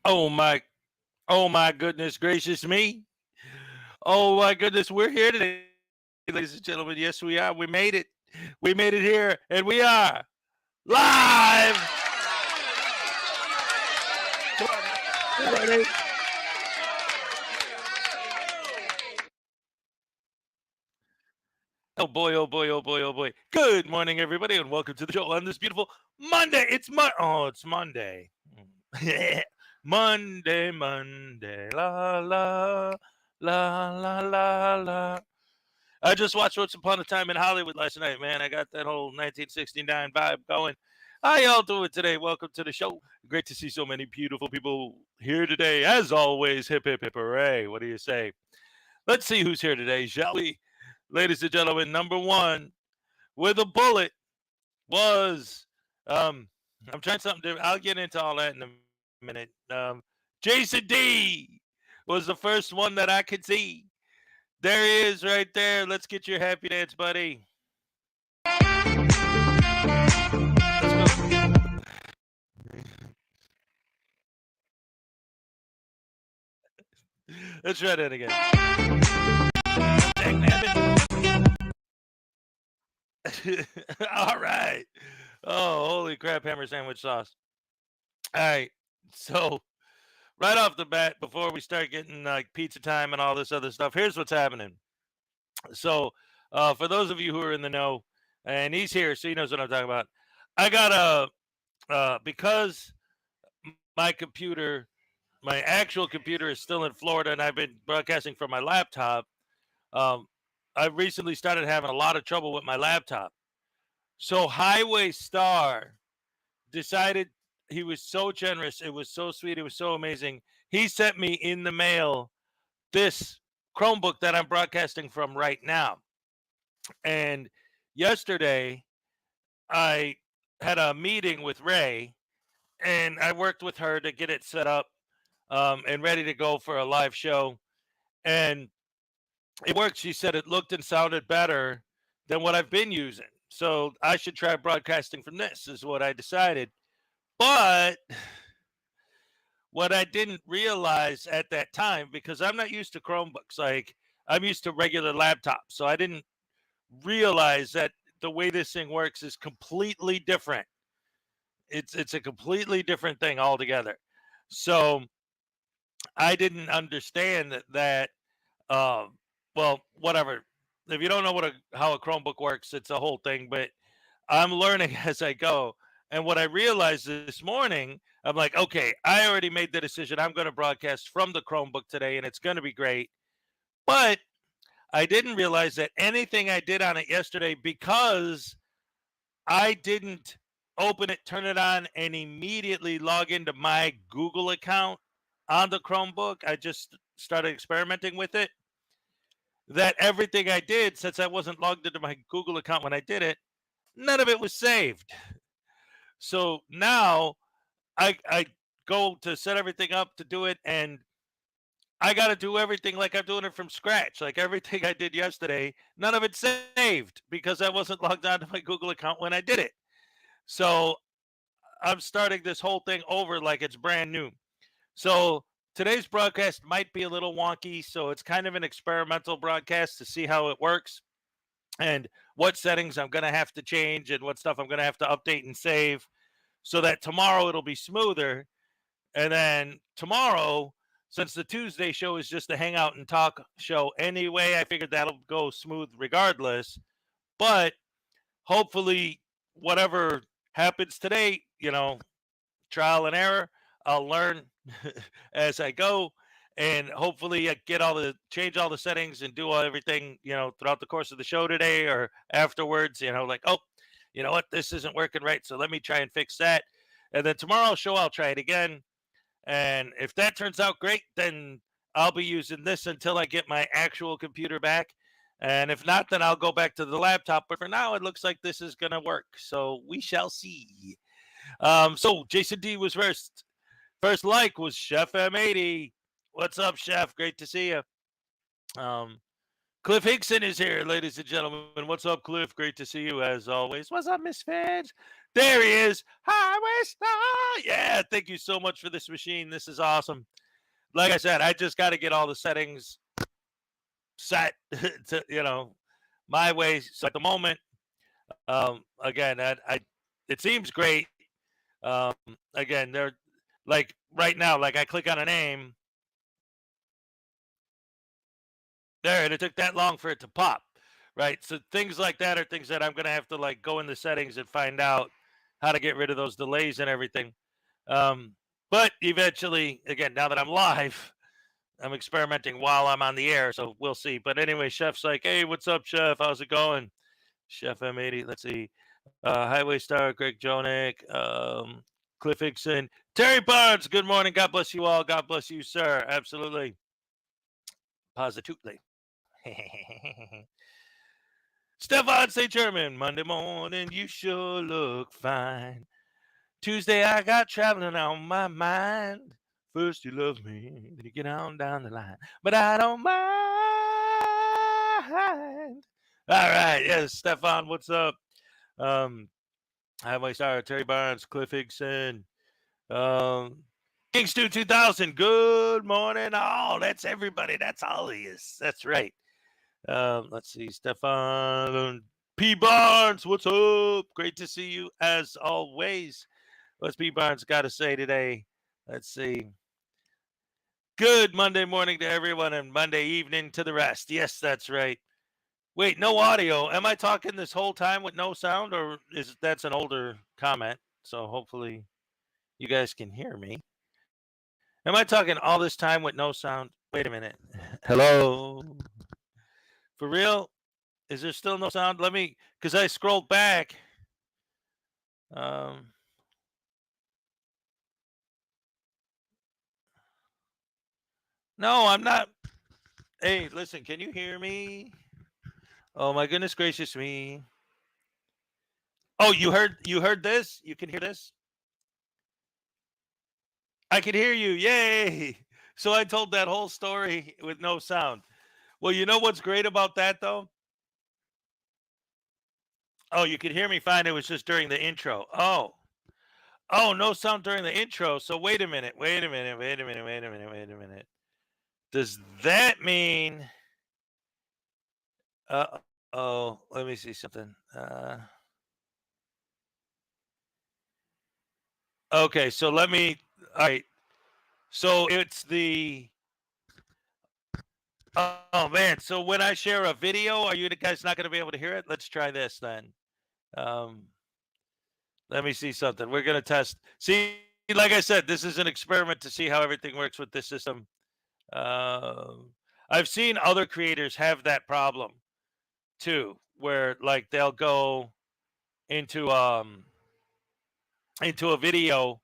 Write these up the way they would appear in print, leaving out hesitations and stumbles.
Oh my goodness gracious me. Oh my goodness, we're here today, ladies and gentlemen. Yes, we are. We made it. We made it here, and we are live. Come on, everybody. Oh boy, oh boy, oh boy, oh boy. Good morning, everybody, and welcome to the show on this beautiful Monday. It's Monday. Monday. La la la. I just watched Once Upon a Time in Hollywood last night, man. I got that whole 1969 vibe going. How y'all doing today? Welcome to the show. Great to see so many beautiful people here today. As always, hip, hip, hip, hooray. What do you say? Let's see who's here today, shall we? Ladies and gentlemen, number one with a bullet was, I'm trying something different. I'll get into all that in a minute. Jason D was the first one that I could see. There he is right there. Let's get your happy dance, buddy. Let's try that again. All right. Oh, holy crap, hammer sandwich sauce. All right. So, right off the bat, before we start getting like pizza time and all this other stuff, here's what's happening. So, for those of you who are in the know, and he's here, so he knows what I'm talking about. I got because my computer, my actual computer is still in Florida, and I've been broadcasting from my laptop. Um, I recently started having a lot of trouble with my laptop. So Highway Star decided he was so generous. It was so sweet. It was so amazing. He sent me in the mail this Chromebook that I'm broadcasting from right now. And yesterday, I had a meeting with Ray, and I worked with her to get it set up and ready to go for a live show. And it worked. She said it looked and sounded better than what I've been using. So I should try broadcasting from this, is what I decided. But what I didn't realize at that time, because I'm not used to Chromebooks, like I'm used to regular laptops. So I didn't realize that the way this thing works is completely different. It's a completely different thing altogether. So I didn't understand that well, whatever. If you don't know how a Chromebook works, it's a whole thing. But I'm learning as I go. And what I realized this morning, I'm like, okay, I already made the decision. I'm going to broadcast from the Chromebook today, and it's going to be great. But I didn't realize that anything I did on it yesterday, because I didn't open it, turn it on, and immediately log into my Google account on the Chromebook. I just started experimenting with it. That everything I did, since I wasn't logged into my Google account when I did it, none of it was saved. So now I go to set everything up to do it, and I got to do everything like I'm doing it from scratch. Like everything I did yesterday, none of it saved because I wasn't logged onto my Google account when I did it. So I'm starting this whole thing over like it's brand new. So today's broadcast might be a little wonky. So it's kind of an experimental broadcast to see how it works and what settings I'm going to have to change and what stuff I'm going to have to update and save so that tomorrow it'll be smoother. And then tomorrow, since the Tuesday show is just a hangout and talk show anyway, I figured that'll go smooth regardless. But hopefully, whatever happens today, trial and error, I'll learn as I go. And hopefully, I change all the settings and do everything, throughout the course of the show today or afterwards, like, oh, you know what, this isn't working right. So let me try and fix that. And then tomorrow's show, I'll try it again. And if that turns out great, then I'll be using this until I get my actual computer back. And if not, then I'll go back to the laptop. But for now, it looks like this is going to work. So we shall see. So Jason D was first. First like was Chef M80. What's up, Chef? Great to see you. Um, Cliff Hickson is here, ladies and gentlemen. What's up, Cliff? Great to see you as always. What's up, Miss Feds? There he is. Highway Star. Yeah, thank you so much for this machine. This is awesome. Like I said, I just got to get all the settings set to, my way. So at the moment, again, it seems great. Um, again, they're like right now, like I click on a name there, and it took that long for it to pop, right? So things like that are things that I'm gonna have to like go in the settings and find out how to get rid of those delays and everything. Um, but eventually, again, now that I'm live, I'm experimenting while I'm on the air, so we'll see. But anyway, Chef's like, "Hey, what's up, Chef? How's it going?" Chef M80. Let's see. Highway Star, Greg Jonick, Cliff Hickson, Terry Barnes. Good morning. God bless you all. God bless you, sir. Absolutely, positively. Stefan St. German, Monday morning, you sure look fine. Tuesday, I got traveling on my mind. First, you love me, then you get on down the line. But I don't mind. All right, yes, Stefan, what's up? Um, Highway Star, Terry Barnes, Cliff Hickson, um, King Stu 2000. Good morning, all. That's everybody. That's all he is. That's right. Let's see, Stefan P. Barnes, what's up? Great to see you as always. What's P. Barnes got to say today? Let's see. Good Monday morning to everyone and Monday evening to the rest. Yes, that's right. Wait, no audio. Am I talking this whole time with no sound, or is that's an older comment? So hopefully you guys can hear me. Am I talking all this time with no sound? Wait a minute. Hello. For real? Is there still no sound? Let me, because I scrolled back. Um, no, I'm not. Hey, listen, can you hear me? Oh my goodness gracious me. Oh, you heard this? You can hear this? I can hear you. Yay. So I told that whole story with no sound. Well, you know what's great about that though? Oh, you could hear me fine. It was just during the intro. Oh. Oh, no sound during the intro. So wait a minute. Wait a minute. Wait a minute. Wait a minute. Wait a minute. Does that mean oh, let me see something. Okay, so let me all right. So it's the oh man. So when I share a video, are you guys not going to be able to hear it? Let's try this then. Um, let me see something. We're going to test. See, like I said, this is an experiment to see how everything works with this system. I've seen other creators have that problem too, where like they'll go into um into a video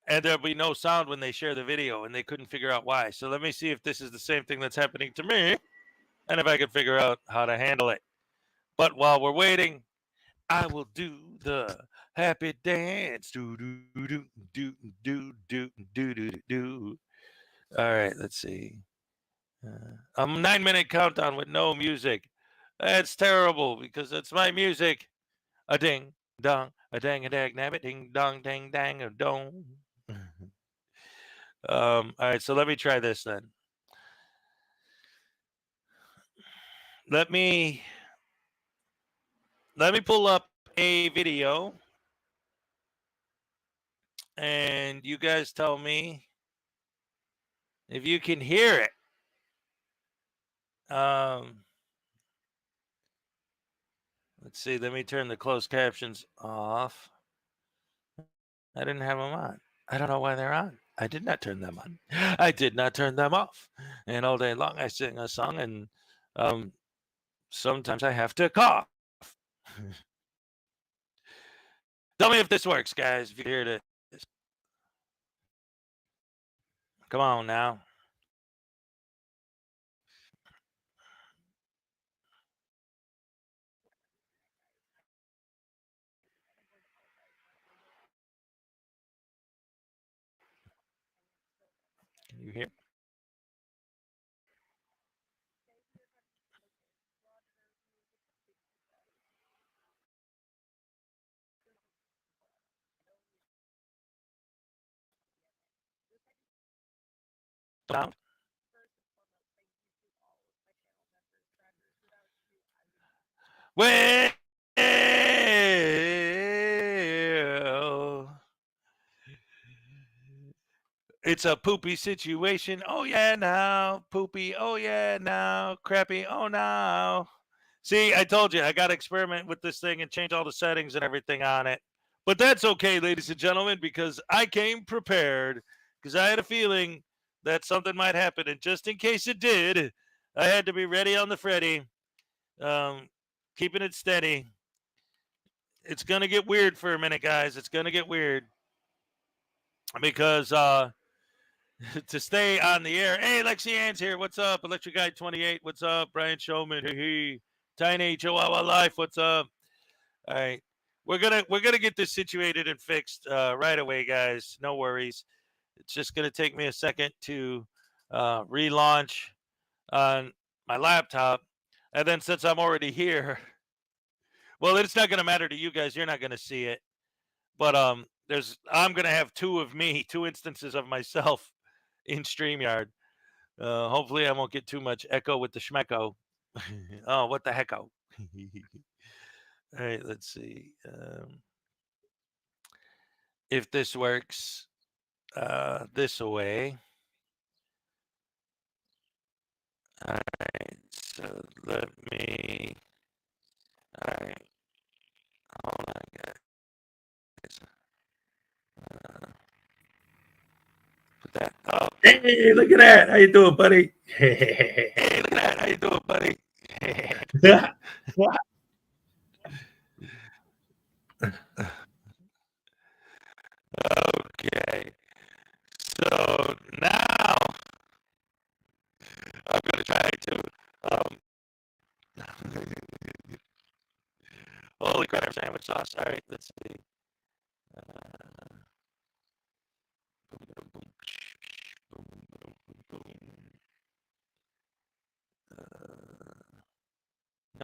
and there'll be no sound when they share the video and they couldn't figure out why. So let me see if this is the same thing that's happening to me and if I can figure out how to handle it. But while we're waiting, I will do the happy dance. Do do do do do do do do do. All right, let's see. A 9-minute countdown with no music. That's terrible because it's my music. A ding dong, a dang a dag nabbit, ding dong, dang dang a dong. All right, so let me try this then. Let me pull up a video and you guys tell me if you can hear it. Let's see. Let me turn the closed captions off. I didn't have them on. I don't know why they're on. I did not turn them on. I did not turn them off. And all day long I sing a song and sometimes I have to cough. Tell me if this works, guys, if you hear this. Come on now. Can you hear? Sound. Well, it's a poopy situation. Oh yeah, now poopy. Oh yeah, now crappy. Oh now. See, I told you I got to experiment with this thing and change all the settings and everything on it. But that's okay, ladies and gentlemen, because I came prepared because I had a feeling that something might happen, and just in case it did, I had to be ready on the Freddy, um, keeping it steady. It's gonna get weird for a minute, guys. It's gonna get weird because to stay on the air. Hey, Lexi Ann's here. What's up? Electric Guy 28. What's up? Brian Showman. Hey, hey. Tiny Chihuahua Life. What's up? All right. We're gonna get this situated and fixed right away, guys. No worries. It's just gonna take me a second to relaunch on my laptop, and then since I'm already here, well, it's not gonna matter to you guys. You're not gonna see it, but I'm gonna have two instances of myself in StreamYard. Hopefully, I won't get too much echo with the schmecko. Oh, what the hecko? All right, let's see if this works this way. All right, so let me. All right, hold on, guys. Put that up. Hey, look at that! How you doing, buddy? Hey, look at that! How you doing, buddy? Okay, so now I'm gonna try to. Holy crap! Sandwich sauce. All right, let's see.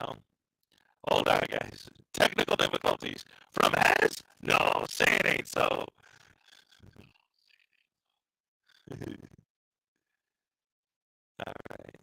No. Hold on, guys. Technical difficulties from Hez? No, say it ain't so. All right.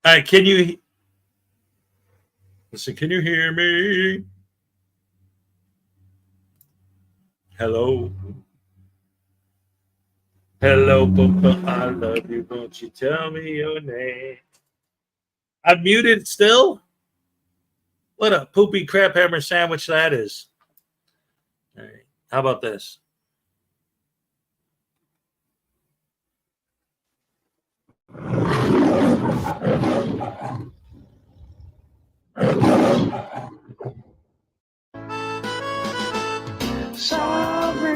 All right, can you listen? Can you hear me? Hello, hello, Papa. I love you. Won't you tell me your name? I'm muted still. What a poopy crap hammer sandwich that is. All right, how about this?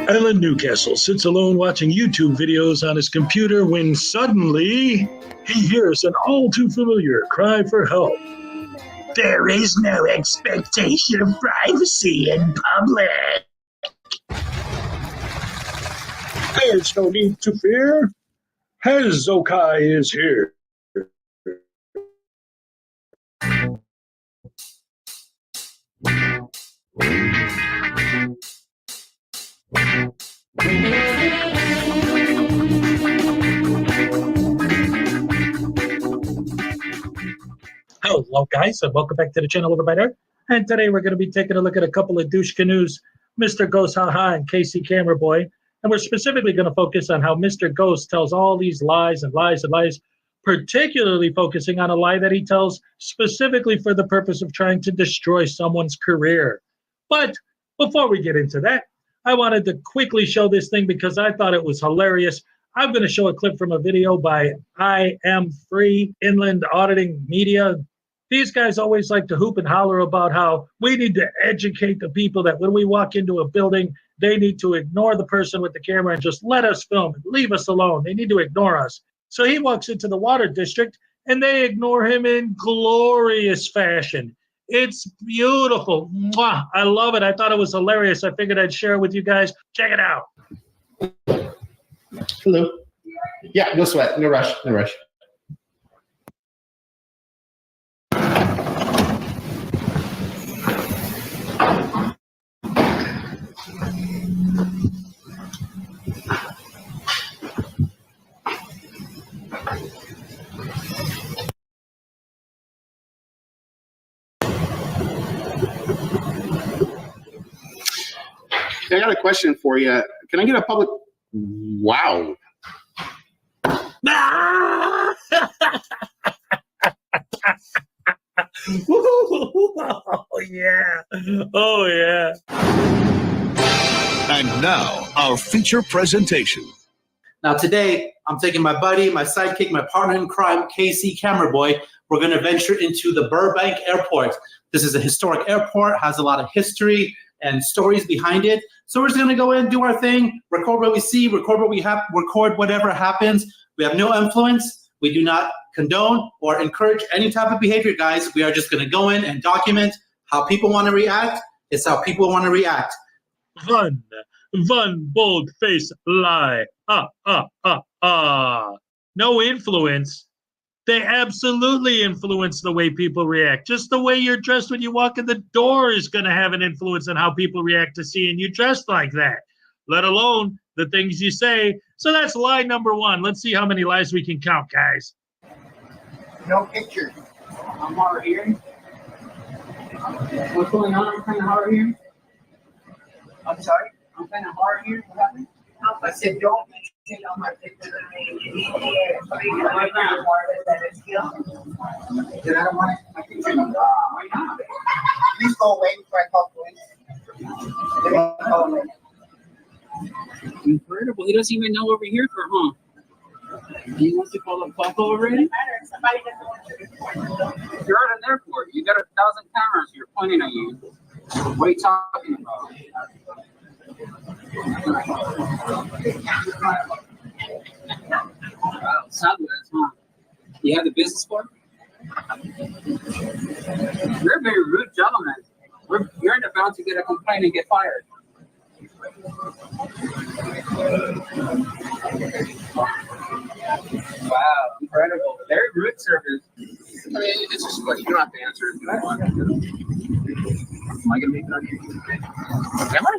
Alan Newcastle sits alone watching YouTube videos on his computer when suddenly he hears an all too familiar cry for help. There is no expectation of privacy in public. There's no need to fear. Hezokuai is here. Hello, guys, and welcome back to the channel over by there. And today we're going to be taking a look at a couple of douche canoes, Mr. Ghost Haha and Casey Camera Boy. And we're specifically going to focus on how Mr. Ghost tells all these lies and lies and lies, particularly focusing on a lie that he tells specifically for the purpose of trying to destroy someone's career. But before we get into that, I wanted to quickly show this thing because I thought it was hilarious. I'm going to show a clip from a video by I Am Free Inland Auditing Media. These guys always like to hoop and holler about how we need to educate the people that when we walk into a building, they need to ignore the person with the camera and just let us film and leave us alone. They need to ignore us. So he walks into the water district and they ignore him in glorious fashion. It's beautiful. Mwah. I love it. I thought it was hilarious. I figured I'd share it with you guys. Check it out. Hello. Yeah, no sweat, no rush, no rush. I got a question for you. Can I get a public? Wow. Oh, yeah. Oh, yeah. And now, our feature presentation. Now today, I'm taking my buddy, my sidekick, my partner in crime, Casey Camera Boy. We're going to venture into the Burbank Airport. This is a historic airport, has a lot of history and stories behind it. So we're just going to go in, do our thing, record what we see, record what we have, record whatever happens. We have no influence. We do not condone or encourage any type of behavior, guys. We are just going to go in and document how people want to react. It's how people want to react. One bold-faced lie. No influence. They absolutely influence the way people react. Just the way you're dressed when you walk in the door is going to have an influence on how people react to seeing you dressed like that, let alone the things you say. So that's lie number one. Let's see how many lies we can count, guys. No pictures. I'm hard of hearing. What's going on? I'm kind of hard of hearing. I'm sorry? I'm kind of hard of hearing. What happened? I said, don't take on my pictures. Then I don't want my picture. Why not? Please go away before I call police. Incredible. He doesn't even know what we're here for, huh? He wants to call up Papa already? You're at an airport. You got 1,000 cameras. You're pointing at you. What are you talking about? Wow, Southwest, huh? You have the business card? You're a very rude gentleman. You're about to get a complaint and get fired. Wow, incredible. Very rude service. I mean, it's just like you don't have to answer it. Am I gonna make it on YouTube? Am I?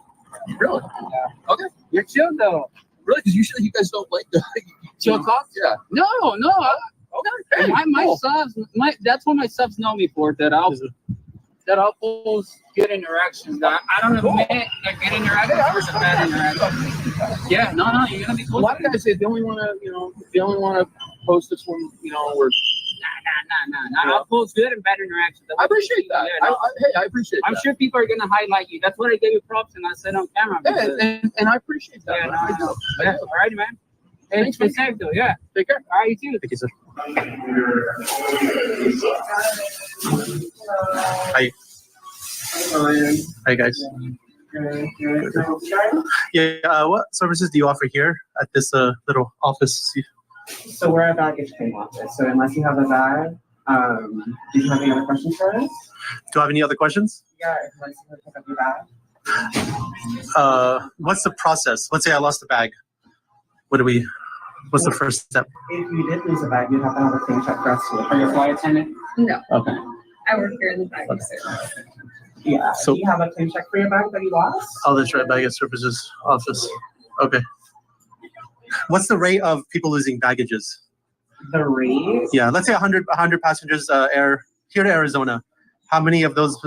Really? Yeah. Okay. You're chill though. Really? Because usually you guys don't like the Chill talk? Yeah. No. Okay. My subs. That's what my subs know me for. That I'll post good interactions. I don't admit that good interactions versus bad interactions. Yeah. No. You're gonna be cool. A lot of guys say they only want to, post this when we're. Nah. I'll post good and bad interactions. I appreciate that. Yeah, I appreciate that. I'm sure people are gonna highlight you. That's what I gave you props and I said on camera. Yeah, and I appreciate that. Yeah, no. Yeah. All right, man. Hey, Thanks, man. safe though. Yeah. Take care. All right, you too. Thank you, sir. Hi. Hi, guys. Yeah, what services do you offer here at this little office? So we're a baggage claim office. So unless you have a bag, do you have any other questions for us? Do I have any other questions? Yeah, unless you pick up your bag. What's the process? Let's say I lost a bag. What's the first step? If you did lose a bag, you'd have to have a claim check for us to. Are you a flight attendant? No, Okay. I work here in the baggage service. Yeah. So- do you have a claim check for your bag that you lost? Oh, that's right, baggage services office. Okay. What's the rate of people losing baggages? The rate? Yeah, let's say 100 passengers air here to Arizona, how many of those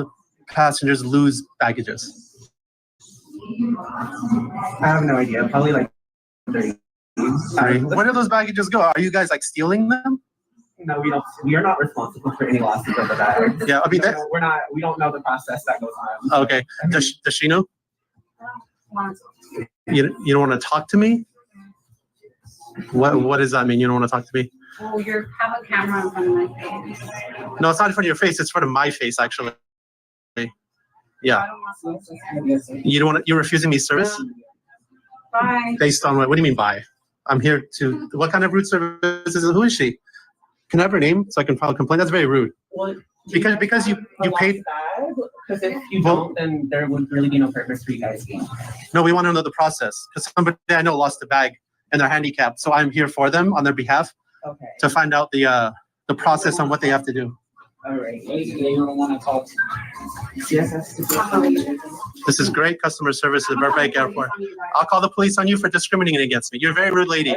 passengers lose baggages? I have no idea. Probably like 30. Where do those baggages go? Are you guys like stealing them? No, we don't. We are not responsible for any losses of the bag. Yeah, I mean, We're not. We don't know the process that goes on. okay. Does she know? You don't want to talk to me? What does that mean? You don't want to talk to me? Well, you have a camera in front of my face. No, it's not in front of your face. It's in front of my face, actually. Yeah. I don't want service. You don't want. You're refusing me service Bye. based on what? What do you mean by? I'm here to. What kind of rude service is it? Who is she? Can I have her name so I can file a complaint? That's very rude. Well, Because you paid. Because if you don't, then there would really be no purpose for you guys being here. No, we want to know the process because somebody I know lost a bag and they're handicapped, so I'm here for them on their behalf Okay. to find out the process on what they have to do. All right. You don't want to talk. Yes, that's This is great customer service at the Burbank Airport. I'll call the police on you for discriminating against me. You're a very rude lady.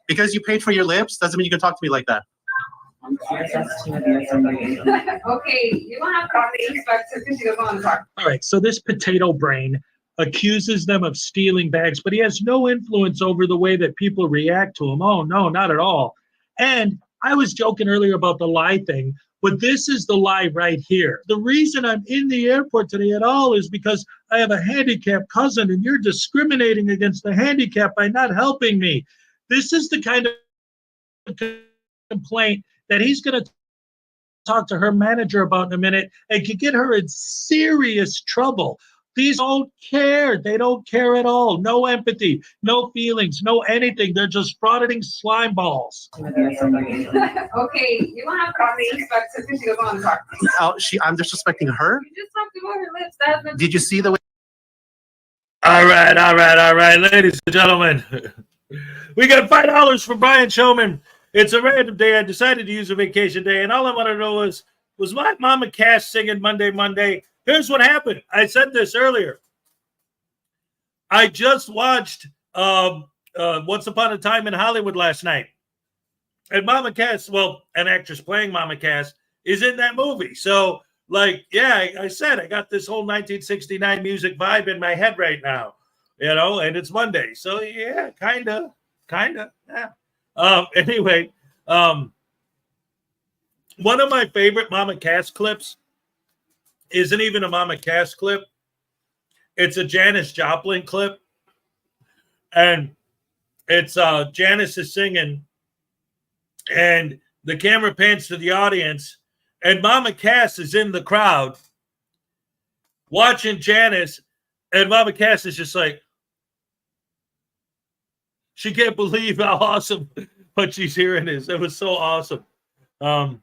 Because you paid for your lips doesn't mean you can talk to me like that. Okay, you don't have to talk to the inspector because she doesn't want to talk. All right, so this potato brain accuses them of stealing bags, but he has no influence over the way that people react to him. Oh, no, not at all. And I was joking earlier about the lie thing, but this is the lie right here. The reason I'm in the airport today at all is because I have a handicapped cousin, and you're discriminating against the handicapped by not helping me. This is the kind of complaint that he's going to talk to her manager about in a minute and could get her in serious trouble. These don't care. They don't care at all. No empathy, no feelings, no anything. They're just frauditing slime balls. Okay, you don't have to talk to the inspector because she doesn't want to talk. I'm disrespecting her? You just talked about her lips. That's the Did you see the way? All right, ladies and gentlemen. We got $5 from Brian Showman. It's a random day. I decided to use a vacation day, and all I want to know was my Mama Cass singing Monday? Here's what happened. I said this earlier. I just watched Once Upon a Time in Hollywood last night. And Mama Cass, well, an actress playing Mama Cass, is in that movie. So, like, yeah, I said I got this whole 1969 music vibe in my head right now, you know, and it's Monday. So, yeah, kind of, yeah. Anyway, one of my favorite Mama Cass clips isn't even a Mama Cass clip. It's a Janis Joplin clip. And it's Janis is singing, and the camera pans to the audience, and Mama Cass is in the crowd watching Janis, and Mama Cass is just like, she can't believe how awesome what she's hearing is. It was so awesome. By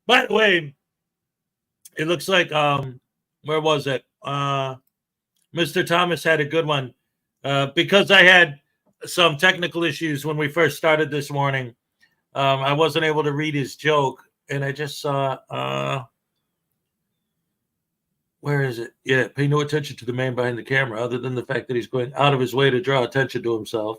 the way, it looks like, where was it? Mr. Thomas had a good one. Because I had some technical issues when we first started this morning, I wasn't able to read his joke, and I just saw, where is it? Yeah, pay no attention to the man behind the camera, other than the fact that he's going out of his way to draw attention to himself.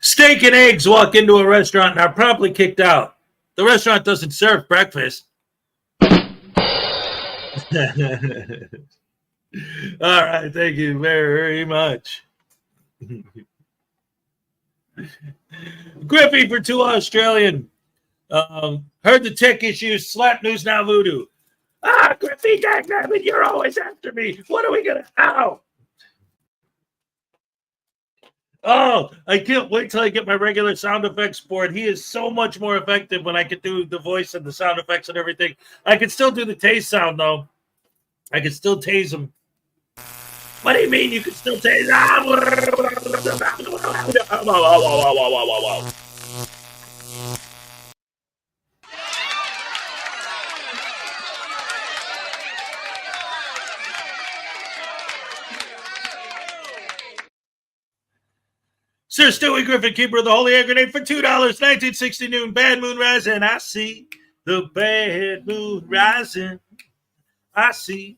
Steak and eggs walk into a restaurant and are promptly kicked out. The restaurant doesn't serve breakfast. All right, thank you very much. Griffey for 2 Australian. Heard the tech issues, slap news now voodoo. Griffey, dagnabbit, you're always after me. What are we gonna? Ow! Oh, I can't wait till I get my regular sound effects board. He is so much more effective when I can do the voice and the sound effects and everything. I can still do the tase sound though. I can still tase him. What do you mean you can still tase? Sir Stewie Griffin, keeper of the Holy Air Grenade for $2, 1960 noon, bad moon rising. I see the bad moon rising. I see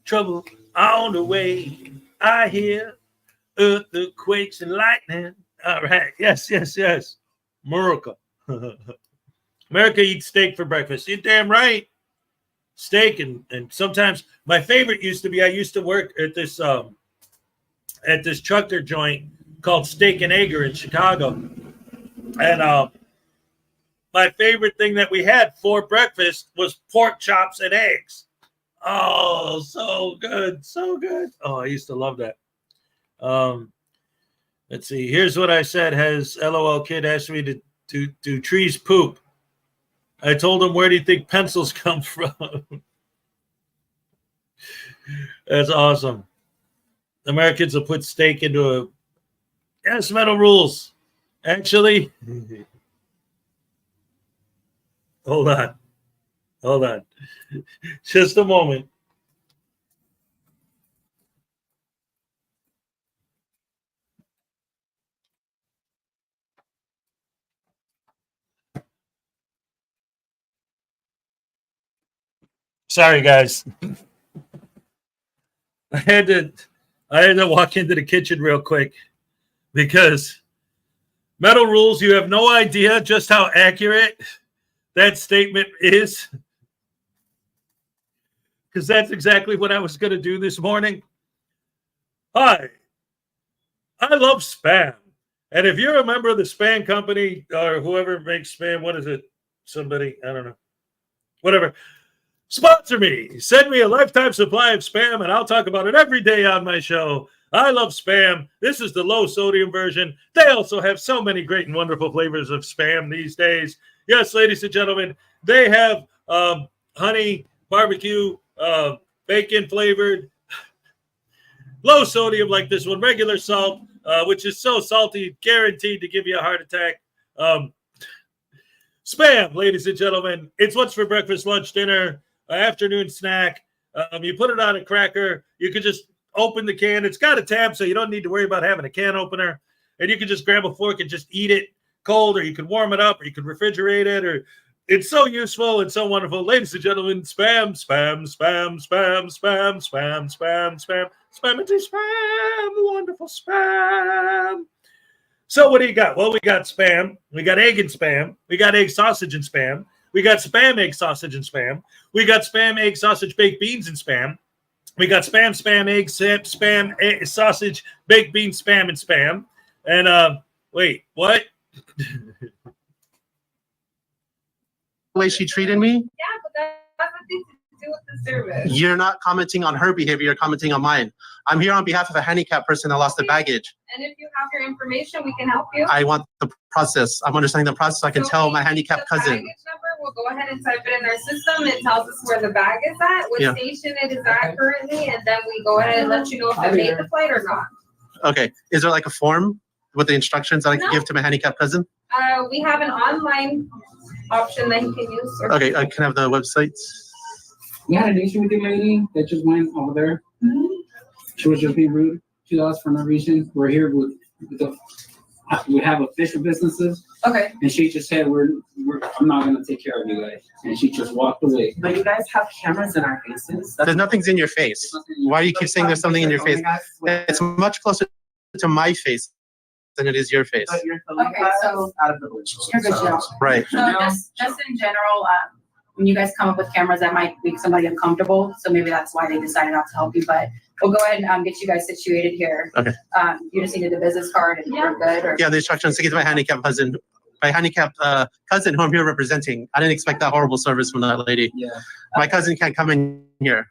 trouble on the way. I hear earthquakes and lightning. All right. Yes. Miracle. America eats steak for breakfast. You're damn right. Steak and sometimes my favorite used to be I used to work at this trucker joint called Steak and Egger in Chicago. And my favorite thing that we had for breakfast was pork chops and eggs. Oh, so good. So good. Oh, I used to love that. Let's see. Here's what I said. Has LOL Kid asked me to do trees poop. I told him, where do you think pencils come from? That's awesome. Americans will put steak into a... Yes, metal rules. Actually... Hold on. Just a moment. Sorry, guys. I had to walk into the kitchen real quick because metal rules, you have no idea just how accurate that statement is. Because that's exactly what I was going to do this morning. Hi, I love Spam. And if you're a member of the Spam company or whoever makes Spam, what is it? Somebody, I don't know. Whatever. Sponsor me. Send me a lifetime supply of Spam, and I'll talk about it every day on my show. I love Spam. This is the low sodium version. They also have so many great and wonderful flavors of Spam these days. Yes, ladies and gentlemen, they have honey, barbecue, bacon flavored, low sodium like this one, regular salt, which is so salty, guaranteed to give you a heart attack. Spam, ladies and gentlemen, it's what's for breakfast, lunch, dinner, afternoon snack. You put it on a cracker. You can just open the can. It's got a tab, so you don't need to worry about having a can opener. And you can just grab a fork and just eat it cold, or you can warm it up, or you can refrigerate it, or it's so useful and so wonderful. Ladies and gentlemen, spam, spam, spam, spam, spam, spam, spam, spam, spam, and spam, wonderful spam. So what do you got? Well, we got spam. We got egg and spam. We got egg sausage and spam. We got spam, egg, sausage, and spam. We got spam, egg, sausage, baked beans, and spam. We got spam, spam, egg, spam, egg, sausage, baked beans, spam, and spam. And wait, what? The way she treated me? Yeah, but that has nothing to do with the service. You're not commenting on her behavior, you're commenting on mine. I'm here on behalf of a handicapped person that lost their baggage. And if you have your information, we can help you. I want the process. I'm understanding the process so I can tell my handicapped cousin. Baggage number, we'll go ahead and type it in our system. It tells us where the bag is at, what station it is at currently, and then we go ahead and let you know if it made the flight or not. Okay. Is there like a form with the instructions that I can give to my handicapped cousin? We have an online option that you can use. Okay, I can have the websites. We had an issue with the lady that just went over there. She was just being rude to us for no reason. We're here with we have official businesses. Okay. And she just said, I'm not gonna take care of you guys. And she just walked away. But you guys have cameras in our faces. There's nothing's in your face. Why do you keep saying there's something in your face? It's much closer to my face than it is your face. But you're filming us so out of the blue. You're good to know. Right. So just in general, when you guys come up with cameras, that might make somebody uncomfortable. So maybe that's why they decided not to help you. But we'll go ahead and get you guys situated here. Okay. You just needed the business card and you're good. Or... Yeah, the instructions to get to my handicapped cousin. My handicapped cousin who I'm here representing. I didn't expect that horrible service from that lady. Yeah. My cousin can't come in here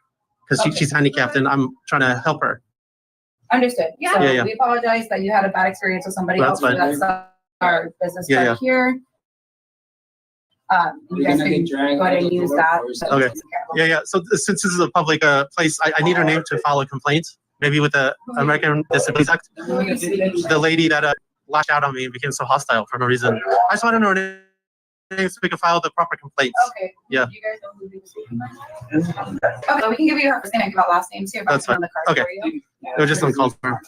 because she's handicapped and I'm trying to help her. Understood. Yeah. So we apologize that you had a bad experience with somebody else. That's fine. That's our business card here. You guys can go ahead and use that. Okay. Yeah. So since this is a public place, I need her name to file a complaint. Maybe with the American Disabilities Act. The lady that lashed out on me and became so hostile for no reason. I just want to know her name so we can file the proper complaints. Okay. Yeah. You guys know who we speaking. Okay, so we can give you her first name and give out last names here. That's fine. On the card Okay. for you. It was just uncalled for.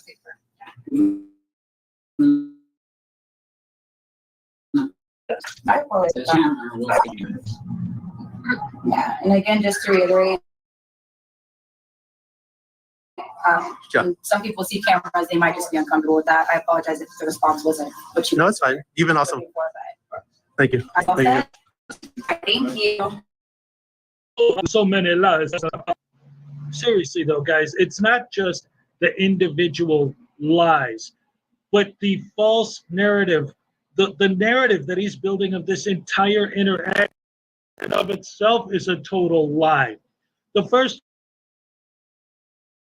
I apologize. Yeah, and again, just to reiterate, some people see cameras, they might just be uncomfortable with that. I apologize if the response wasn't what you. No, it's fine. You've been awesome. Thank you. All Thank you. set? Thank you. So many lies. Seriously though, guys, it's not just the individual lies, but the false narrative, the narrative that he's building of this entire interaction of itself is a total lie. The first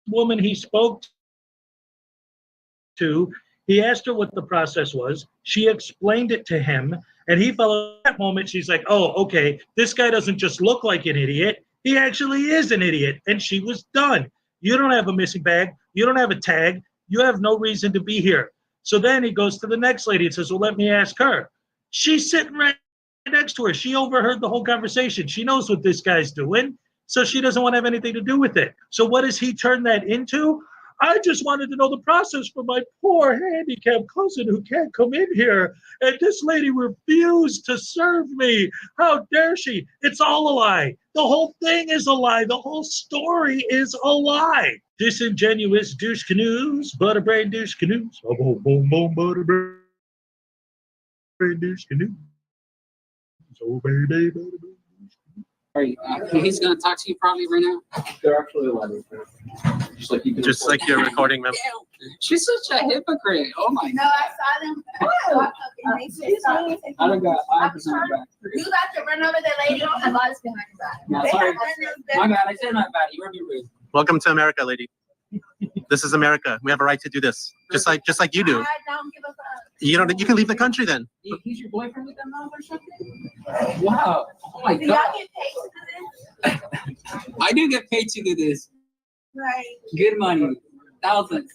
woman he spoke to, he asked her what the process was. She explained it to him, and he felt at that moment, she's like, oh, okay, this guy doesn't just look like an idiot. He actually is an idiot. And she was done. You don't have a missing bag. You don't have a tag. You have no reason to be here. So then he goes to the next lady and says, well, let me ask her. She's sitting right next to her. She overheard the whole conversation. She knows what this guy's doing, so she doesn't want to have anything to do with it. So what does he turn that into? I just wanted to know the process for my poor handicapped cousin who can't come in here. And this lady refused to serve me. How dare she? It's all a lie. The whole thing is a lie. The whole story is a lie. Disingenuous douche canoes, butterbrain douche canoes. Oh, boom, boom, boom, butterbrain douche canoes. Oh, baby, butterbrain. He's gonna talk to you probably right now. They're actually alive. Just like you're recording them. She's such a hypocrite. Oh my No, I saw them. I don't got 5% back. You got to run over the lady and lies behind your back. No, They sorry. have run My them- bad. I said my bad. You were being rude. Welcome to America, lady. This is America. We have a right to do this, just like you do. I don't give a fuck. You don't. You can leave the country then. He's your boyfriend with that mouth or something? Wow. Oh my Do y'all god. get paid to do this? I do get paid to do this. Right. Good money. Thousands.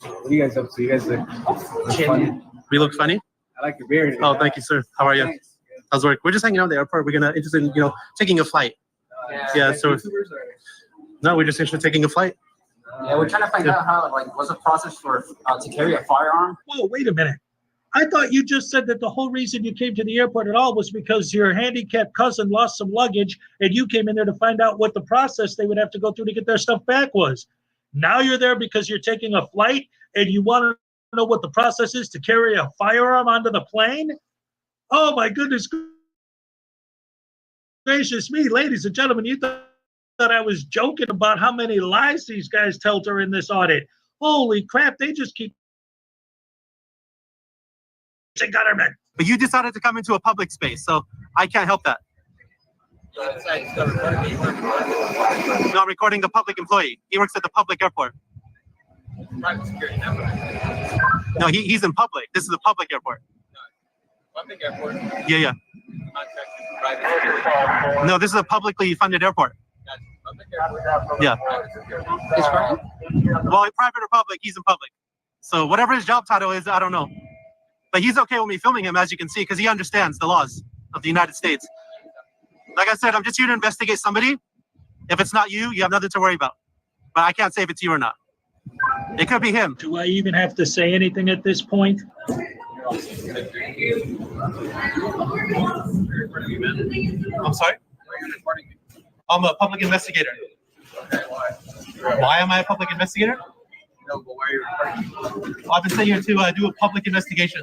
What are you guys up to? You guys look funny. We look funny. I like your beard. Oh, thank you, sir. How are you? Thanks. How's work? We're just hanging out at the airport. We're interested in taking a flight. Yeah, so no, we're just interested in taking a flight. Yeah, we're trying to find out how, like, what's the process for to carry a firearm? Whoa, wait a minute. I thought you just said that the whole reason you came to the airport at all was because your handicapped cousin lost some luggage and you came in there to find out what the process they would have to go through to get their stuff back was. Now you're there because you're taking a flight and you want to know what the process is to carry a firearm onto the plane? Oh my goodness gracious me, ladies and gentlemen, you thought I was joking about how many lies these guys tell during this audit. Holy crap, they just keep government. But you decided to come into a public space, so I can't help that. No, I'm recording a public employee. He works at the public airport. Private security. No, he's in public. This is a public airport. Public airport. Yeah. No, this is a publicly funded airport. Yeah. Well, private or public, he's in public. So whatever his job title is, I don't know. But he's okay with me filming him, as you can see, because he understands the laws of the United States. Like I said, I'm just here to investigate somebody. If it's not you, you have nothing to worry about. But I can't say if it's you or not. It could be him. Do I even have to say anything at this point? I'm sorry? I'm a public investigator. Why am I a public investigator? No, but why are you recording? I've been sent here to do a public investigation.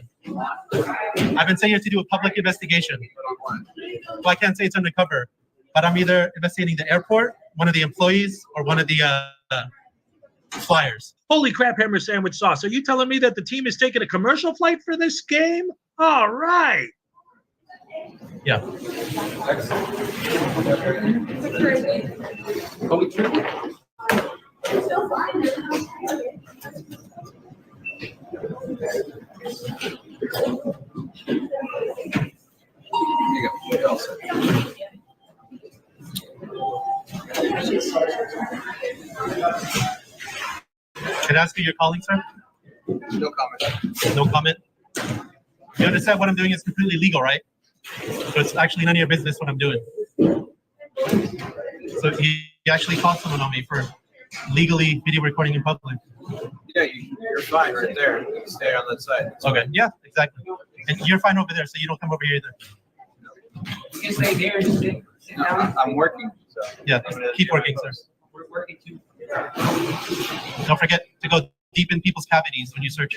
I've been sent here to do a public investigation. Well, I can't say it's undercover, but I'm either investigating the airport, one of the employees, or one of the flyers. Holy crap, hammer sandwich sauce. Are you telling me that the team is taking a commercial flight for this game? All right. Yeah. Can I ask you your calling, sir? No comment. No comment? You understand what I'm doing is completely legal, right? So it's actually none of your business what I'm doing. So he actually caught someone on me for legally video recording in public. Yeah, you're fine right there. You can stay on that side. Okay, yeah, exactly. And you're fine over there, so you don't come over here either. You can stay there and sit down. I'm working. So. Yeah, keep working, sir. We're working too. Don't forget to go deep in people's cavities when you search.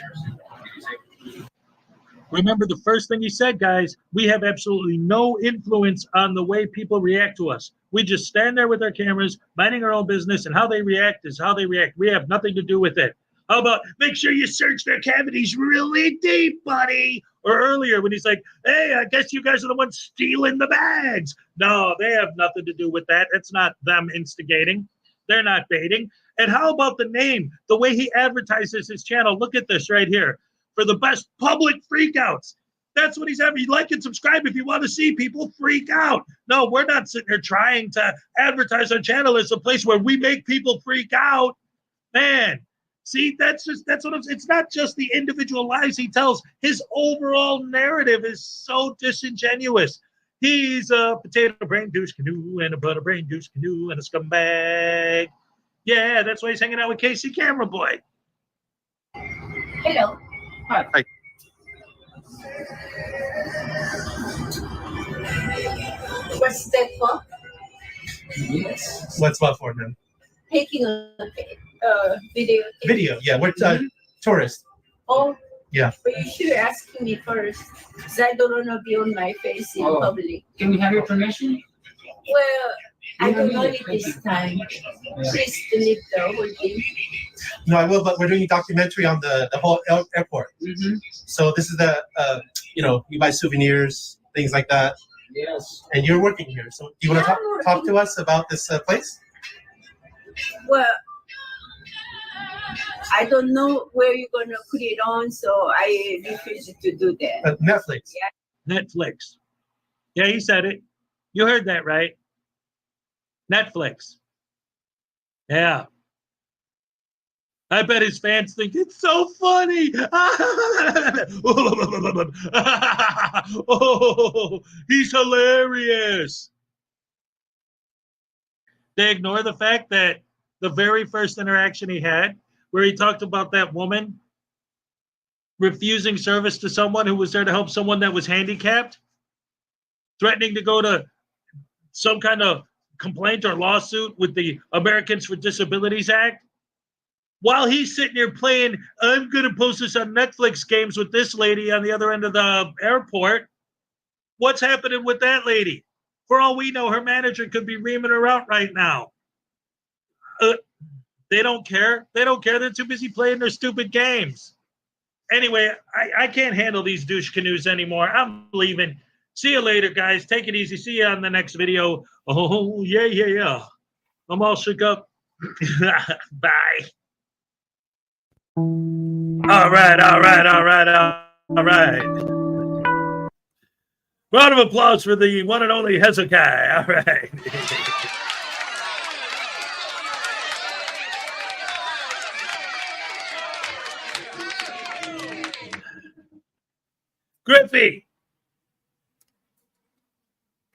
Remember the first thing he said, guys, we have absolutely no influence on the way people react to us. We just stand there with our cameras, minding our own business, and how they react is how they react. We have nothing to do with it. How about make sure you search their cavities really deep, buddy? Or earlier when he's like, hey, I guess you guys are the ones stealing the bags. No, they have nothing to do with that. It's not them instigating. They're not baiting. And how about the name, the way he advertises his channel? Look at this right here. For the best public freakouts. That's what he's having. Like and subscribe if you want to see people freak out. No, we're not sitting here trying to advertise our channel as a place where we make people freak out. Man, see, that's what it's not just the individual lies he tells. His overall narrative is so disingenuous. He's a potato brain douche canoe and a butter brain douche canoe and a scumbag. Yeah, that's why he's hanging out with Casey Camera Boy. Hello. Hi. What's that for? Yes. What's what for, man? Taking a video. Video, yeah. We're tourists. Oh. Yeah. But you should ask me first, because I don't want to be on my face in public. Can we have your permission? Well, I don't know it this time. Please delete the whole thing. No, I will, but we're doing a documentary on the whole airport. Mm-hmm. So this is the, you buy souvenirs, things like that. Yes. And you're working here. So do you want to talk to us about this place? Well, I don't know where you're going to put it on, so I refuse to do that. Netflix. Yeah. Netflix. Yeah, he said it. You heard that, right? Netflix. Yeah. I bet his fans think it's so funny. Oh, he's hilarious. They ignore the fact that the very first interaction he had, where he talked about that woman refusing service to someone who was there to help someone that was handicapped, threatening to go to some kind of complaint or lawsuit with the Americans with Disabilities Act. While he's sitting here playing, I'm going to post this on Netflix games with this lady on the other end of the airport. What's happening with that lady? For all we know, her manager could be reaming her out right now. They don't care. They don't care. They're too busy playing their stupid games. Anyway, I can't handle these douche canoes anymore. I'm leaving. See you later, guys. Take it easy. See you on the next video. Oh, yeah. I'm all shook up. Bye. All right. Round of applause for the one and only Hezokuai. All right.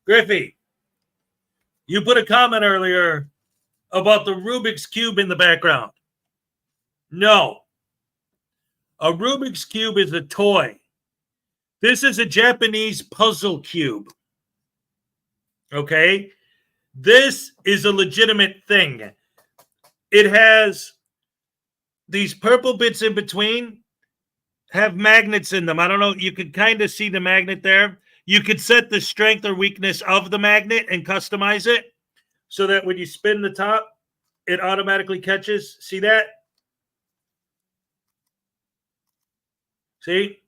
Griffey, you put a comment earlier about the Rubik's Cube in the background. No. A Rubik's Cube is a toy. This is a Japanese puzzle cube. Okay? This is a legitimate thing. It has these purple bits in between, have magnets in them. I don't know. You could kind of see the magnet there. You could set the strength or weakness of the magnet and customize it so that when you spin the top, it automatically catches. See that? See?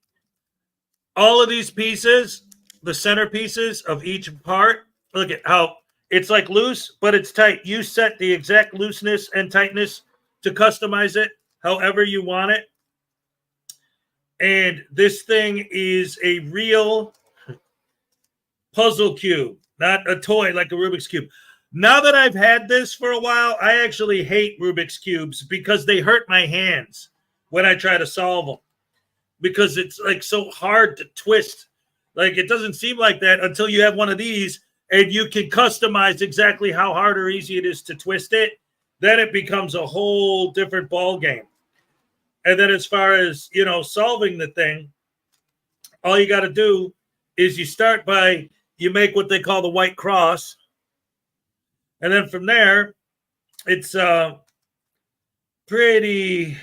All of these pieces, the center pieces of each part, look at how it's like loose, but it's tight. You set the exact looseness and tightness to customize it however you want it. And this thing is a real puzzle cube, not a toy like a Rubik's Cube. Now that I've had this for a while, I actually hate Rubik's Cubes because they hurt my hands when I try to solve them. Because it's like so hard to twist. Like it doesn't seem like that until you have one of these and you can customize exactly how hard or easy it is to twist it. Then it becomes a whole different ball game. And then as far as, solving the thing, all you got to do is you start by, you make what they call the white cross. And then from there, it's pretty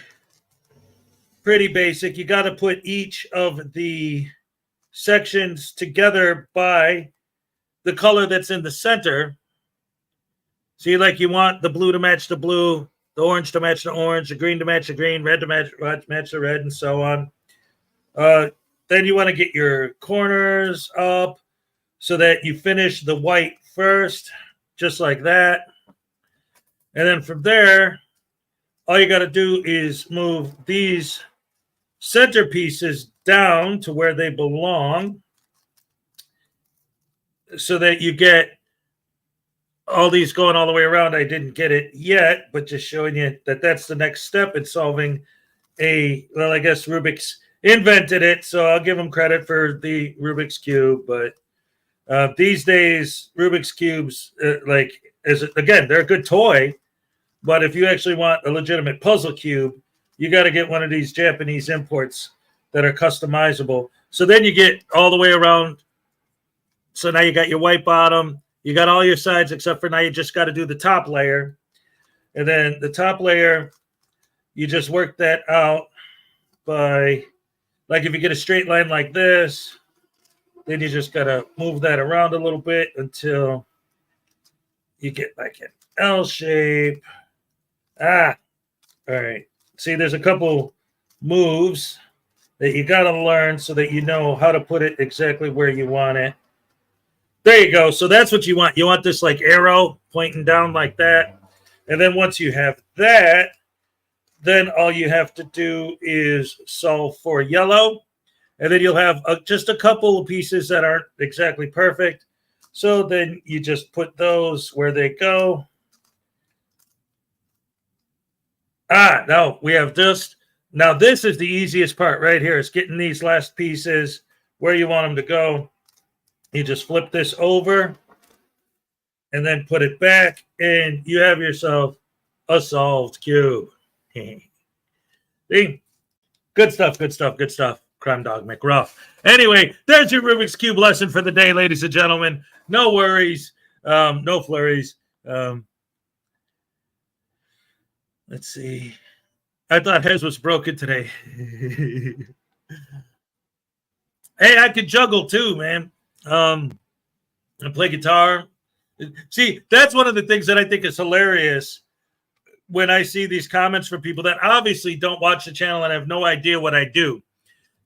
pretty basic. You got to put each of the sections together by the color that's in the center. See, like you want the blue to match the blue, the orange to match the orange, the green to match the green, red to match the red, and so on. Then you want to get your corners up so that you finish the white first, just like that. And then from there, all you got to do is move these center pieces down to where they belong so that you get all these going all the way around. I didn't get it yet, but just showing you that that's the next step in solving well, I guess Rubik's invented it, so I'll give them credit for the Rubik's Cube. But these days, Rubik's Cubes, again, they're a good toy, but if you actually want a legitimate puzzle cube, you got to get one of these Japanese imports that are customizable. So then you get all the way around. So now you got your white bottom. You got all your sides, except for now you just got to do the top layer. And then the top layer, you just work that out by, like if you get a straight line like this, then you just got to move that around a little bit until you get like an L shape. All right. See, there's a couple moves that you got to learn so that you know how to put it exactly where you want it. There you go. So that's what you want. You want this like arrow pointing down like that. And then once you have that, then all you have to do is solve for yellow. And then you'll have just a couple of pieces that aren't exactly perfect. So then you just put those where they go. No, we have just, now this is the easiest part right here. It's getting these last pieces where you want them to go. You just flip this over and then put it back, and you have yourself a solved cube. See? Good stuff, good stuff, good stuff. Crime Dog McRuff. Anyway, there's your Rubik's Cube lesson for the day, ladies and gentlemen. No worries. No flurries. Let's see. I thought Hez was broken today. Hey, I could juggle too, man. I play guitar. See, that's one of the things that I think is hilarious when I see these comments from people that obviously don't watch the channel and have no idea what I do.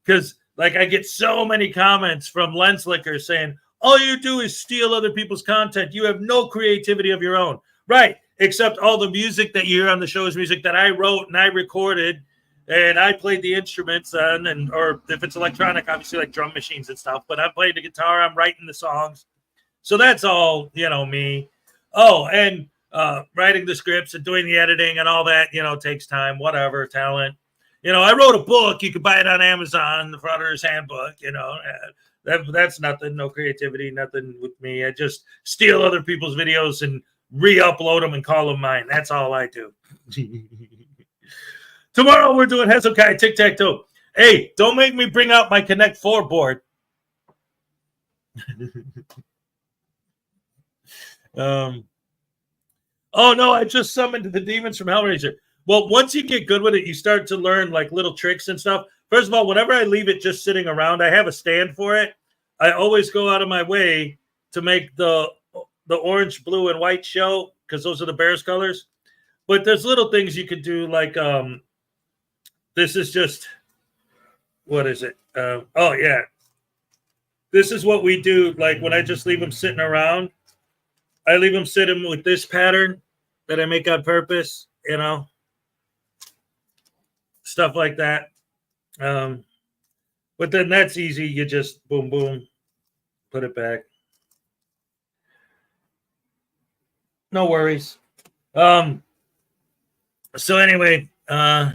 Because, like, I get so many comments from lens lickers saying, all you do is steal other people's content. You have no creativity of your own. Right. Except all the music that you hear on the show is music that I wrote and I recorded and I played the instruments on, or if it's electronic, obviously like drum machines and stuff, but I'm playing the guitar, I'm writing the songs. So that's all, me. Oh, and writing the scripts and doing the editing and all that, takes time, whatever, talent. I wrote a book. You could buy it on Amazon, the Frauditor's Handbook, that's nothing, no creativity, nothing with me. I just steal other people's videos and re-upload them and call them mine. That's all I do. Tomorrow we're doing Hezokuai Tic-Tac-Toe. Hey, don't make me bring out my Connect 4 board. Oh no, I just summoned the demons from Hellraiser. Well, once you get good with it, you start to learn like little tricks and stuff. First of all, whenever I leave it just sitting around, I have a stand for it. I always go out of my way to make the orange, blue, and white show because those are the Bears colors. But there's little things you could do like this is just, what is it? Oh, yeah. This is what we do like when I just leave them sitting around. I leave them sitting with this pattern that I make on purpose, stuff like that. But then that's easy. You just boom, boom, put it back. No worries. So anyway, hey,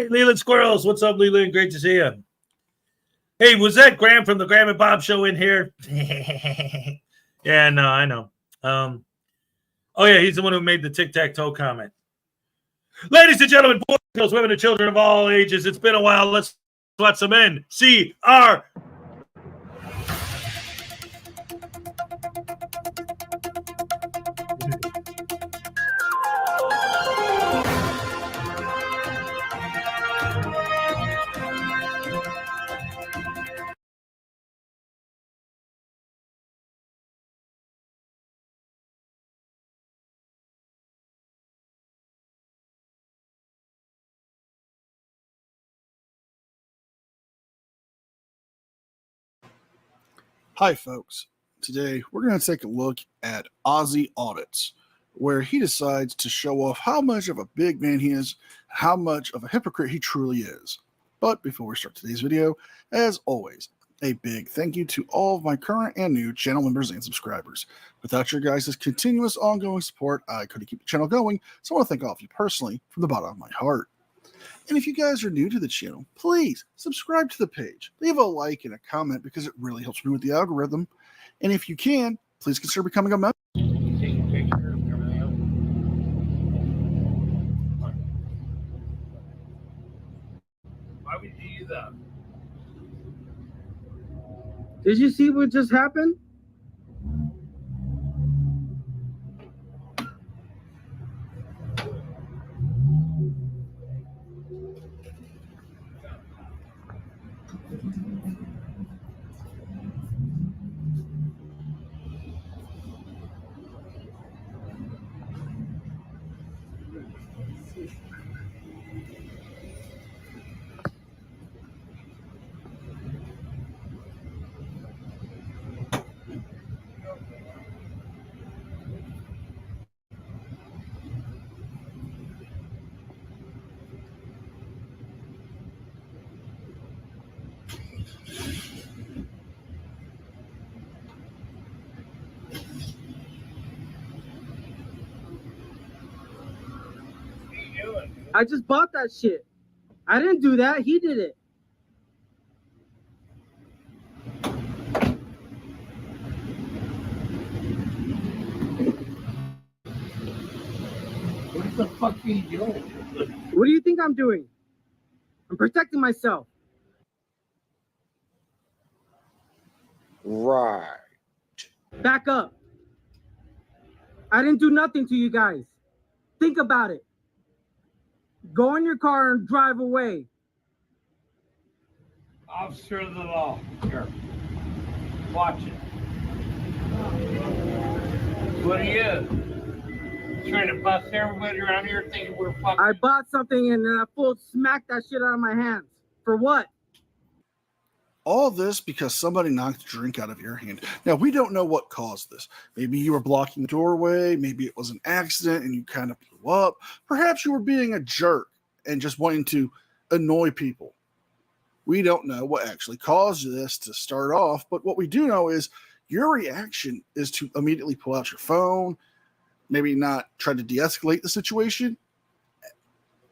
Leland Squirrels. What's up, Leland? Great to see you. Hey, was that Graham from the Graham and Bob show in here? Yeah, no, I know. Oh, yeah, he's the one who made the tic-tac-toe comment. Ladies and gentlemen, boys, girls, women, and children of all ages, it's been a while. Let's watch some NCR. Hi, folks. Today, we're going to take a look at Ozzy Audits, where he decides to show off how much of a big man he is, how much of a hypocrite he truly is. But before we start today's video, as always, a big thank you to all of my current and new channel members and subscribers. Without your guys' continuous ongoing support, I couldn't keep the channel going, so I want to thank all of you personally from the bottom of my heart. And if you guys are new to the channel, please subscribe to the page, leave a like and a comment because it really helps me with the algorithm. And if you can, please consider becoming a member. Why would you do that? Did you see what just happened? I just bought that shit. I didn't do that. He did it. What the fuck are you doing? What do you think I'm doing? I'm protecting myself. Right. Back up. I didn't do nothing to you guys. Think about it. Go in your car and drive away. Officer of the law. Here. Watch it. What are you? Trying to bust everybody around here thinking we're fucking. I bought something and then that fool smacked that shit out of my hands. For what? All this because somebody knocked a drink out of your hand. Now, we don't know what caused this. Maybe you were blocking the doorway. Maybe it was an accident and you kind of blew up. Perhaps you were being a jerk and just wanting to annoy people. We don't know what actually caused this to start off, but what we do know is your reaction is to immediately pull out your phone, maybe not try to de-escalate the situation,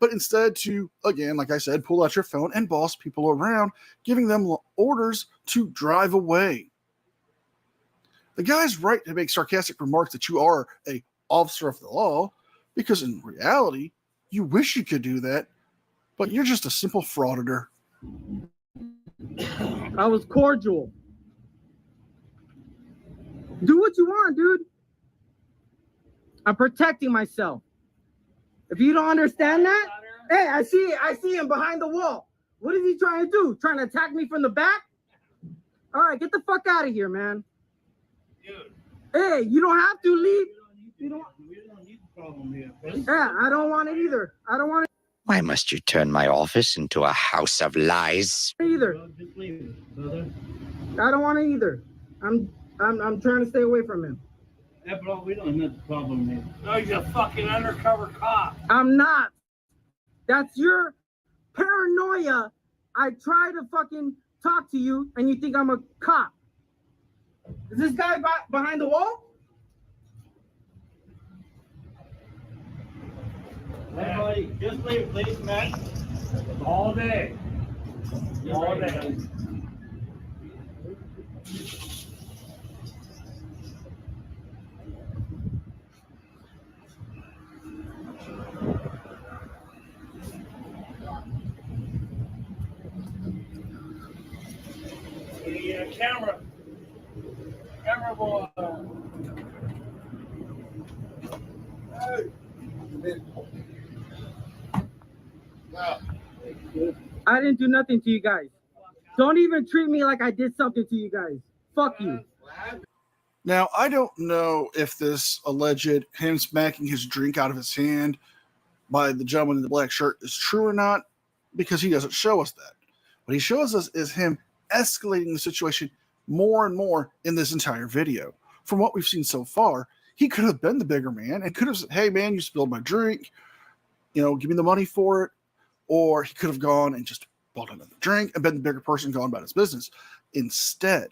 but instead to, again, like I said, pull out your phone and boss people around, giving them orders to drive away. The guy's right to make sarcastic remarks that you are an officer of the law, because in reality, you wish you could do that, but you're just a simple frauditor. I was cordial. Do what you want, dude. I'm protecting myself. If you don't understand that, hey, I see him behind the wall. What is he trying to do? Trying to attack me from the back? All right, get the fuck out of here, man. Dude. Hey, you don't have to leave. We don't need the problem here. Yeah, I don't want it either. I don't want it Why must you turn my office into a house of lies? either. Well, just leave it, brother. I don't want it either. I'm trying to stay away from him. Yeah, bro, we don't have the problem here. No, he's a fucking undercover cop. I'm not. That's your paranoia. I try to fucking talk to you and you think I'm a cop. Is this guy behind the wall? Everybody, just leave, please, man. All day. All day. Yeah, camera boy. I didn't do nothing to you guys. Don't even treat me like I did something to you guys. Fuck you. Now, I don't know if this alleged him smacking his drink out of his hand by the gentleman in the black shirt is true or not, because he doesn't show us that. What he shows us is him escalating the situation more and more in this entire video. From what we've seen so far, he could have been the bigger man and could have said, hey man, you spilled my drink, give me the money for it. Or he could have gone and just bought another drink and been the bigger person, gone about his business. Instead,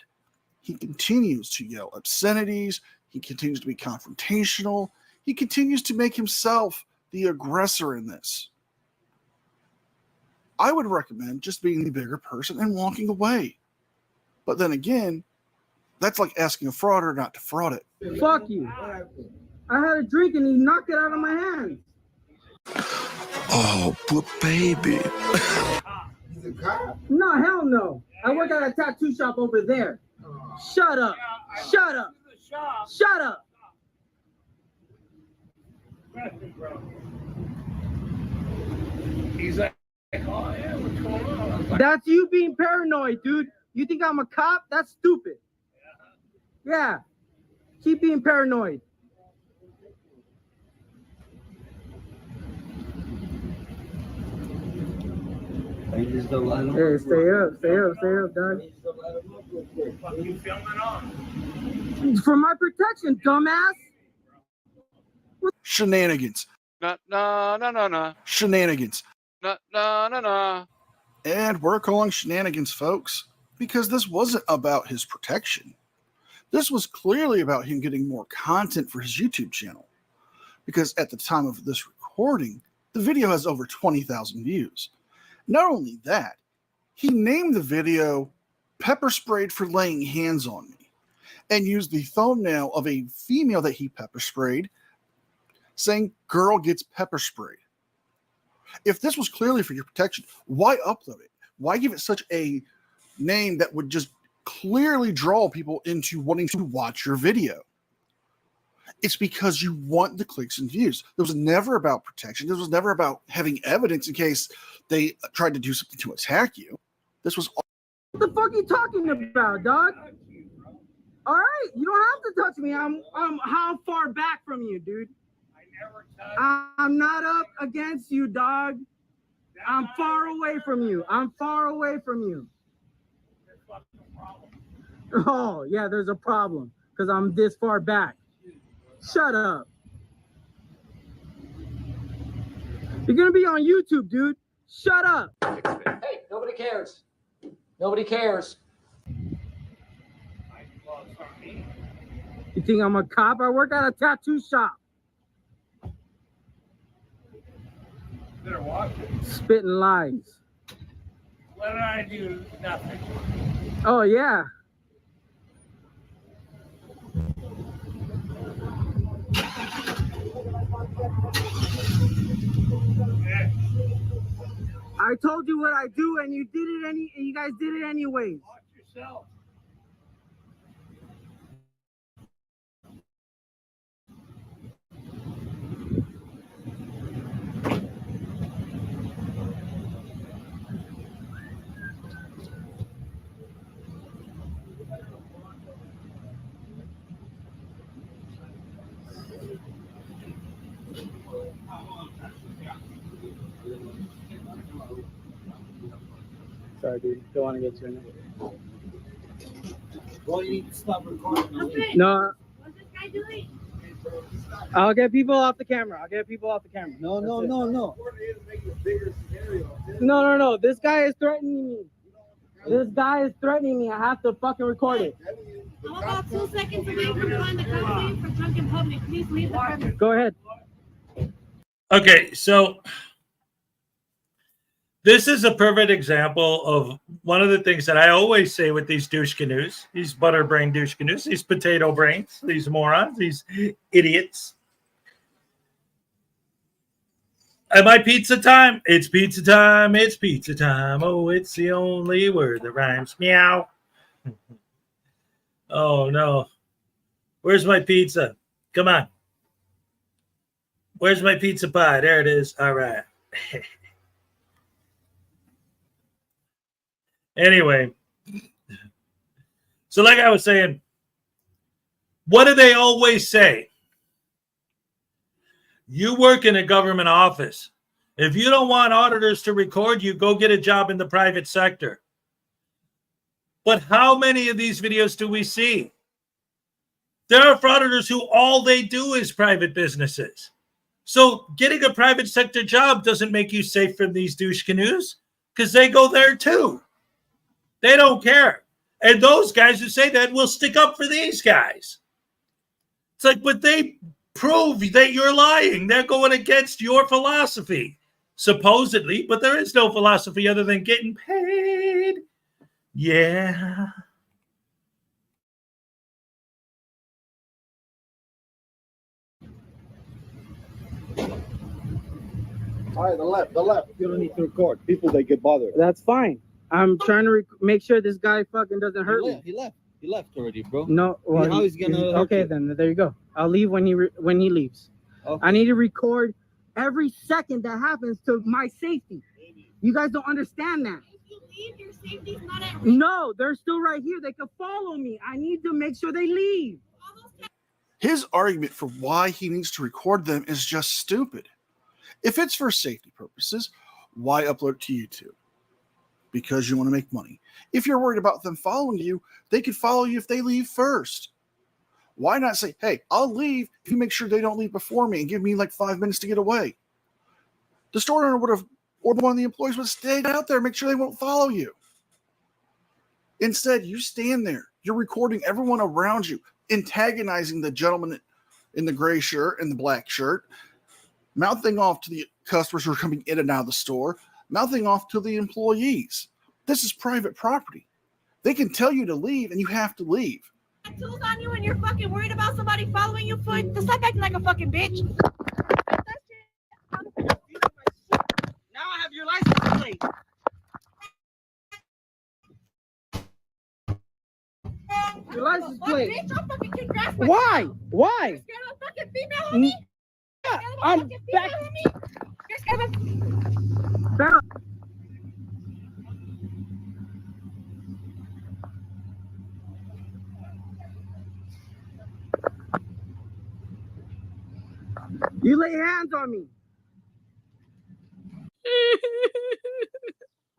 he continues to yell obscenities. He continues to be confrontational. He continues to make himself the aggressor in this. I would recommend just being the bigger person and walking away. But then again, that's like asking a frauder not to fraud it. Fuck you. I had a drink and he knocked it out of my hand. Oh, poor baby. No, hell no. I work at a tattoo shop over there. Shut up. Shut up. Shut up. He's like, oh yeah, what's going on? That's you being paranoid, dude. You think I'm a cop? That's stupid. Yeah. Keep being paranoid. Hey, stay up, dog. You filming on? For my protection, dumbass. Shenanigans. No. Shenanigans. No. And we're calling shenanigans, folks, because this wasn't about his protection. This was clearly about him getting more content for his YouTube channel. Because at the time of this recording, the video has over 20,000 views. Not only that, he named the video Pepper Sprayed for Laying Hands on Me and used the thumbnail of a female that he pepper sprayed saying girl gets pepper sprayed. If this was clearly for your protection, why upload it? Why give it such a name that would just clearly draw people into wanting to watch your video? It's because you want the clicks and views. It was never about protection. This was never about having evidence in case they tried to do something to attack you. This was all. What the fuck are you talking about, dog? All right, you don't have to touch me. I'm how far back from you, dude? I'm not up against you, dog. I'm far away from you. I'm far away from you. Oh, yeah, there's a problem because I'm this far back. Shut up. You're going to be on YouTube, dude. Shut up. Hey, nobody cares. Nobody cares. You think I'm a cop? I work at a tattoo shop. Better watch it. Spitting lies. What did I do? Nothing. Oh, yeah. I told you what I do, and you did it. You guys did it anyways. Watch yourself. Sorry, dude. Don't want to get you in it. Well, you need to stop recording. No. What's this guy doing? I'll get people off the camera. No. No. This guy is threatening me. I have to fucking record it. I'm about 2 seconds away from going to custody for drunk in public. Please leave the premises. Go ahead. Okay, so this is a perfect example of one of the things that I always say with these douche canoes, these butter brain douche canoes, these potato brains, these morons, these idiots. At my pizza time, it's pizza time, it's pizza time. Oh, it's the only word that rhymes. Meow. Oh, no. Where's my pizza? Come on. Where's my pizza pie? There it is. All right. Anyway, so like I was saying, what do they always say? You work in a government office. If you don't want auditors to record you, go get a job in the private sector. But how many of these videos do we see? There are frauditors who all they do is private businesses. So getting a private sector job doesn't make you safe from these douche canoes because they go there too. They don't care. And those guys who say that will stick up for these guys. It's like, but they prove that you're lying. They're going against your philosophy, supposedly, but there is no philosophy other than getting paid. Yeah. All right, the left. You don't need to record. People, they get bothered. That's fine. I'm trying to make sure this guy fucking doesn't hurt me. He left already, bro. No, well, how he's gonna? Okay, then there you go. I'll leave when he leaves. Okay. I need to record every second that happens to my safety. You guys don't understand that. If you leave, your safety's not at risk. No, they're still right here. They can follow me. I need to make sure they leave. His argument for why he needs to record them is just stupid. If it's for safety purposes, why upload it to YouTube? Because you want to make money. If you're worried about them following you, they could follow you if they leave first. Why not say, hey, I'll leave if you make sure they don't leave before me and give me like 5 minutes to get away? The store owner would have, or one of the employees would have stayed out there, make sure they won't follow you. Instead, you stand there. You're recording everyone around you, antagonizing the gentleman in the gray shirt and the black shirt, mouthing off to the customers who are coming in and out of the store, mouthing off to the employees. This is private property. They can tell you to leave, and you have to leave. Tools on you and you're fucking worried about somebody following you foot. Stop acting like a fucking bitch. Now I have your license plate. Your license plate. Bitch, I'll fucking kick your ass. Why? Why? You're scared of a fucking female on me? Yeah, I'm back. You're scared of a... You lay hands on me.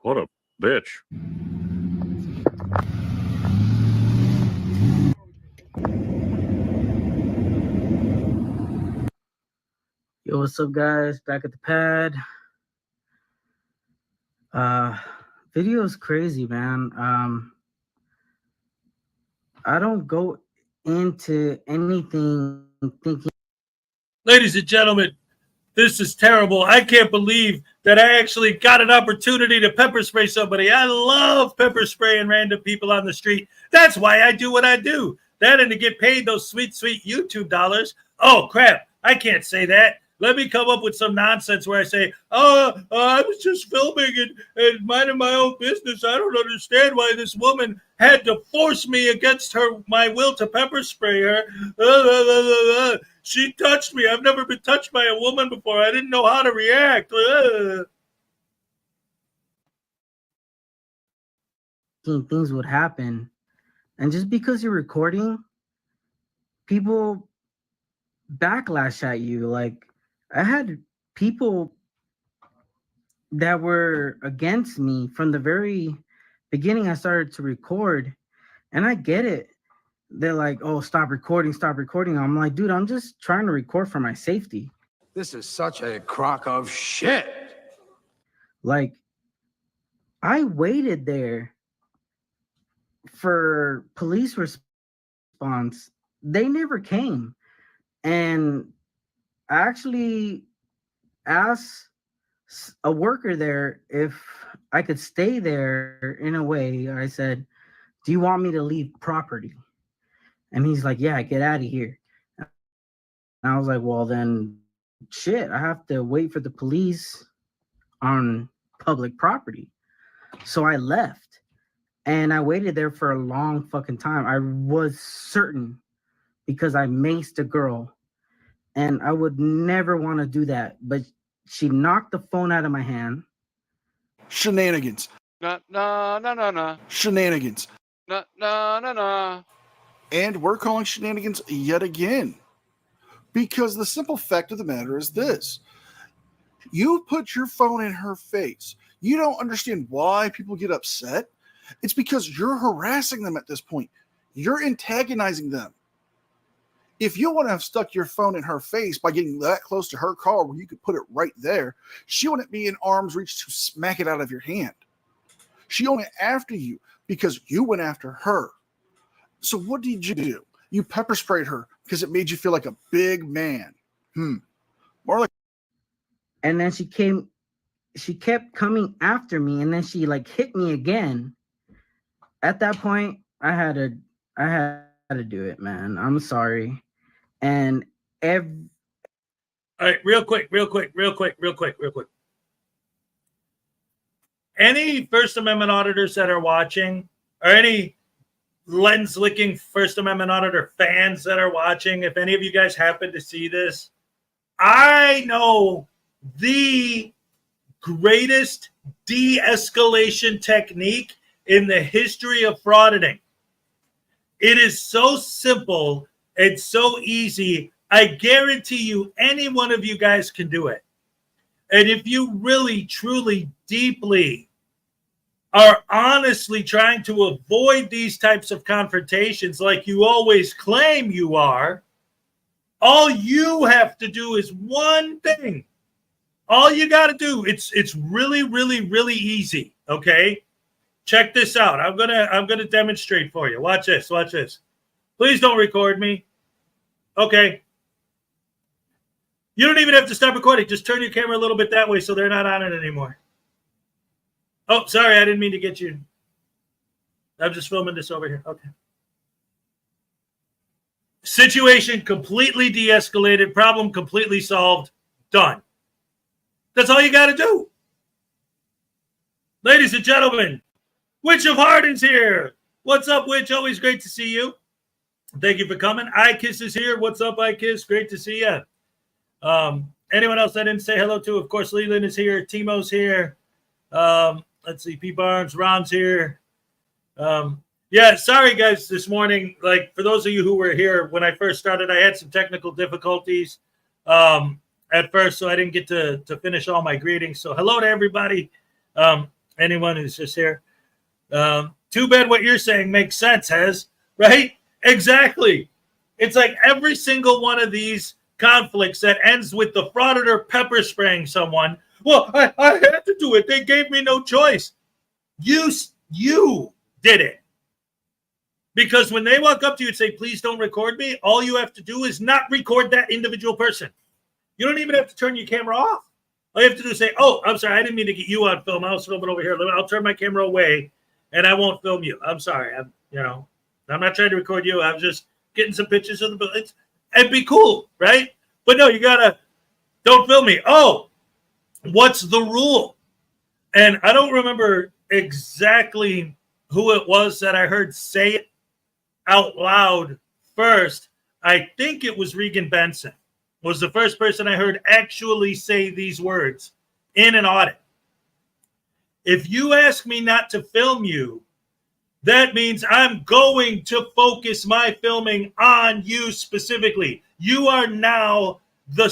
What a bitch. Yo, what's up, guys? Back at the pad. Video is crazy, man. I don't go into anything thinking. Ladies and gentlemen, this is terrible. I can't believe that I actually got an opportunity to pepper spray somebody. I love pepper spraying random people on the street. That's why I do what I do. That and to get paid those sweet, sweet YouTube dollars. Oh, crap. I can't say that. Let me come up with some nonsense where I say, I was just filming and minding my own business. I don't understand why this woman had to force me against my will to pepper spray her. She touched me. I've never been touched by a woman before. I didn't know how to react. Things would happen. And just because you're recording, people backlash at you. Like, I had people that were against me from the very beginning I started to record, and I get it. They're like, oh, stop recording. I'm like, dude, I'm just trying to record for my safety. This is such a crock of shit. Like, I waited there for police response. They never came. And I actually asked a worker there if I could stay there in a way. I said, do you want me to leave property? And he's like, yeah, get out of here. And I was like, well, then shit, I have to wait for the police on public property. So I left and I waited there for a long fucking time. I was certain because I maced a girl. And I would never want to do that. But she knocked the phone out of my hand. Shenanigans. No. Shenanigans. No. And we're calling shenanigans yet again. Because the simple fact of the matter is this. You put your phone in her face. You don't understand why people get upset. It's because you're harassing them at this point. You're antagonizing them. If you want to have stuck your phone in her face by getting that close to her car where you could put it right there, she wouldn't be in arm's reach to smack it out of your hand. She went after you because you went after her. So what did you do? You pepper sprayed her because it made you feel like a big man. More like. And then she kept coming after me, and then she like hit me again. At that point, I had to do it, man. I'm sorry. And all right, real quick. Any First Amendment auditors that are watching, or any lens-licking First Amendment auditor fans that are watching, if any of you guys happen to see this, I know the greatest de-escalation technique in the history of frauditing. It is so simple. It's so easy. I guarantee you any one of you guys can do it. And if you really, truly, deeply are honestly trying to avoid these types of confrontations like you always claim you are, all you have to do is one thing. All you got to do, it's really, really, really easy, okay? Check this out. I'm gonna demonstrate for you. Watch this. Please don't record me. Okay. You don't even have to stop recording. Just turn your camera a little bit that way so they're not on it anymore. Oh, sorry. I didn't mean to get you. I'm just filming this over here. Okay. Situation completely de-escalated. Problem completely solved. Done. That's all you got to do. Ladies and gentlemen, Witch of Hardin's here. What's up, Witch? Always great to see you. Thank you for coming. iKiss is here. What's up, iKiss? Great to see you. Anyone else I didn't say hello to? Of course, Leland is here. Timo's here. Let's see. P. Barnes. Ron's here. Yeah, sorry, guys, this morning. Like, for those of you who were here when I first started, I had some technical difficulties at first, so I didn't get to finish all my greetings. So hello to everybody. Anyone who's just here. Too bad what you're saying makes sense, Hez, right? Exactly. It's like every single one of these conflicts that ends with the frauditor pepper spraying someone. Well, I had to do it. They gave me no choice. You did it. Because when they walk up to you and say, please don't record me, all you have to do is not record that individual person. You don't even have to turn your camera off. All you have to do is say, oh, I'm sorry. I didn't mean to get you on film. I was filming over here. I'll turn my camera away and I won't film you. I'm sorry. I'm not trying to record you. I'm just getting some pictures of the buildings. It'd be cool, right? But no, you don't film me. Oh, what's the rule? And I don't remember exactly who it was that I heard say it out loud first. I think it was Regan Benson was the first person I heard actually say these words in an audit. If you ask me not to film you, that means I'm going to focus my filming on you specifically. You are now the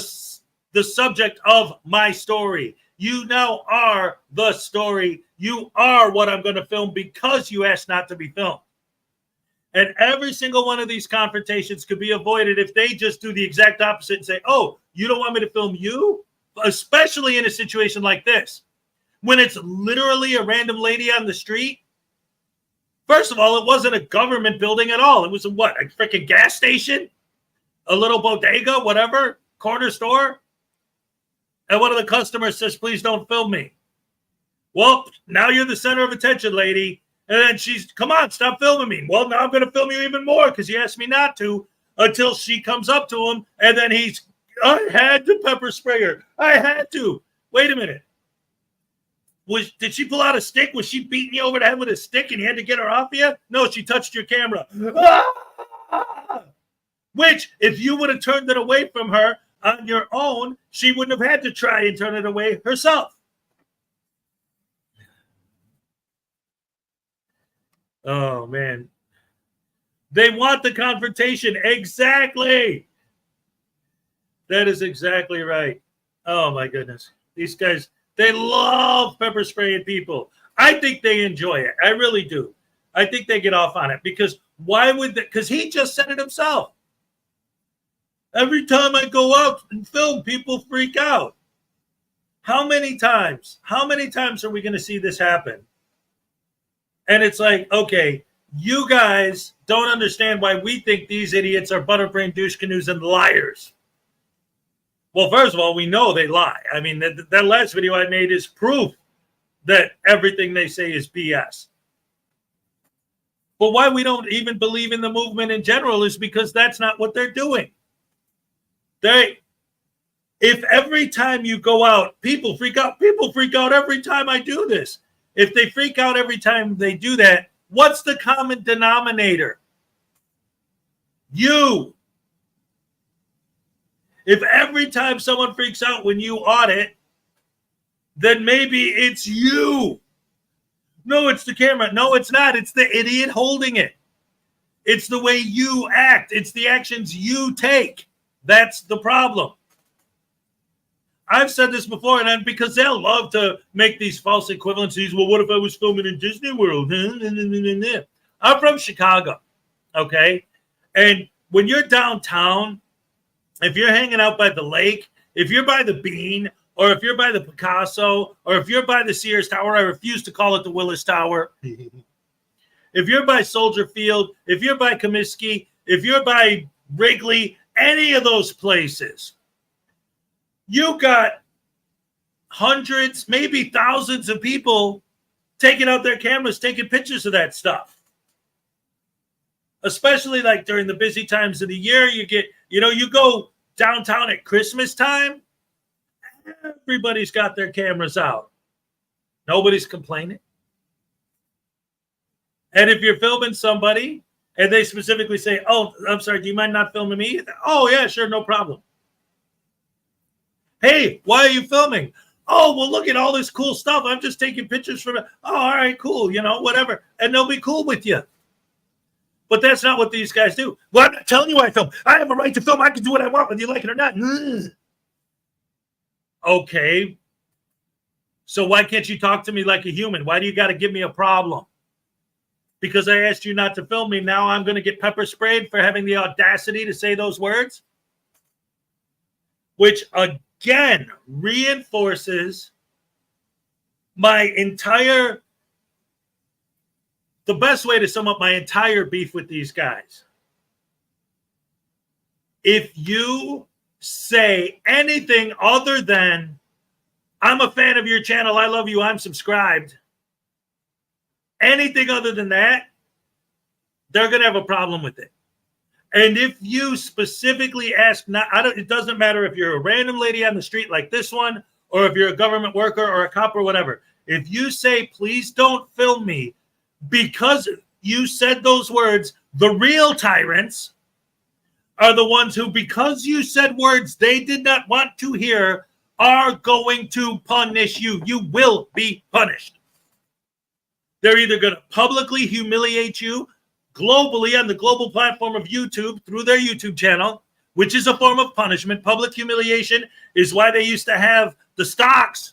subject of my story. You now are the story. You are what I'm going to film because you asked not to be filmed. And every single one of these confrontations could be avoided if they just do the exact opposite and say, oh, you don't want me to film you? Especially in a situation like this, when it's literally a random lady on the street. First of all, it wasn't a government building at all. It was a freaking gas station? A little bodega, whatever, corner store? And one of the customers says, please don't film me. Well, now you're the center of attention, lady. And then she's, come on, stop filming me. Well, now I'm going to film you even more because you asked me not to, until she comes up to him. And then I had to pepper spray her. I had to. Wait a minute. Did she pull out a stick? Was she beating you over the head with a stick and you had to get her off you? No, she touched your camera. Which, if you would have turned it away from her on your own, she wouldn't have had to try and turn it away herself. Oh, man. They want the confrontation. Exactly. That is exactly right. Oh, my goodness. These guys, they love pepper spraying people. I think they enjoy it. I really do. I think they get off on it because why would they? Because he just said it himself. Every time I go out and film, people freak out. How many times are we going to see this happen? And it's like, okay, you guys don't understand why we think these idiots are butterbrain douche canoes and liars. Well, first of all, we know they lie. I mean, that last video I made is proof that everything they say is BS. But why we don't even believe in the movement in general is because that's not what they're doing. If every time you go out, people freak out every time I do this. If they freak out every time they do that, what's the common denominator? You. If every time someone freaks out when you audit, then maybe it's you. No, it's the camera. No, it's not. It's the idiot holding it. It's the way you act. It's the actions you take. That's the problem. I've said this before, and because they'll love to make these false equivalencies. Well, what if I was filming in Disney World? I'm from Chicago, okay? And when you're downtown, if you're hanging out by the lake, if you're by the Bean, or if you're by the Picasso, or if you're by the Sears Tower, I refuse to call it the Willis Tower. If you're by Soldier Field, if you're by Comiskey, if you're by Wrigley, any of those places, you got hundreds, maybe thousands of people taking out their cameras, taking pictures of that stuff. Especially like during the busy times of the year, you go downtown at Christmas time, everybody's got their cameras out. Nobody's complaining. And if you're filming somebody and they specifically say, oh, I'm sorry, do you mind not filming me? Oh, yeah, sure, no problem. Hey, why are you filming? Oh, well, look at all this cool stuff. I'm just taking pictures from it. Oh, all right, cool, whatever. And they'll be cool with you. But that's not what these guys do. Well, I'm not telling you I film. I have a right to film. I can do what I want, whether you like it or not. Okay. So why can't you talk to me like a human? Why do you got to give me a problem? Because I asked you not to film me. Now I'm going to get pepper sprayed for having the audacity to say those words? Which, again, reinforces the best way to sum up my entire beef with these guys. If you say anything other than, I'm a fan of your channel, I love you, I'm subscribed, anything other than that, they're going to have a problem with it. And if you specifically ask, it doesn't matter if you're a random lady on the street like this one, or if you're a government worker or a cop or whatever. If you say, please don't film me, because you said those words, the real tyrants are the ones who, because you said words they did not want to hear, are going to punish you. You will be punished. They're either going to publicly humiliate you globally on the global platform of YouTube through their YouTube channel, which is a form of punishment. Public humiliation is why they used to have the stocks.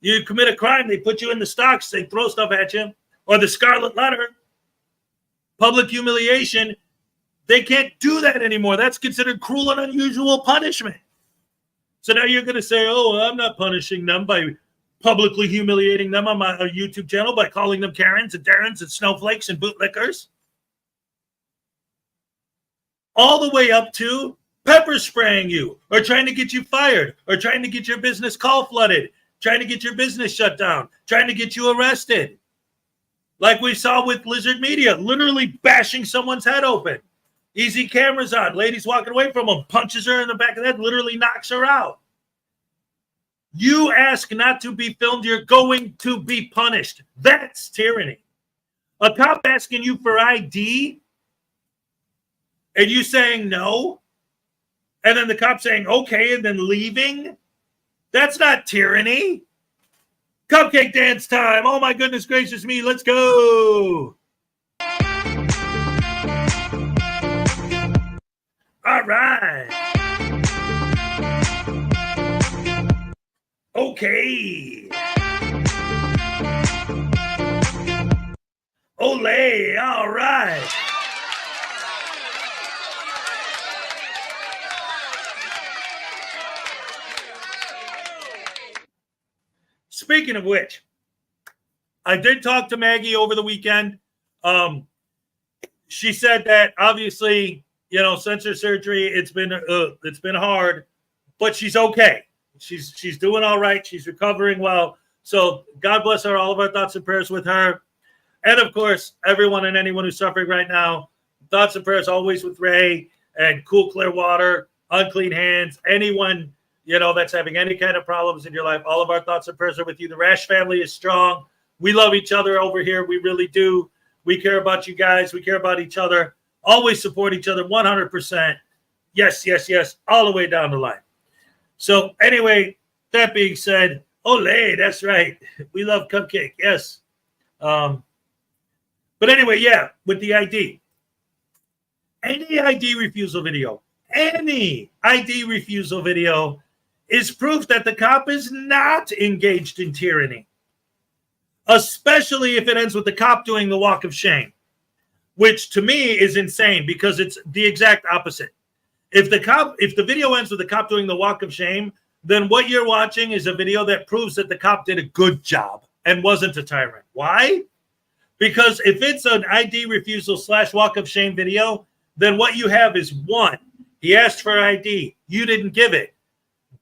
You commit a crime, they put you in the stocks, they throw stuff at you, or the scarlet letter. Public humiliation, they can't do that anymore. That's considered cruel and unusual punishment. So now you're going to say, oh, I'm not punishing them by publicly humiliating them on my YouTube channel by calling them Karens and Darrens and snowflakes and bootlickers. All the way up to pepper spraying you, or trying to get you fired, or trying to get your business call flooded, trying to get your business shut down, trying to get you arrested. Like we saw with Lizard Media, literally bashing someone's head open. Easy cameras on, ladies walking away from them, punches her in the back of the head, literally knocks her out. You ask not to be filmed, you're going to be punished. That's tyranny. A cop asking you for ID and you saying no, and then the cop saying okay and then leaving, that's not tyranny. Cupcake dance time. Oh my goodness gracious me, let's go. All right. Okay. Ole, all right. Speaking of which, I did talk to Maggie over the weekend. She said that obviously, since her surgery, it's been hard, but she's okay. She's doing all right. She's recovering well. So God bless her. All of our thoughts and prayers with her. And of course, everyone and anyone who's suffering right now, thoughts and prayers always with Ray and cool, clear water, unclean hands, anyone, that's having any kind of problems in your life. All of our thoughts and prayers are with you. The Rash family is strong. We love each other over here. We really do. We care about you guys. We care about each other. Always support each other 100%. Yes, yes, yes. All the way down the line. So anyway, that being said, Ole, that's right. We love cupcake. Yes. But anyway, yeah, with the ID. Any ID refusal video is proof that the cop is not engaged in tyranny, especially if it ends with the cop doing the walk of shame, which to me is insane because it's the exact opposite. If the video ends with the cop doing the walk of shame, then what you're watching is a video that proves that the cop did a good job and wasn't a tyrant. Why? Because if it's an ID refusal / walk of shame video, then what you have is one, he asked for ID. You didn't give it.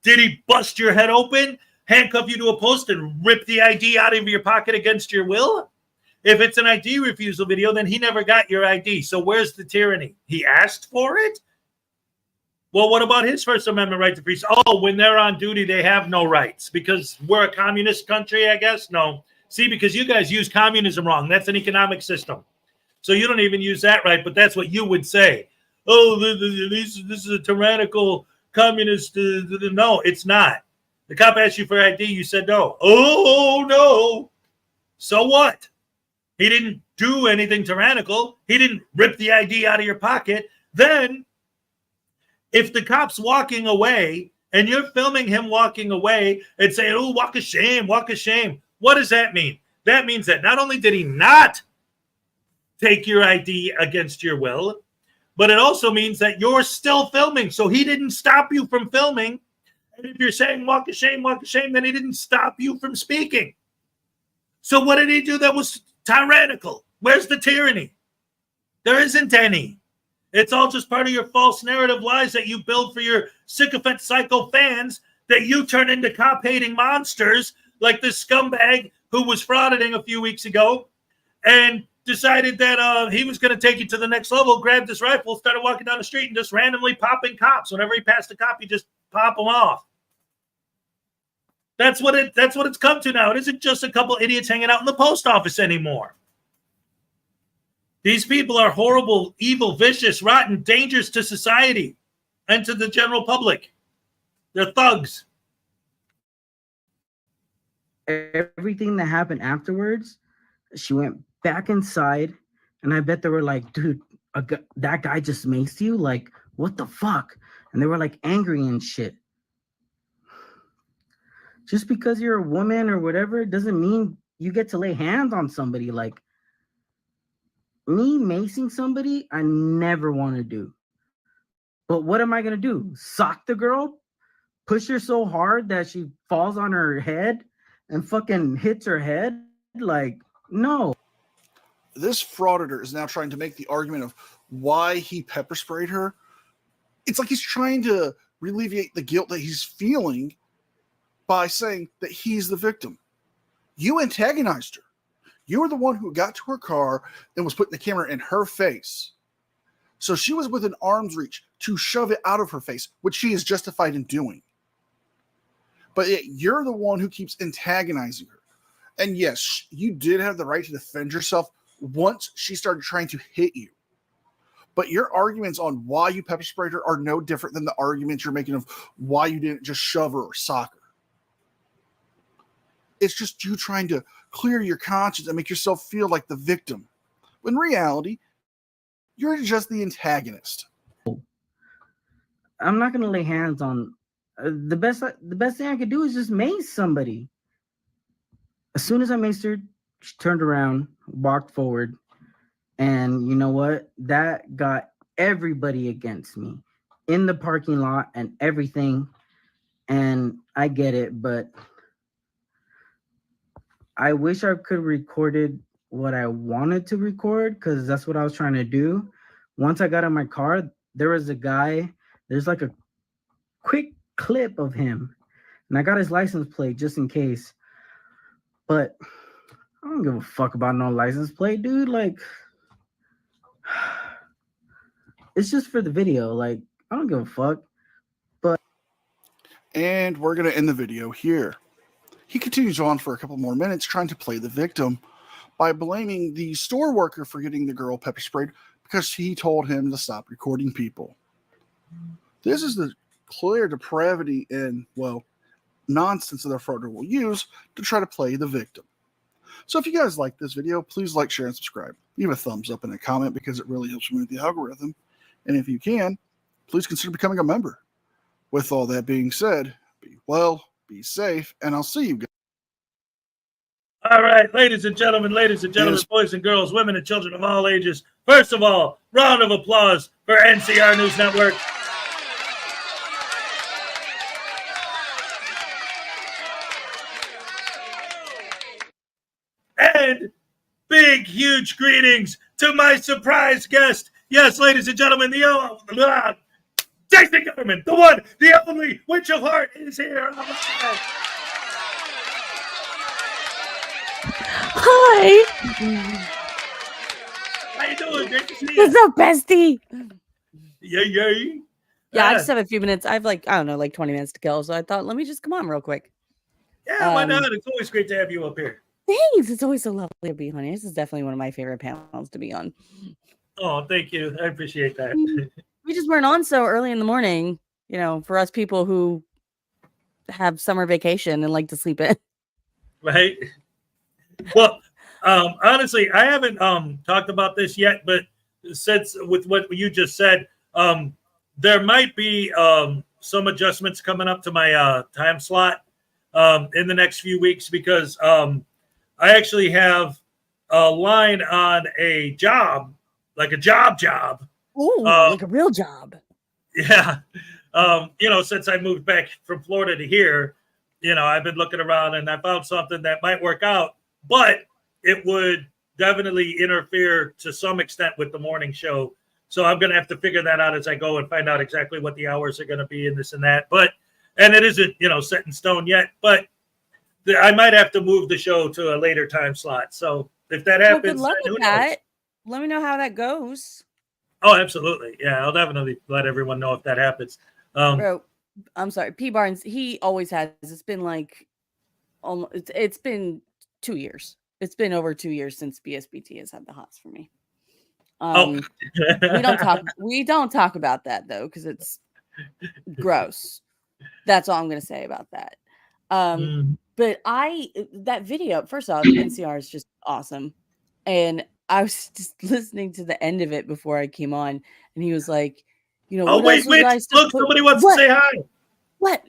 Did he bust your head open, handcuff you to a post, and rip the ID out of your pocket against your will? If it's an ID refusal video, then he never got your ID. So where's the tyranny? He asked for it? Well, what about his First Amendment right to free speech? Oh, when they're on duty, they have no rights because we're a communist country, I guess? No. See, because you guys use communism wrong. That's an economic system. So you don't even use that right, but that's what you would say. Oh, this is a tyrannical communist. No, it's not. The cop asked you for ID. You said no. Oh, no. So what? He didn't do anything tyrannical. He didn't rip the ID out of your pocket. Then, if the cop's walking away and you're filming him walking away and saying, oh, walk of shame, walk of shame. What does that mean? That means that not only did he not take your ID against your will, but it also means that you're still filming. So he didn't stop you from filming. And if you're saying walk of shame, then he didn't stop you from speaking. So what did he do that was tyrannical? Where's the tyranny? There isn't any. It's all just part of your false narrative lies that you build for your sycophant psycho fans that you turn into cop-hating monsters like this scumbag who was frauditing a few weeks ago and decided that he was going to take it to the next level, grabbed his rifle, started walking down the street and just randomly popping cops. Whenever he passed a cop, he just pop them off. That's what it's come to now. It isn't just a couple idiots hanging out in the post office anymore. These people are horrible, evil, vicious, rotten, dangerous to society and to the general public. They're thugs. Everything that happened afterwards, she went back inside, and I bet they were like, dude, that guy just maced you? Like, what the fuck? And they were like angry and shit. Just because you're a woman or whatever, it doesn't mean you get to lay hands on somebody. Like, me macing somebody, I never want to do. But what am I going to do? Sock the girl? Push her so hard that she falls on her head and fucking hits her head? Like, no. This frauditor is now trying to make the argument of why he pepper sprayed her. It's like he's trying to alleviate the guilt that he's feeling by saying that he's the victim. You antagonized her. You were the one who got to her car and was putting the camera in her face. So she was within arm's reach to shove it out of her face, which she is justified in doing. But yet you're the one who keeps antagonizing her. And yes, you did have the right to defend yourself once she started trying to hit you. But your arguments on why you pepper sprayed her are no different than the arguments you're making of why you didn't just shove her or sock her. It's just you trying to clear your conscience and make yourself feel like the victim. When in reality, you're just the antagonist. I'm not going to lay hands on... The best thing I could do is just mace somebody. As soon as I maced her, she turned around, walked forward, And you know what? That got everybody against me in the parking lot and everything. And I get it, but I wish I could have recorded what I wanted to record because that's what I was trying to do. Once I got in my car, there was a guy, there's like a quick clip of him. And I got his license plate just in case. But I don't give a fuck about no license plate, dude. Like, it's just for the video. Like, I don't give a fuck. But And we're going to end the video here. He continues on for a couple more minutes trying to play the victim by blaming the store worker for getting the girl pepper sprayed because he told him to stop recording people. This is the clear depravity and, well, nonsense that the frauditor will use to try to play the victim. So if you guys like this video, please like, share, and subscribe. Leave a thumbs up and a comment because it really helps me with the algorithm. And if you can, please consider becoming a member. With all that being said, be well, be safe, and I'll see you guys. All right, ladies and gentlemen, Yes. boys and girls, women and children of all ages. First of all, round of applause for NCR News Network. And big, huge greetings to my surprise guest. Yes, ladies and gentlemen, Jason Government, the one, the only Witch of Heart is here. Hi. How you doing? Great to see you. What's up, bestie? Yeah. Yeah, I just have a few minutes. I've like 20 minutes to kill. So I thought, let me just come on real quick. Yeah, why not? It's always great to have you up here. Thanks. It's always so lovely to be on here. This is definitely one of my favorite panels to be on. Oh, thank you. I appreciate that. We just weren't on so early in the morning, you know, for us people who have summer vacation and like to sleep in. Right. Well, honestly, I haven't talked about this yet, but since with what you just said, there might be some adjustments coming up to my time slot in the next few weeks because I actually have a line on a job, like a job. Ooh, like a real job. Yeah. Since I moved back from Florida to here, I've been looking around and I found something that might work out, but it would definitely interfere to some extent with the morning show. So I'm going to have to figure that out as I go and find out exactly what the hours are going to be and this and that. And it isn't, set in stone yet, but I might have to move the show to a later time slot. So if that happens, well, good luck with that. Let me know how that goes. Oh, absolutely. Yeah, I'll definitely let everyone know if that happens. Bro, I'm sorry. P. Barnes, he always has. It's been like almost. It's been 2 years. It's been over 2 years since BSBT has had the hots for me. We don't talk about that though because it's gross. That's all I'm going to say about that. But that video, first off, NCR is just awesome. And I was just listening to the end of it before I came on, and he was like, wait, look, somebody wants to say hi. What?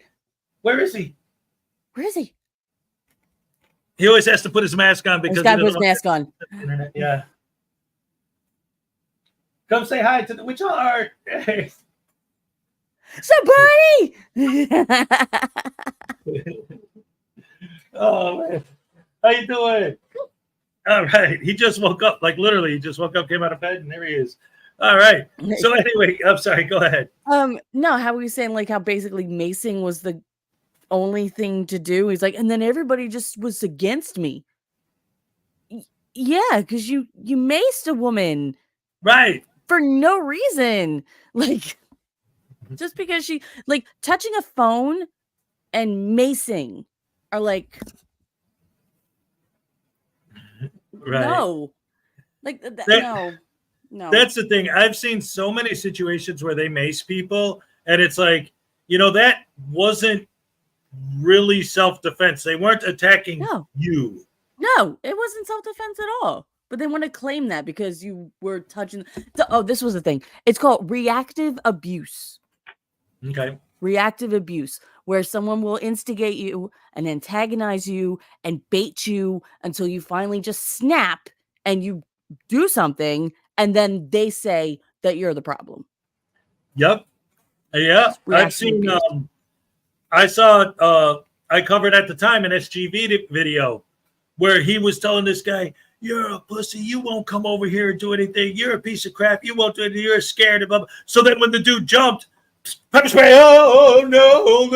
Where is he? Where is he? He always has to put his mask on because he's got to put his mask on. Yeah. Come say hi to the Witch of Heart. Somebody! Oh man, how you doing? All right, he just woke up. Like literally, he just woke up, came out of bed, and there he is. All right. So anyway, I'm sorry. Go ahead. No, how were you saying like how basically macing was the only thing to do? He's like, and then everybody just was against me. Yeah, because you maced a woman, right? For no reason, like just because she like touching a phone and macing are like. Right. No, like no. That's the thing. I've seen so many situations where they mace people, and it's like, that wasn't really self-defense. They weren't attacking you. No, it wasn't self-defense at all. But they want to claim that because you were touching. This was the thing. It's called reactive abuse. Okay. Reactive abuse, where someone will instigate you and antagonize you and bait you until you finally just snap and you do something, and then they say that you're the problem. Yep. Yeah. I've seen, I saw, I covered at the time an SGV video where he was telling this guy, "You're a pussy. You won't come over here and do anything. You're a piece of crap. You won't do anything. You're scared of him." So then when the dude jumped, pepper spray, "Oh no,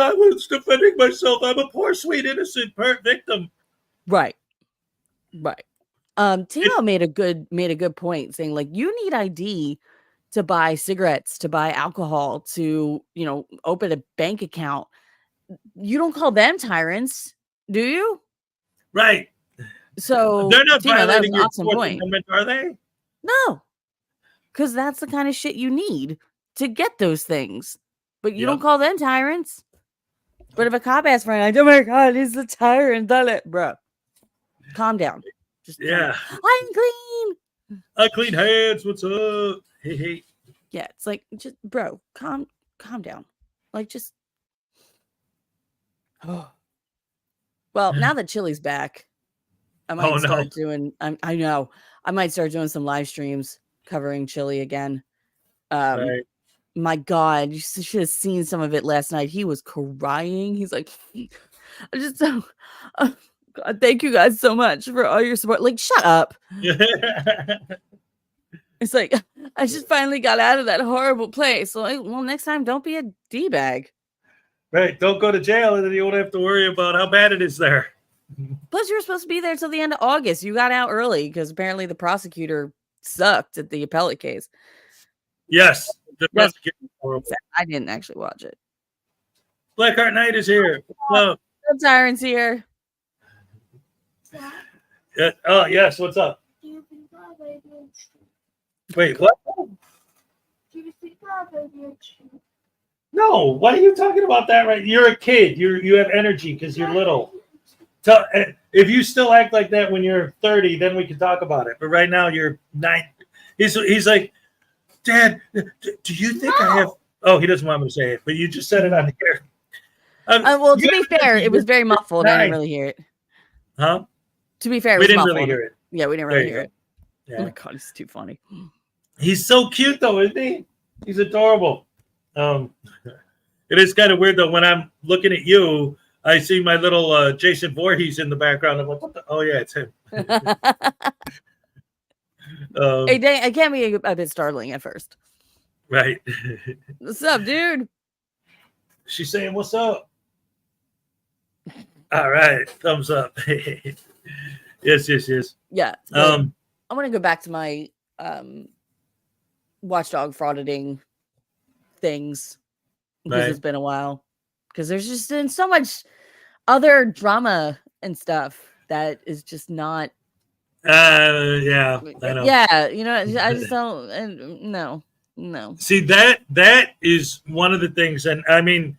I was defending myself. I'm a poor, sweet, innocent victim." Right. Timo made a good point, saying like, you need ID to buy cigarettes, to buy alcohol, to open a bank account. You don't call them tyrants, do you? Right. So they're not Timo, violating your awesome Fourth point. Amendment, are they? No, because that's the kind of shit you need to get those things. But you don't call them tyrants. But if a cop asks for it, like, oh my god, he's the tyrant, bro. Calm down. Just yeah. I'm clean. I clean hands. What's up? Hey. Yeah, it's like, just bro, calm down. Like, just. Well, now that Chili's back, I might start doing. I know I might start doing some live streams covering Chili again. Right. My God, you should have seen some of it last night. He was crying. He's like, I just so. God, thank you guys so much for all your support. Like, shut up. It's like, I just finally got out of that horrible place. So, well, next time, don't be a D-bag. Right. Don't go to jail, and then you won't have to worry about how bad it is there. Plus, you were supposed to be there till the end of August. You got out early because apparently the prosecutor sucked at the appellate case. Yes. The prosecutor was horrible. I didn't actually watch it. Blackheart Knight is here. Hello. The tyrant's here. Oh, yes. What's up? Wait, what? No, why are you talking about that? Right? You're a kid. You have energy because you're little. If you still act like that when you're 30, then we can talk about it. But right now you're 9. He's like, Dad, do you think I have? Oh, he doesn't want me to say it, but you just said it on here. Well, to be fair, it was very muffled. I didn't really hear it. Huh? To be fair, we didn't really hear it. Yeah, we didn't really hear it. Yeah. Oh my God, he's too funny. He's so cute though, isn't he? He's adorable. It is kind of weird though when I'm looking at you, I see my little Jason Voorhees in the background. I'm like, what the? Oh yeah, it's him. It can be a bit startling at first. Right. What's up, dude? She's saying, "What's up?" All right, thumbs up. Yes. Yeah. I want to go back to my watchdog frauditing things because it's been a while. Because there's just been so much other drama and stuff that is just not. Yeah, I know. Yeah, I just don't. No. See, that is one of the things, and I mean,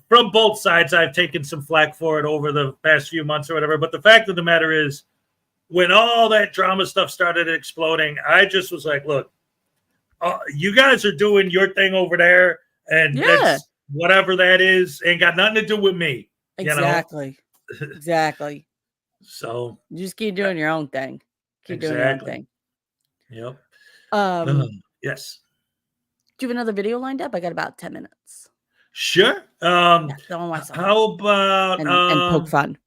from both sides, I've taken some flack for it over the past few months or whatever. But the fact of the matter is, when all that drama stuff started exploding, I just was like, look, you guys are doing your thing over there, and that's whatever that is, ain't got nothing to do with me. Exactly. Exactly. So you just keep doing your own thing. Keep doing your own thing. Yep. Yes. Do you have another video lined up? I got about 10 minutes. Sure. How about and poke fun?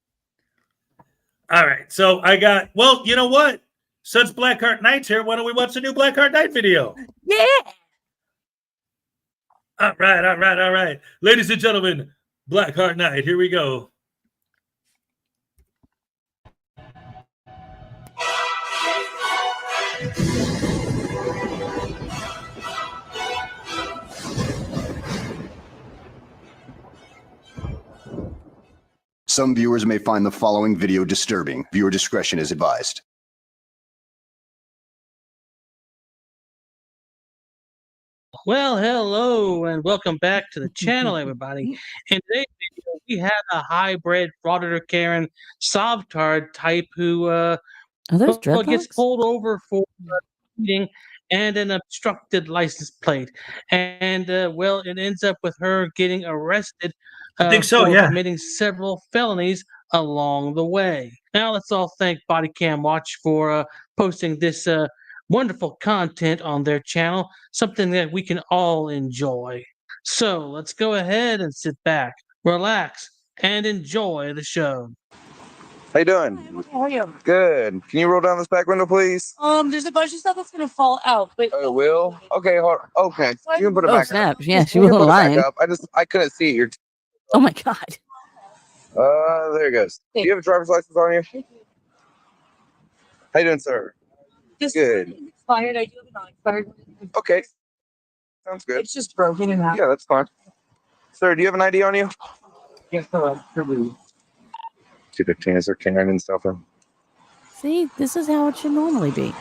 All right. So I got. Well, you know what? Since Blackheart Knight's here, why don't we watch the new Blackheart Knight video? Yeah. All right. Ladies and gentlemen, Blackheart Knight. Here we go. Some viewers may find the following video disturbing. Viewer discretion is advised. Well, hello and welcome back to the channel, everybody. In today's video, we have a hybrid Frauditor Karen Sovtard type who gets pulled over for speeding and an obstructed license plate. And, well, it ends up with her getting arrested I think so, for yeah. committing several felonies along the way. Now, let's all thank Body Cam Watch for posting this wonderful content on their channel, something that we can all enjoy. So let's go ahead and sit back, relax, and enjoy the show. How you doing? How are you? Good. Can you roll down this back window, please? There's a bunch of stuff that's gonna fall out, but Oh, it will? Okay, okay. You can put it Oh back snap! up. Yeah, she You can wasn't put it back lying. up. I couldn't see it. Oh my god. There it goes. Do you have a driver's license on you? How you doing, sir? this Good. is expired. I do have a non-expired. Okay. Sounds good. It's just broken in half. Yeah, that's fine. Sir, do you have an ID on you? Yes, sir. 215 is there Karen and stuff in? See, this is how it should normally be.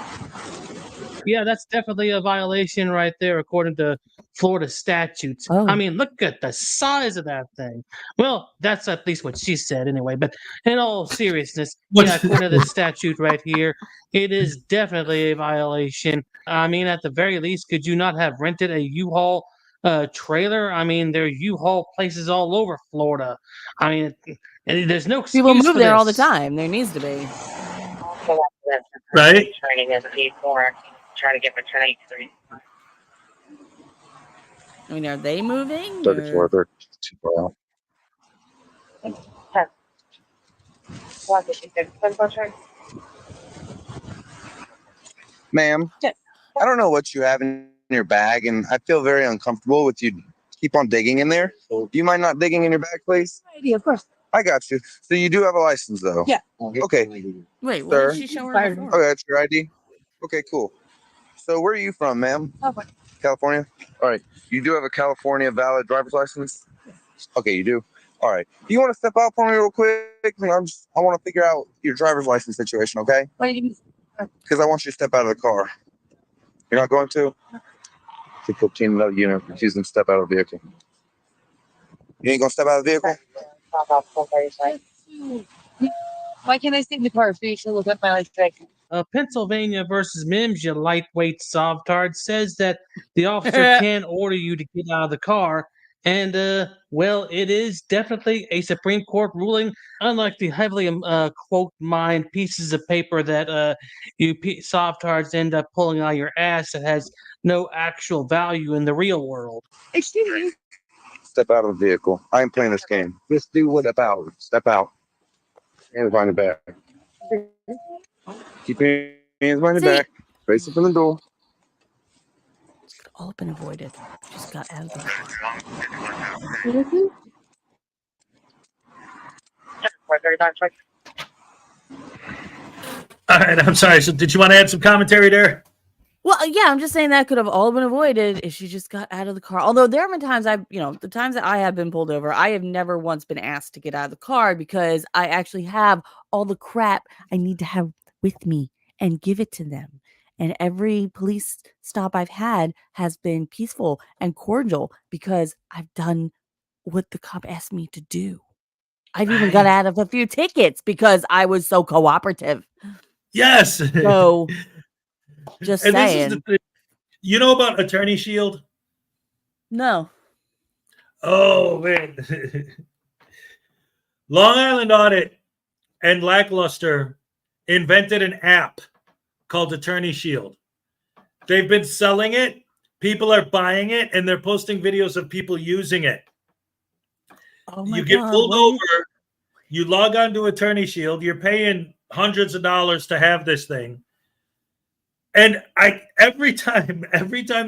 Yeah, that's definitely a violation right there, according to Florida statutes. Oh. I mean, look at the size of that thing. Well, that's at least what she said anyway. But in all seriousness, yeah, according to the statute right here, it is definitely a violation. I mean, at the very least, could you not have rented a U-Haul trailer? I mean, there are U-Haul places all over Florida. I mean, there's no excuse People move for there all the this. time. There needs to be. Right? Training as a paid for, trying to get my training. I mean, are they moving? 34, or- 32 far out. Ma'am, I don't know what you have in your bag, and I feel very uncomfortable with you keep on digging in there. Do you mind not digging in your bag, please? ID, of course. I got you. So you do have a license, though? Yeah. Okay. Wait, what Sir? did she show her before? Okay, that's your ID? Okay, cool. So where are you from, ma'am? California. California? All right. You do have a California valid driver's license? Okay, you do? All right. Do you want to step out for me real quick? I want to figure out your driver's license situation, okay? Why do you Because I want you to step out of the car. You're not going to? 215, another unit, refusing to step out of the vehicle. You ain't going to step out of the vehicle? Why can't I stay in the car? So you should look at my license. Pennsylvania versus Mims, you lightweight sovtard, says that the officer can order you to get out of the car. And, well, it is definitely a Supreme Court ruling, unlike the heavily, quote, mined pieces of paper that you sovtards end up pulling out of your ass that has no actual value in the real world. Excuse me. Step out of the vehicle. I ain't playing this game. Just do what step out. Step out. Hands behind your back. Keep your hands behind your back. Face it from the door. All been avoided. Just got out of the car. All right, I'm sorry. So did you want to add some commentary there? Well, yeah, I'm just saying that could have all been avoided if she just got out of the car. Although there have been times the times that I have been pulled over, I have never once been asked to get out of the car because I actually have all the crap I need to have with me and give it to them. And every police stop I've had has been peaceful and cordial because I've done what the cop asked me to do. I've even got out of a few tickets because I was so cooperative. Yes. So, just And this is saying. the thing. You know about Attorney Shield? No. Oh, man. Long Island Audit and Lackluster invented an app called Attorney Shield. They've been selling it. People are buying it, and they're posting videos of people using it. Oh my you get God, pulled what? over. You log on to Attorney Shield. You're paying hundreds of dollars to have this thing. And every time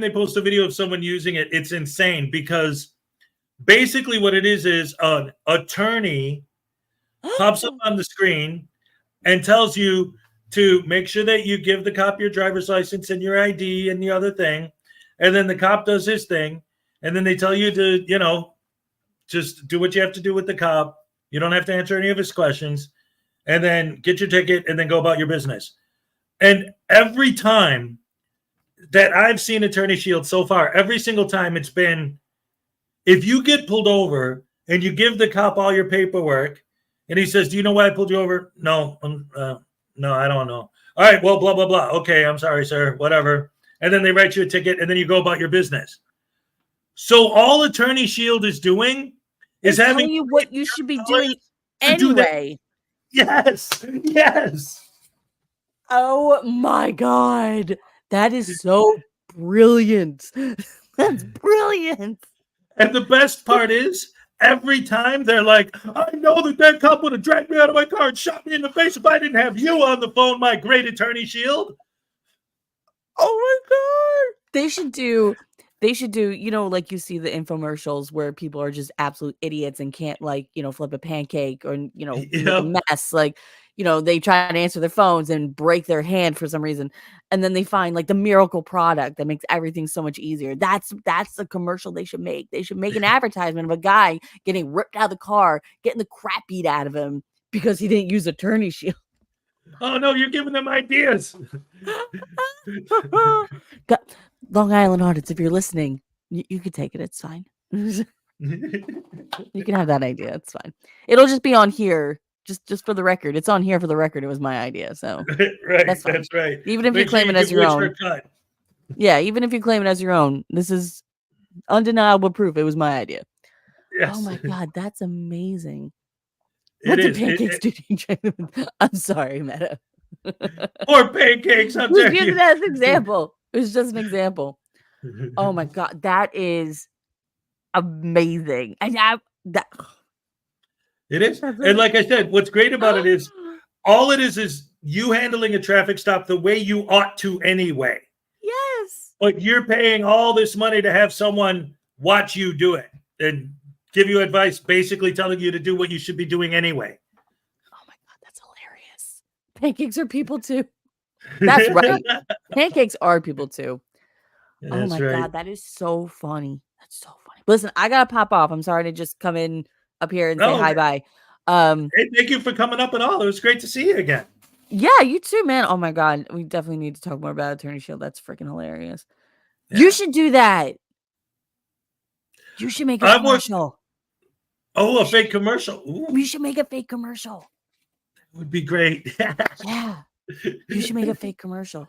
they post a video of someone using it, it's insane because basically what it is an attorney pops up on the screen and tells you to make sure that you give the cop your driver's license and your ID and the other thing. And then the cop does his thing. And then they tell you to, just do what you have to do with the cop. You don't have to answer any of his questions. And then get your ticket and then go about your business. And every time that I've seen Attorney Shield so far, every single time it's been, if you get pulled over and you give the cop all your paperwork and he says, do you know why I pulled you over? No, no, I don't know. All right, well, blah, blah, blah. Okay, I'm sorry, sir, whatever. And then they write you a ticket and then you go about your business. So all Attorney Shield is doing is They're having telling you what you should be doing to do that. anyway. Yes, yes. Oh my God. That is so brilliant. That's brilliant. And the best part is, every time they're like, I know that cop would have dragged me out of my car and shot me in the face if I didn't have you on the phone, my great attorney Shield. Oh my God. They should do, like you see the infomercials where people are just absolute idiots and can't flip a pancake or, make a mess. Like, they try to answer their phones and break their hand for some reason. And then they find like the miracle product that makes everything so much easier. That's the commercial they should make. They should make an advertisement of a guy getting ripped out of the car, getting the crap beat out of him because he didn't use Attorney Shield. Oh no, you're giving them ideas. Long Island Audits, if you're listening, you could take it. It's fine. You can have that idea. It's fine. It'll just be on here. Just for the record. It's on here for the record. It was my idea. So right, that's right. Even if you claim it as your own. Yeah, even if you claim it as your own, this is undeniable proof. It was my idea. Yes. Oh my God, that's amazing. It What is. the pancakes do? I'm sorry, Meta. Or pancakes. I'm Just use it as an example. It was just an example. Oh my God, that is amazing. And it is. And like I said, what's great about it is all it is you handling a traffic stop the way you ought to anyway. Yes. But you're paying all this money to have someone watch you do it and give you advice, basically telling you to do what you should be doing anyway. Oh my God, that's hilarious. Pancakes are people too. That's right. Pancakes are people too. Oh my God, that is so funny. That's so funny. Listen, I gotta pop off. I'm sorry to just come in up here and say hi bye. Hey, thank you for coming up and all. It was great to see you again. Yeah, you too, man. Oh my God, we definitely need to talk more about Attorney Shield. That's freaking hilarious. Yeah. You should do that. You should make a commercial. A fake commercial. Ooh. We should make a fake commercial. That would be great. Yeah. You should make a fake commercial.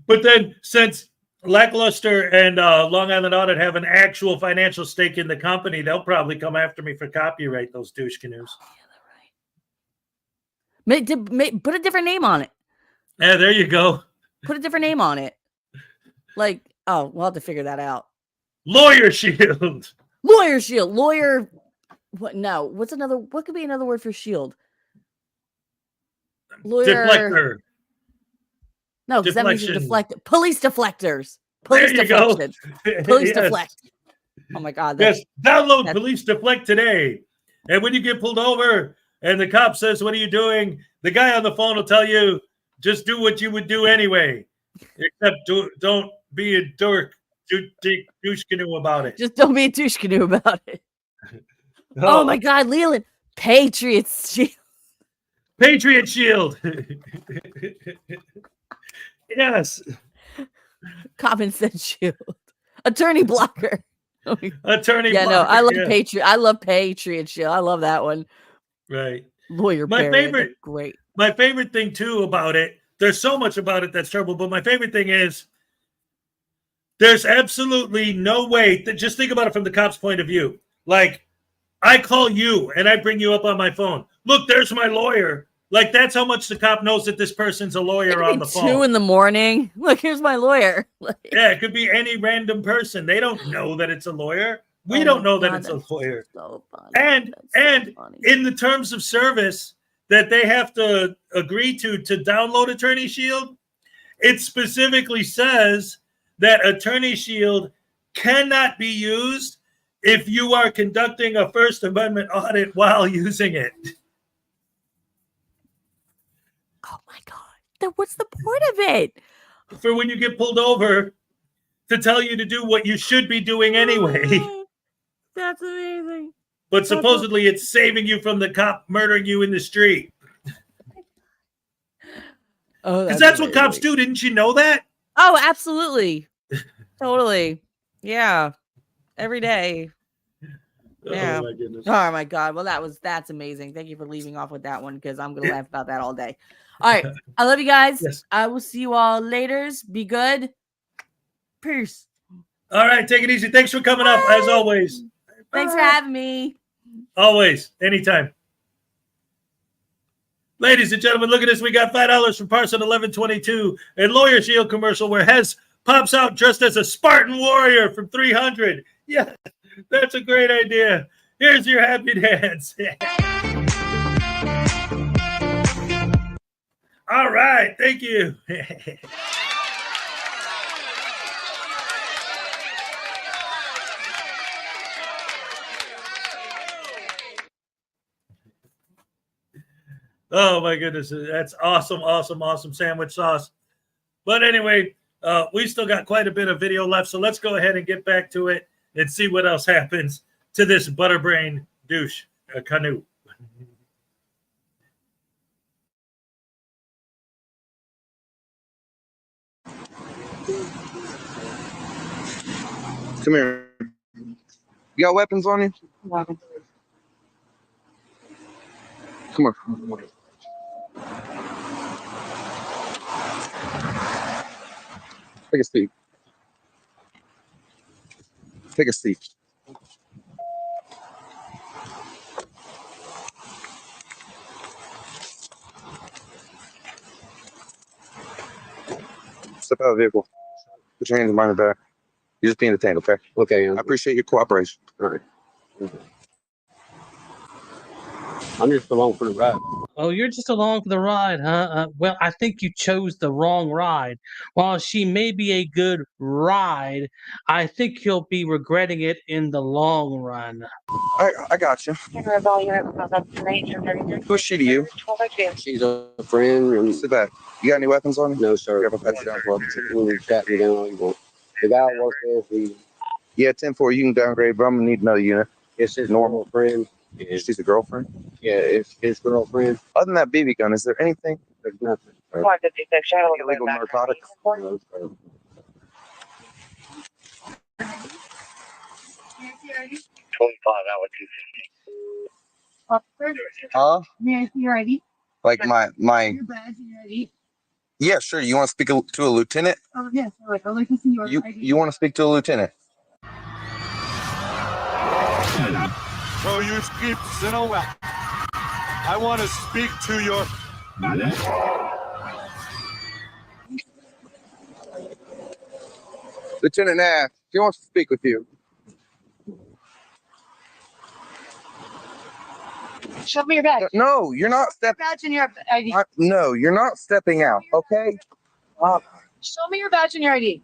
But then, since Lackluster and Long Island Audit have an actual financial stake in the company, they'll probably come after me for copyright, those douche canoes. Oh, yeah, they're right. Put a different name on it. Yeah, there you go. Put a different name on it. Like, we'll have to figure that out. Lawyer Shield. Lawyer Shield. Lawyer. What? No. What could be another word for shield? Lawyer. Deflector. No, because that means you deflect. Police deflectors. Police deflection. Police deflect. Oh my God. Yes. Download Police Deflect today. And when you get pulled over and the cop says, "What are you doing?" the guy on the phone will tell you, "Just do what you would do anyway. Except don't be a dork. Douche canoe about it." Just don't be a douche canoe about it. Oh my God, Leland. Patriots Shield. Patriot Shield. Yes. Common sense shield. Attorney blocker. Attorney blocker. No, I love Patriot. I love Patriot Shield. I love that one. Right. Lawyer favorite. Great. My favorite thing too about it, there's so much about it that's terrible, but my favorite thing is there's absolutely no way that, just think about it from the cop's point of view. Like, I call you and I bring you up on my phone. Look, there's my lawyer. Like, that's how much the cop knows that this person's a lawyer on the phone. 2 a.m. Look, here's my lawyer. Yeah, it could be any random person. They don't know that it's a lawyer. We don't know that it's a lawyer. So funny. And in the terms of service that they have to agree to download Attorney Shield, it specifically says that Attorney Shield cannot be used if you are conducting a First Amendment audit while using it. Oh my God. Then what's the point of it? For when you get pulled over to tell you to do what you should be doing anyway. That's amazing. But supposedly it's saving you from the cop murdering you in the street. Oh, because that's what cops do. Didn't you know that? Oh, absolutely. Totally. Yeah. Every day. Yeah. Oh my goodness. Oh my God. Well, that's amazing. Thank you for leaving off with that one because I'm gonna laugh about that all day. All right. I love you guys. Yes. I will see you all later. Be good. Peace. All right. Take it easy. Thanks for coming up as always. Thanks for having me. Always. Anytime. Ladies and gentlemen, look at this. We got $5 from Parson 1122, a Lawyer Shield commercial where Hez pops out dressed as a Spartan warrior from 300. Yeah, that's a great idea. Here's your happy dance. All right, thank you. Oh my goodness, that's awesome sandwich sauce. But anyway, we still got quite a bit of video left, so let's go ahead and get back to it and see what else happens to this butterbrain douche canoe. Come here. You got weapons on you? Come on. Take a seat. Take a seat. Step out of the vehicle. Put your hands behind your back. You're just being detained, okay? Okay. I appreciate your cooperation. All right. I'm just along for the ride. Oh, you're just along for the ride, huh? Well, I think you chose the wrong ride. While she may be a good ride, I think you'll be regretting it in the long run. I got you. Who's she to you? She's a friend. And Sit back. You got any weapons on you? no, sir. Grab a patch down for When you chat me down all you want. The guy I work with, he, Yeah, 10-4, you can downgrade, but I'm gonna need another unit. it's his normal friend. She's a girlfriend? Yeah, it's his girlfriend. Other than that BB gun, is there anything? There's nothing. Illegal narcotics? No, sir. 25 Huh? May I see your ID? Like my Your badge and your ID? Yeah, sure. You want to speak to a lieutenant? Oh, yes. I'd like to see your ID. You want to speak to a lieutenant? So you speak well. I want to speak to your. Lieutenant Nash, he wants to speak with you. Show me your badge. No, you're not Your stepping. badge and your ID. No, you're not stepping out. Okay. Show me your badge and your ID.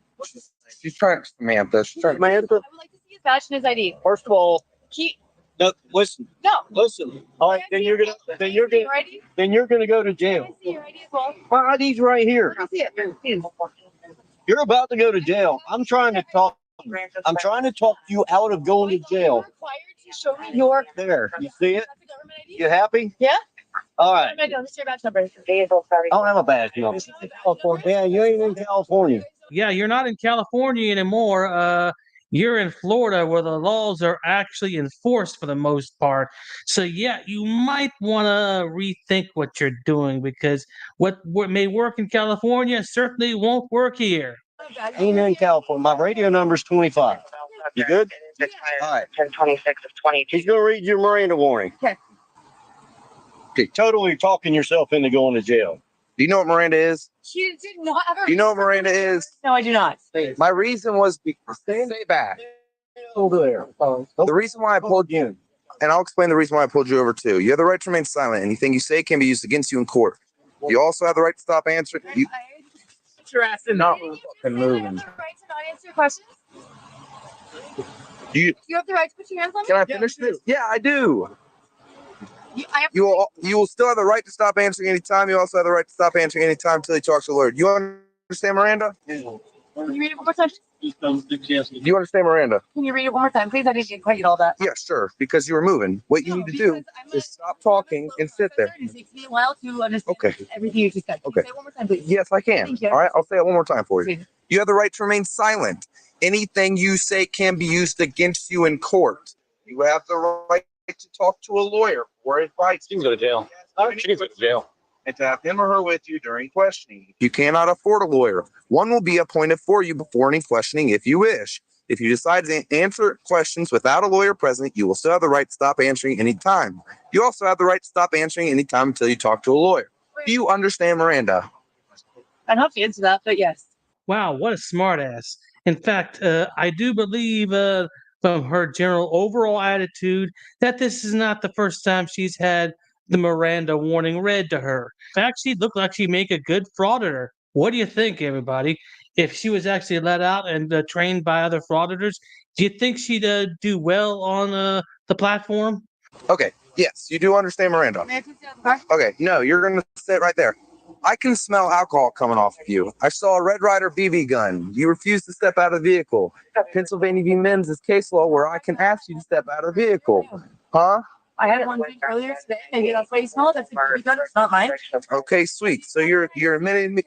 She's trying, Samantha. She's trying. I Samantha, would like to see his badge and his ID. first of all, He, no, listen, no. listen. All right, then you're gonna Your ID? then you're gonna go to Can I jail. see your ID as well? My ID's right here. Let me see it. Please. You're about to go to jail. I'm trying to talk you out of going to jail. You're required to show me your. There, you see it? That's a government ID? You happy? Yeah? All right. Let me see your badge number. I don't have a badge number. Yeah, you ain't in California. Yeah, you're not in California anymore. You're in Florida where the laws are actually enforced for the most part. So yeah, you might want to rethink what you're doing because what may work in California certainly won't work here. Ain't in California. My radio number's 25. You good? All right. 1026 of 22. He's gonna read your Miranda warning. Okay. Okay, totally talking yourself into going to jail. Do you know what Miranda is? She did not ever. Do you know what Miranda is? No, I do not. My reason was stay back. Over there. The reason why I pulled you, and I'll explain the reason why I pulled you over too. You have the right to remain silent. Anything you say can be used against you in court. You also have the right to stop answering. Put your ass in Not fucking moving. You have the right to not answer questions. You You have the right to put your hands on me. can I finish this? Yeah, I do. I have. You will still have the right to stop answering anytime. You also have the right to stop answering anytime until he talks to the lawyer. You understand, Miranda? Can you read it one more time? Do you understand, Miranda? Can you read it one more time, please? I didn't get quite all that. Yeah, sure. Because you were moving. What you need to do is stop talking and sit there. It takes me a while to understand Okay. everything you just said. Can you Okay. say it one more time, please? Yes, I can. Thank you. All right, I'll say it one more time for you. Okay. You have the right to remain silent. Anything you say can be used against you in court. You have the right to talk to a lawyer for advice. She can go to jail. She can go to jail. And to have him or her with you during questioning. If you cannot afford a lawyer, one will be appointed for you before any questioning if you wish. If you decide to answer questions without a lawyer present, you will still have the right to stop answering anytime. You also have the right to stop answering anytime until you talk to a lawyer. Do you understand Miranda? I'd have to answer that, but yes. Wow, what a smartass! In fact, I do believe from her general overall attitude that this is not the first time she's had the Miranda warning read to her. In fact, she looked like she'd make a good frauditor. What do you think, everybody? If she was actually let out and trained by other frauditors, do you think she'd do well on the platform? Okay, yes, you do understand Miranda. Okay, no, you're going to sit right there. I can smell alcohol coming off of you. I saw a Red Ryder BB gun. You refused to step out of the vehicle. Pennsylvania v. Men's is case law where I can ask you to step out of the vehicle. Huh? I had one drink earlier today. Maybe that's why you smell it. That's a BB gun. It's not mine. Okay, sweet. So you're admitting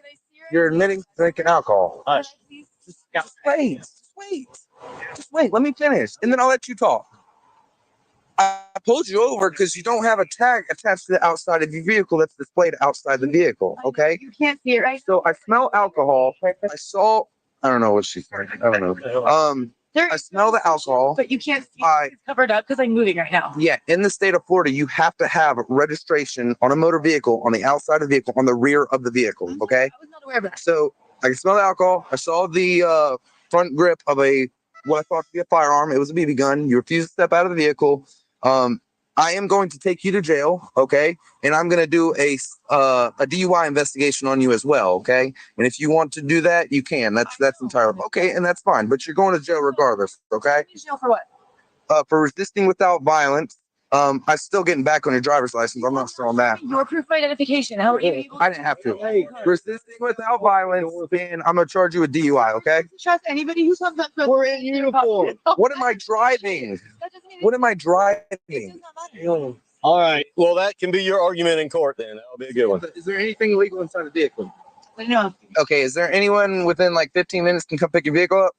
drinking alcohol. Just wait. Let me finish, and then I'll let you talk. I pulled you over because you don't have a tag attached to the outside of your vehicle that's displayed outside the vehicle. Okay. You can't see it, right? So I smell alcohol. I don't know what she said. I don't know. I smell the alcohol. But you can't see it. It's covered up because I'm moving right now. Yeah, in the state of Florida, you have to have registration on a motor vehicle on the outside of the vehicle, on the rear of the vehicle. Okay. I was not aware of that. So I can smell the alcohol. I saw the front grip of what I thought to be a firearm. It was a BB gun. You refused to step out of the vehicle. I am going to take you to jail, okay? And I'm going to do a DUI investigation on you as well, okay? And if you want to do that, you can. That's entirely okay, and that's fine. But you're going to jail regardless, okay? Jail for what? For resisting without violence. I'm still getting back on your driver's license. I'm not sure on that. Your proof of identification. How are you able I didn't have to. Resisting without violence, and I'm going to charge you with DUI, okay? Trust anybody who comes up to us. We're in uniform. What am I driving? What am I driving? All right. Well, that can be your argument in court then. That'll be a good one. Is there anything illegal inside the vehicle? No. Okay, is there anyone within like 15 minutes can come pick your vehicle up?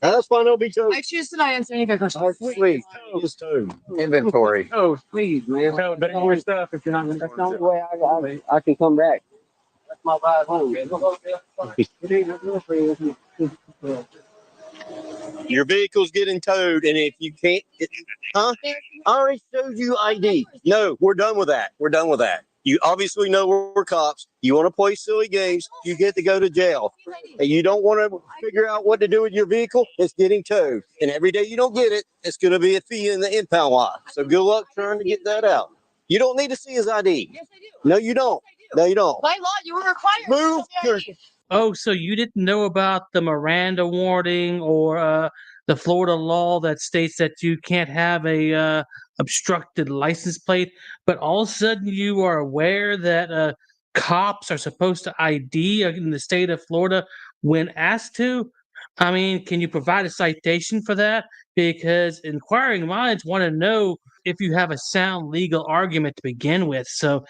That's fine. It'll be towed. I choose to not answer any of your questions. Sweet. Just towed. Inventory. Oh, please, man. Better more stuff if you're not. That's not the way I can come back. That's my ride home. Your vehicle's getting towed, and if you can't, I already showed you ID. No, we're done with that. We're done with that. You obviously know we're cops. You want to play silly games, you get to go to jail. And you don't want to figure out what to do with your vehicle, it's getting towed. And every day you don't get it, it's going to be a fee in the impound lot. So good luck trying to get that out. You don't need to see his ID. Yes, I do. No, you don't. No, you don't. By law, you were required. Move your Oh, so you didn't know about the Miranda warning or the Florida law that states that you can't have a obstructed license plate, but all of a sudden you are aware that cops are supposed to ID in the state of Florida when asked to? I mean, can you provide a citation for that? Because inquiring minds want to know if you have a sound legal argument to begin with. So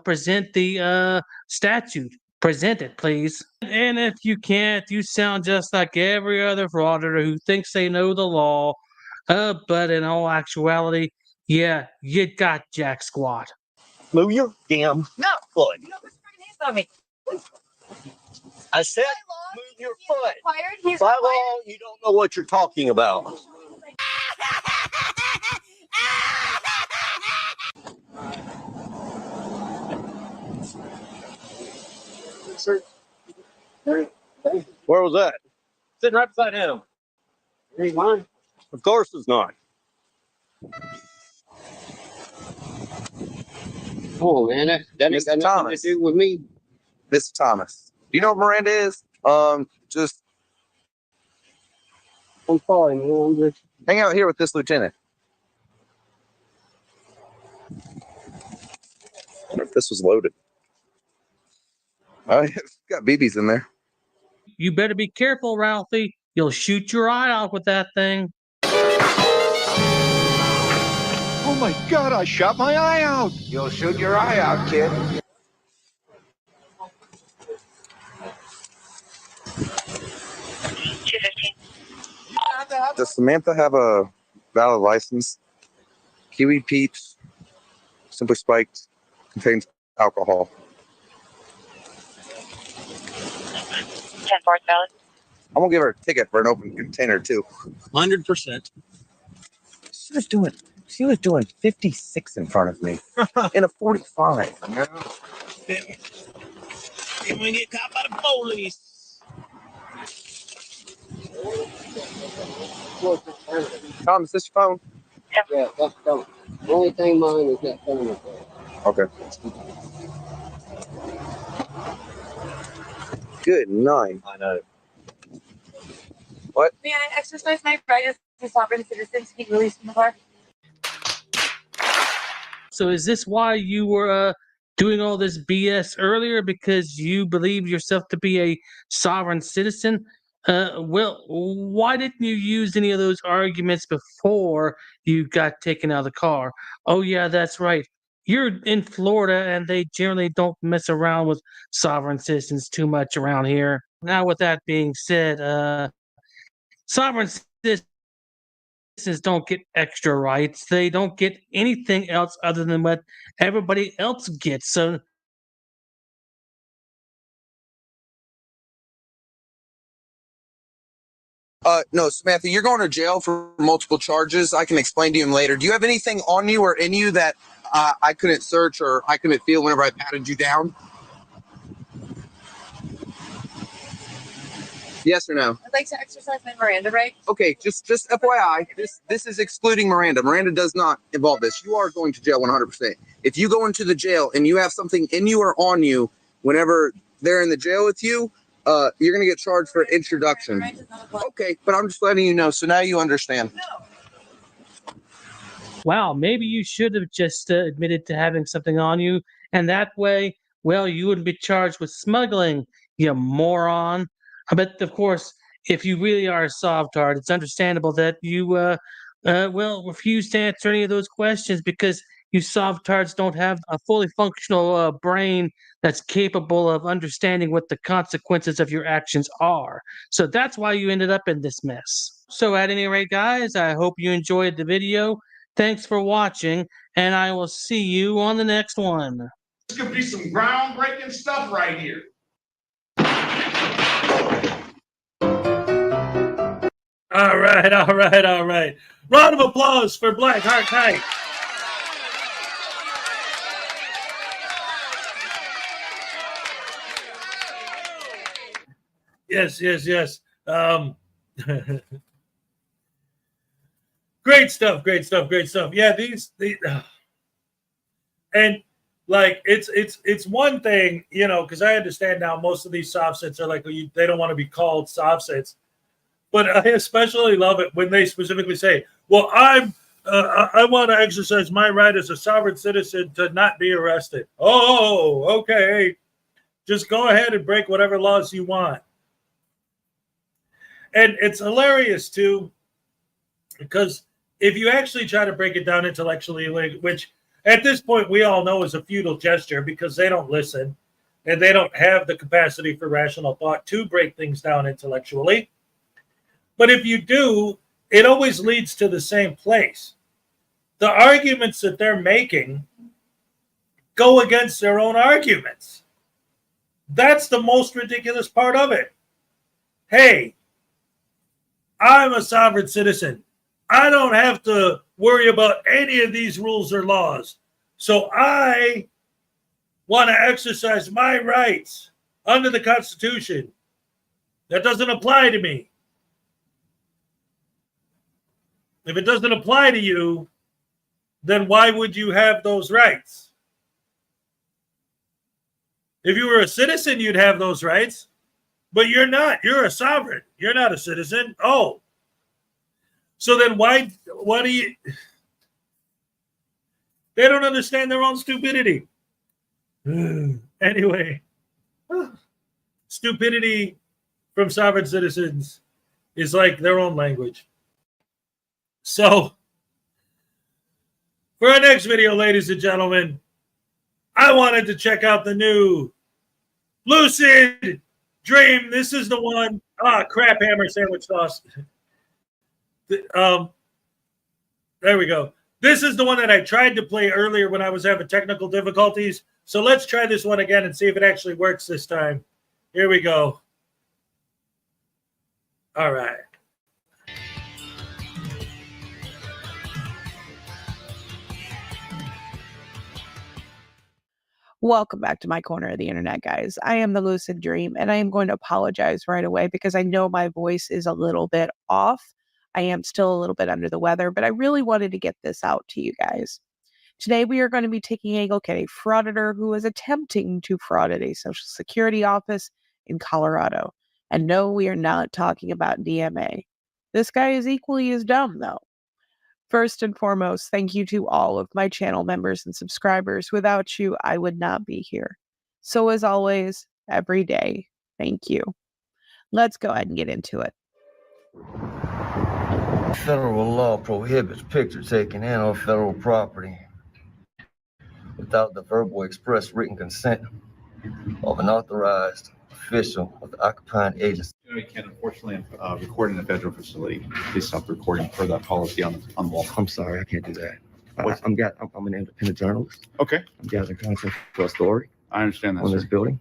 present the statute. Present it, please. And if you can't, you sound just like every other frauditor who thinks they know the law. But in all actuality, yeah, you got jack squat. Move your damn foot. You don't put your hands on me. I said move your foot. He's By law, you don't know what you're talking about. Where was that? Sitting right beside him. Ain't mine. Of course it's not. Oh man, that ain't got nothing to do with me. Mr. Thomas. Do you know what Miranda is? Just I'm sorry, man. I'm just hang out here with this lieutenant. I wonder if this was loaded. Oh, it's got BBs in there. You better be careful, Ralphie. You'll shoot your eye out with that thing. Oh my God, I shot my eye out. You'll shoot your eye out, kid. Does Samantha have a valid license? Kiwi Peach, Simply Spiked, contains alcohol. 10-4 valid. I'm gonna give her a ticket for an open container too. 100%. She was doing 56 in front of me in a 45. Then we get caught by the police. Tom, is this your phone? Yeah, that's the phone. The only thing mine is that phone up there. Okay. Good night. I know. What? May I exercise my right as a sovereign citizen to be released from the car? So is this why you were doing all this BS earlier? Because you believe yourself to be a sovereign citizen? Well, why didn't you use any of those arguments before you got taken out of the car? Oh, yeah, that's right. You're in Florida, and they generally don't mess around with sovereign citizens too much around here. Now, with that being said, sovereign citizens don't get extra rights. They don't get anything else other than what everybody else gets. So No, Samantha, you're going to jail for multiple charges. I can explain to you later. Do you have anything on you or in you that I couldn't search or I couldn't feel whenever I patted you down? Yes or no? I'd like to exercise my Miranda right. Okay, just FYI, this is excluding Miranda. Miranda does not involve this. You are going to jail 100%. If you go into the jail and you have something in you or on you, whenever they're in the jail with you, you're going to get charged for introduction. Okay, but I'm just letting you know, so now you understand. wow, maybe you should have just admitted to having something on you, and that way, well, you wouldn't be charged with smuggling, you moron. But of course, if you really are a sovtard, it's understandable that you, well, refuse to answer any of those questions because you sovtards don't have a fully functional brain that's capable of understanding what the consequences of your actions are. So that's why you ended up in this mess. So at any rate, guys, I hope you enjoyed the video. Thanks for watching, and I will see you on the next one. This could be some groundbreaking stuff right here. All right, all right, all right. Round of applause for Black Heart Knight. Yes, yes, yes. Great stuff, great stuff, great stuff. Yeah, these and like it's one thing, you know, because I understand now most of these soft sets are like they don't want to be called soft sets. But I especially love it when they specifically say, well, I want to exercise my right as a sovereign citizen to not be arrested. Oh, okay. Just go ahead and break whatever laws you want. And it's hilarious, too, because if you actually try to break it down intellectually, which at this point we all know is a futile gesture because they don't listen and they don't have the capacity for rational thought to break things down intellectually. But if you do, it always leads to the same place. The arguments that they're making go against their own arguments. That's the most ridiculous part of it. Hey, I'm a sovereign citizen. I don't have to worry about any of these rules or laws. So I want to exercise my rights under the Constitution. That doesn't apply to me. If it doesn't apply to you, then why would you have those rights? If you were a citizen, you'd have those rights, but you're not. You're a sovereign. You're not a citizen. Oh. So then why do you... They don't understand their own stupidity. Anyway, stupidity from sovereign citizens is like their own language. So, for our next video, ladies and gentlemen, I wanted to check out the new Lucid Dream. This is the one. Crap hammer sandwich sauce. There we go. This is the one that I tried to play earlier when I was having technical difficulties. So let's try this one again and see if it actually works this time. Here we go. All right. Welcome back to my corner of the internet, guys. I am the Lucid Dream, and I am going to apologize right away because I know my voice is a little bit off. I am still a little bit under the weather, but I really wanted to get this out to you guys. Today, we are going to be taking a look at a frauditor who is attempting to fraud at a Social Security office in Colorado. And no, we are not talking about DMA. This guy is equally as dumb, though. First and foremost, thank you to all of my channel members and subscribers. Without you, I would not be here. So as always, every day, thank you. Let's go ahead and get into it. Federal law prohibits picture taking in on federal property without the verbal express written consent of an authorized official of the occupying agency. You can't unfortunately record in a federal facility. Please stop recording per that policy on the wall. I'm sorry, I can't do that. I'm an independent journalist. Okay. I'm gathering content for a story. I understand that, on sir. this building.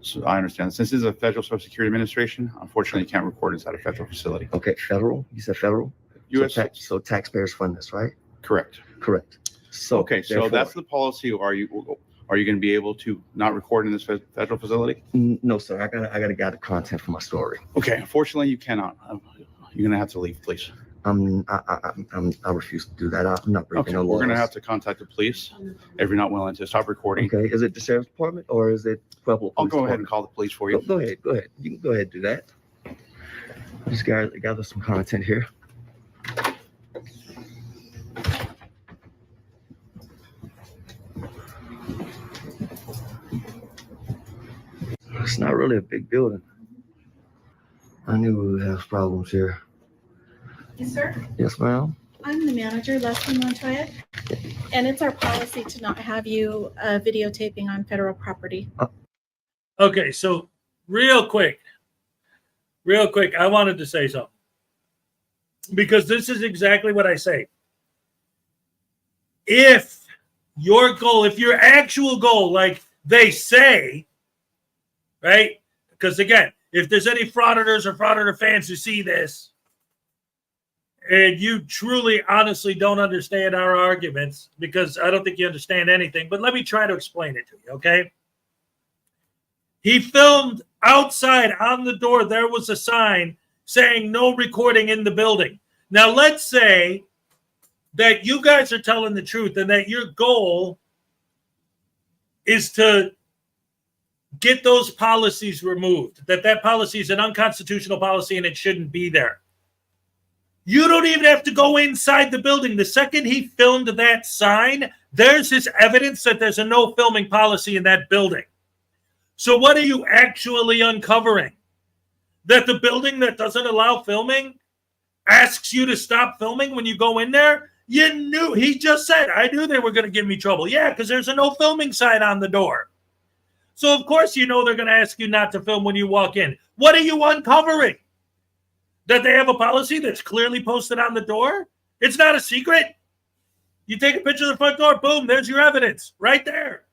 So I understand. Since this is a federal Social Security Administration, unfortunately, you can't record inside a federal facility. Okay, federal? You said federal? U.S. So taxpayers fund this, right? Correct. Correct. So okay, so that's the policy. Are you going to be able to not record in this federal facility? No, sir. I gotta gather content for my story. Okay, unfortunately, you cannot. You're gonna have to leave, please. I refuse to do that. I'm not breaking no laws. We're gonna have to contact the police if you're not willing to stop recording. Okay, is it the sheriff's department or is it Pueblo? I'll go ahead and call the police for you. Go ahead. You can go ahead and do that. Just gather some content here. It's not really a big building. I knew we would have problems here. Yes, sir. Yes, ma'am. I'm the manager, Leslie Montoya, and it's our policy to not have you videotaping on federal property. Okay, so real quick, I wanted to say something. Because this is exactly what I say. If your actual goal, like they say, right? Because again, if there's any frauditors or frauditor fans who see this, and you truly, honestly don't understand our arguments, because I don't think you understand anything, but let me try to explain it to you, okay? He filmed outside on the door. There was a sign saying no recording in the building. Now, let's say that you guys are telling the truth and that your goal is to get those policies removed, that policy is an unconstitutional policy and it shouldn't be there. You don't even have to go inside the building. The second he filmed that sign, there's his evidence that there's a no filming policy in that building. So what are you actually uncovering? That the building that doesn't allow filming asks you to stop filming when you go in there? You knew, he just said, I knew they were going to give me trouble. Yeah, because there's a no filming sign on the door. So of course you know they're going to ask you not to film when you walk in. What are you uncovering? That they have a policy that's clearly posted on the door? It's not a secret. You take a picture of the front door, boom, there's your evidence right there.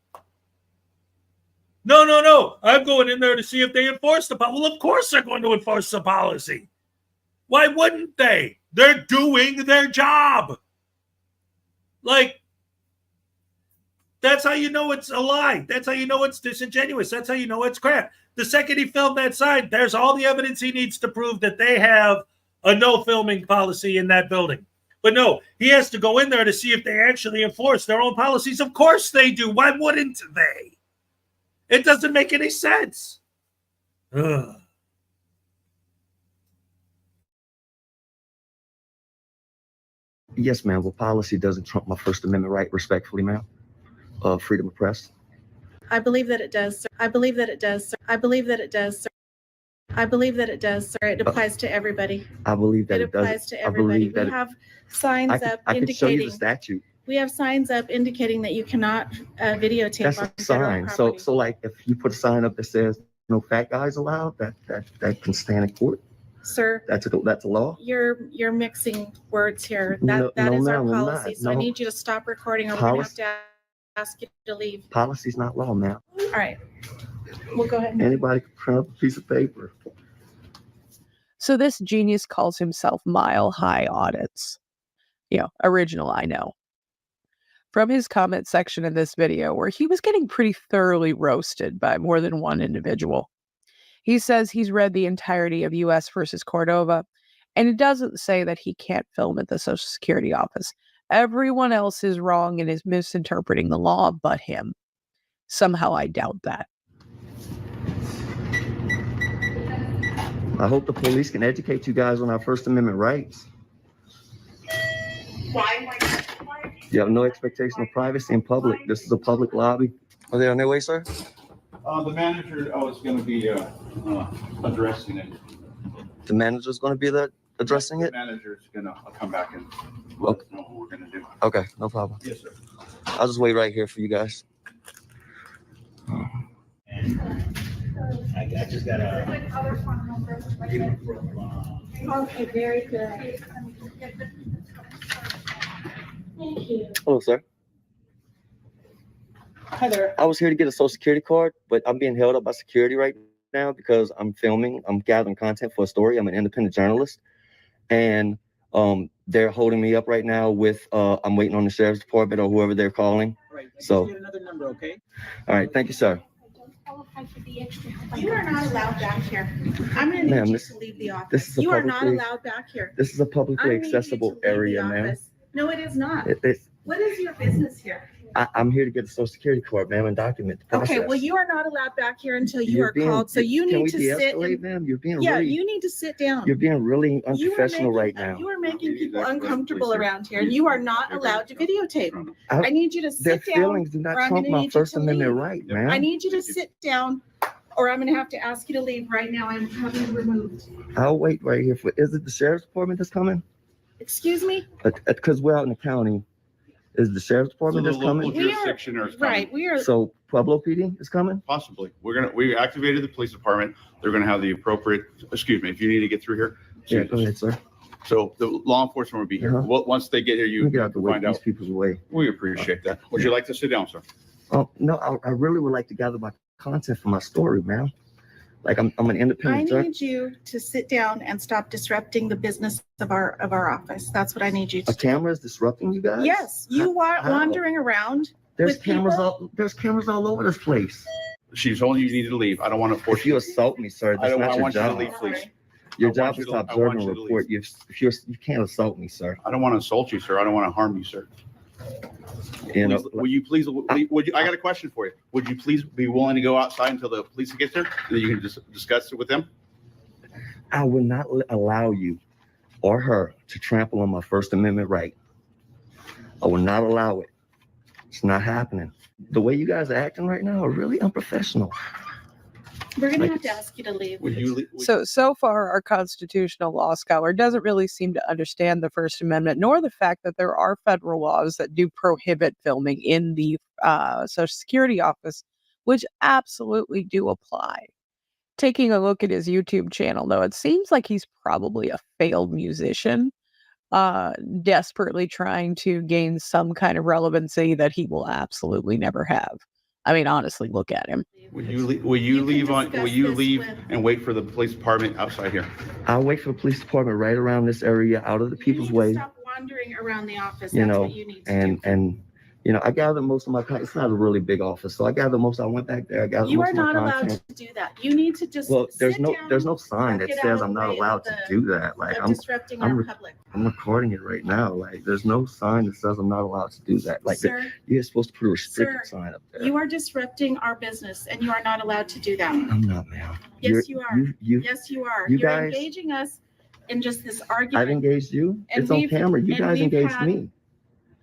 No. I'm going in there to see if they enforce the policy. Well, of course they're going to enforce the policy. Why wouldn't they? They're doing their job. Like, that's how you know it's a lie. That's how you know it's disingenuous. That's how you know it's crap. The second he filmed that sign, there's all the evidence he needs to prove that they have a no filming policy in that building. But no, he has to go in there to see if they actually enforce their own policies. Of course they do. Why wouldn't they? It doesn't make any sense. Ugh. Yes, ma'am. Well, policy doesn't trump my First Amendment right, respectfully, ma'am. Freedom of press. I believe that it does, sir. I believe that it does, sir. I believe that it does, sir. I believe that it does, sir. It applies to everybody. I believe that it does. Applies to everybody. We have signs up I can show you the indicating. statute. We have signs up indicating that you cannot videotape. That's on a federal sign. property. So like if you put a sign up that says no fat guys allowed, that can stand in court. Sir, That's a law. you're mixing words here. No, That is our ma'am, I'm policy. not. So I No. need you to stop recording, or we're gonna have Policy- to ask you to leave. Policy's not law, ma'am. All right, we'll go ahead. Anybody can print up a piece of paper. So this genius calls himself Mile High Audits. Original, I know. From his comment section in this video, where he was getting pretty thoroughly roasted by more than one individual. He says he's read the entirety of U.S. versus Cordova, and it doesn't say that he can't film at the Social Security office. Everyone else is wrong and is misinterpreting the law but him. Somehow I doubt that. I hope the police can educate you guys on our First Amendment rights. You have no expectation of privacy in public. This is a public lobby. Are they on their way, sir? The manager is going to be addressing it. The manager's going to be addressing it? The manager's going to come back and let us know what we're going to do. Okay, no problem. Yes, sir. I'll just wait right here for you guys. I just got Okay, very good. Thank you. Hello, sir. Hi there. I was here to get a Social Security card, but I'm being held up by security right now because I'm filming. I'm gathering content for a story. I'm an independent journalist. And they're holding me up right now with, I'm waiting on the sheriff's department or whoever they're calling. Right. So, Get another number, okay? all right. Thank you, sir. You are not allowed back here. I'm going to need you to leave the office. You are not allowed back here. This is a publicly I need you accessible to leave area, the ma'am. office. No, it is not. It's What is your business here? I'm here to get a Social Security card, ma'am, and document the process. Okay, well, you are not allowed back here until you You're are being- called. So you can need we to sit. de-escalate, ma'am? You're being Yeah, really, you need to sit down. you're being really You are unprofessional right making- now. You are making people Exactly. uncomfortable Please, sir. around here, and you are not allowed to videotape. I- I need you to Their sit down. feelings do not or I'm trump gonna my need you First to Amendment leave. right, I ma'am. need you to sit down, or I'm going to have to ask you to leave right now. I'm having you removed. I'll wait right here for. Is it the sheriff's department that's coming? Excuse me? Because we're out in the county. Is the sheriff's department So the that's local coming? jurisdiction is coming. Right, we are. So Pueblo PD is coming? Possibly. We activated the police department. They're going to have the appropriate, excuse me, if you need to get through here. Yeah, go ahead, sir. So the law enforcement will be here. Once they get here, you We get out the way, find these out. people's way. We appreciate that. Would you like to sit down, sir? Oh, no, I really would like to gather my content for my story, ma'am. Like I'm an I independent journalist. need you to sit down and stop disrupting the business of our office. That's what I need you to A do. camera is disrupting you guys? Yes, you are How? wandering around. There's with cameras people. there's cameras all over this place. She told you you needed to leave. I don't want to force If you assault me, sir, I that's don't. not I your want you to job. leave, please. Your I job want is you to to- I observe want and you to report. You can't assault me, sir. I don't want to insult you, sir. I don't want to harm you, sir. You know, Please, will you please? Would you? I got a question for you. Would you please be willing to go outside until the police get there, and then you can just discuss it with them? I will not allow you or her to trample on my First Amendment right. I will not allow it. It's not happening. The way you guys are acting right now are really unprofessional. We're going to have to ask you to leave. Would you? Would, So far, our constitutional law scholar doesn't really seem to understand the First Amendment, nor the fact that there are federal laws that do prohibit filming in the Social Security office, which absolutely do apply. Taking a look at his YouTube channel, though, it seems like he's probably a failed musician, desperately trying to gain some kind of relevancy that he will absolutely never have. I mean, honestly, look at him. Will you leave and wait for the police department outside here? I'll wait for the police department right around this area, out of the people's way. Stop wandering around the office. You That's know, what you need to do. and you know, I gathered most of my content. It's not a really big office, so I gathered most. I went back there. I gathered You most are of my not allowed content. to do that. You need to just Well, there's sit no down, sign that get says out I'm of the not way allowed of to the- do that. Like of disrupting our public. I'm recording it right now. Like there's no sign that says I'm not allowed to do that. Like Sir, you're supposed to put a restricted sir, sign up there. You are disrupting our business, and you are not allowed to do that. I'm not, ma'am. Yes, you are. You Yes, you are. you You're guys- engaging us in just this I've argument. engaged you. And It's on we've- camera. You and guys we've engaged had- me.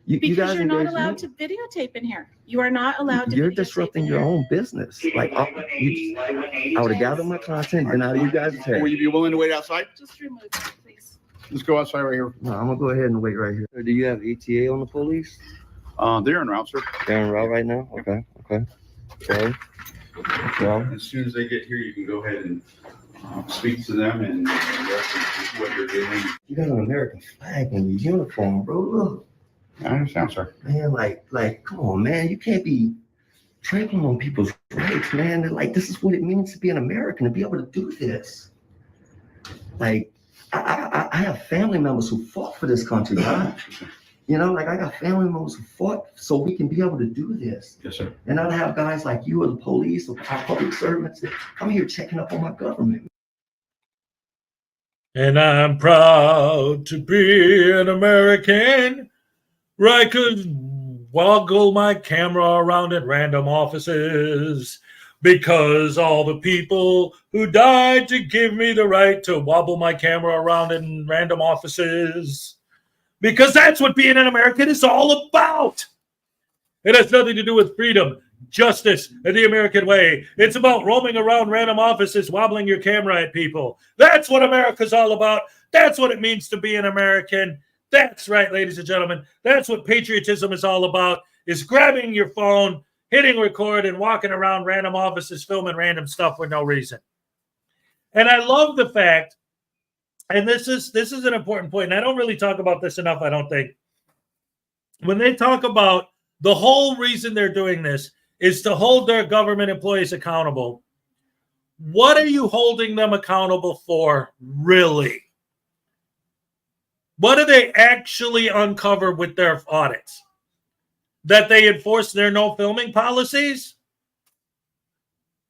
You Because guys you're not engaged allowed me. to videotape in here. You are not allowed to You're videotape disrupting in your here. own business. Like I would have gathered my content and out of you guys' hair. Will you be willing to wait outside? Just remove it, please. Let's go outside right here. No, I'm gonna go ahead and wait right here. Do you have ETA on the police? They're en route, sir. They're en route right now? Okay. Okay. Well, As soon as they get here, you can go ahead and speak to them and reference what you're doing. you got an American flag in your uniform, bro. Look, I understand, sir. man, like, come on, man. You can't be trampling on people's rights, man. They're like, this is what it means to be an American, to be able to do this. Like, I have family members who fought for this country, God. You know, like I got family members who fought so we can be able to do this. Yes, sir. And I have guys like you or the police or our public servants that come here checking up on my government. And I'm proud to be an American, where I could woggle my camera around in random offices because all the people who died to give me the right to wobble my camera around in random offices, because that's what being an American is all about. It has nothing to do with freedom, justice, and the American way. It's about roaming around random offices, wobbling your camera at people. That's what America's all about. That's what it means to be an American. That's right, ladies and gentlemen. That's what patriotism is all about, is grabbing your phone, hitting record, and walking around random offices, filming random stuff for no reason. And I love the fact, and this is an important point, and I don't really talk about this enough, I don't think. When they talk about the whole reason they're doing this is to hold their government employees accountable, what are you holding them accountable for, really? What do they actually uncover with their audits? That they enforce their no filming policies?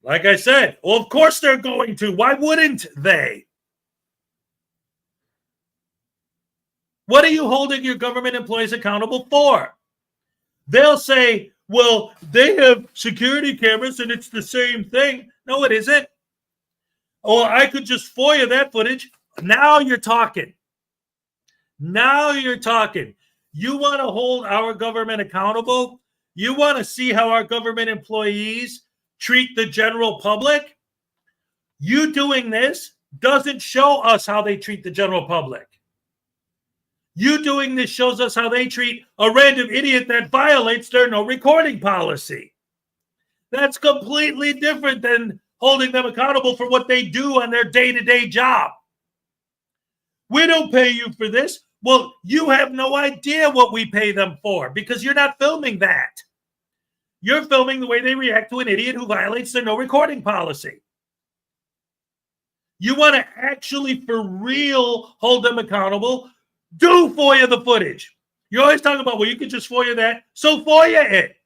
Like I said, well, of course they're going to. Why wouldn't they? What are you holding your government employees accountable for? They'll say, well, they have security cameras and it's the same thing. No, it isn't. Oh, I could just FOIA that footage. Now you're talking. Now you're talking. You want to hold our government accountable? You want to see how our government employees treat the general public? You doing this doesn't show us how they treat the general public. You doing this shows us how they treat a random idiot that violates their no recording policy. That's completely different than holding them accountable for what they do on their day-to-day job. We don't pay you for this. Well, you have no idea what we pay them for because you're not filming that. You're filming the way they react to an idiot who violates their no recording policy. You want to actually, for real, hold them accountable? Do FOIA the footage. You always talk about, well, you can just FOIA that. So FOIA it.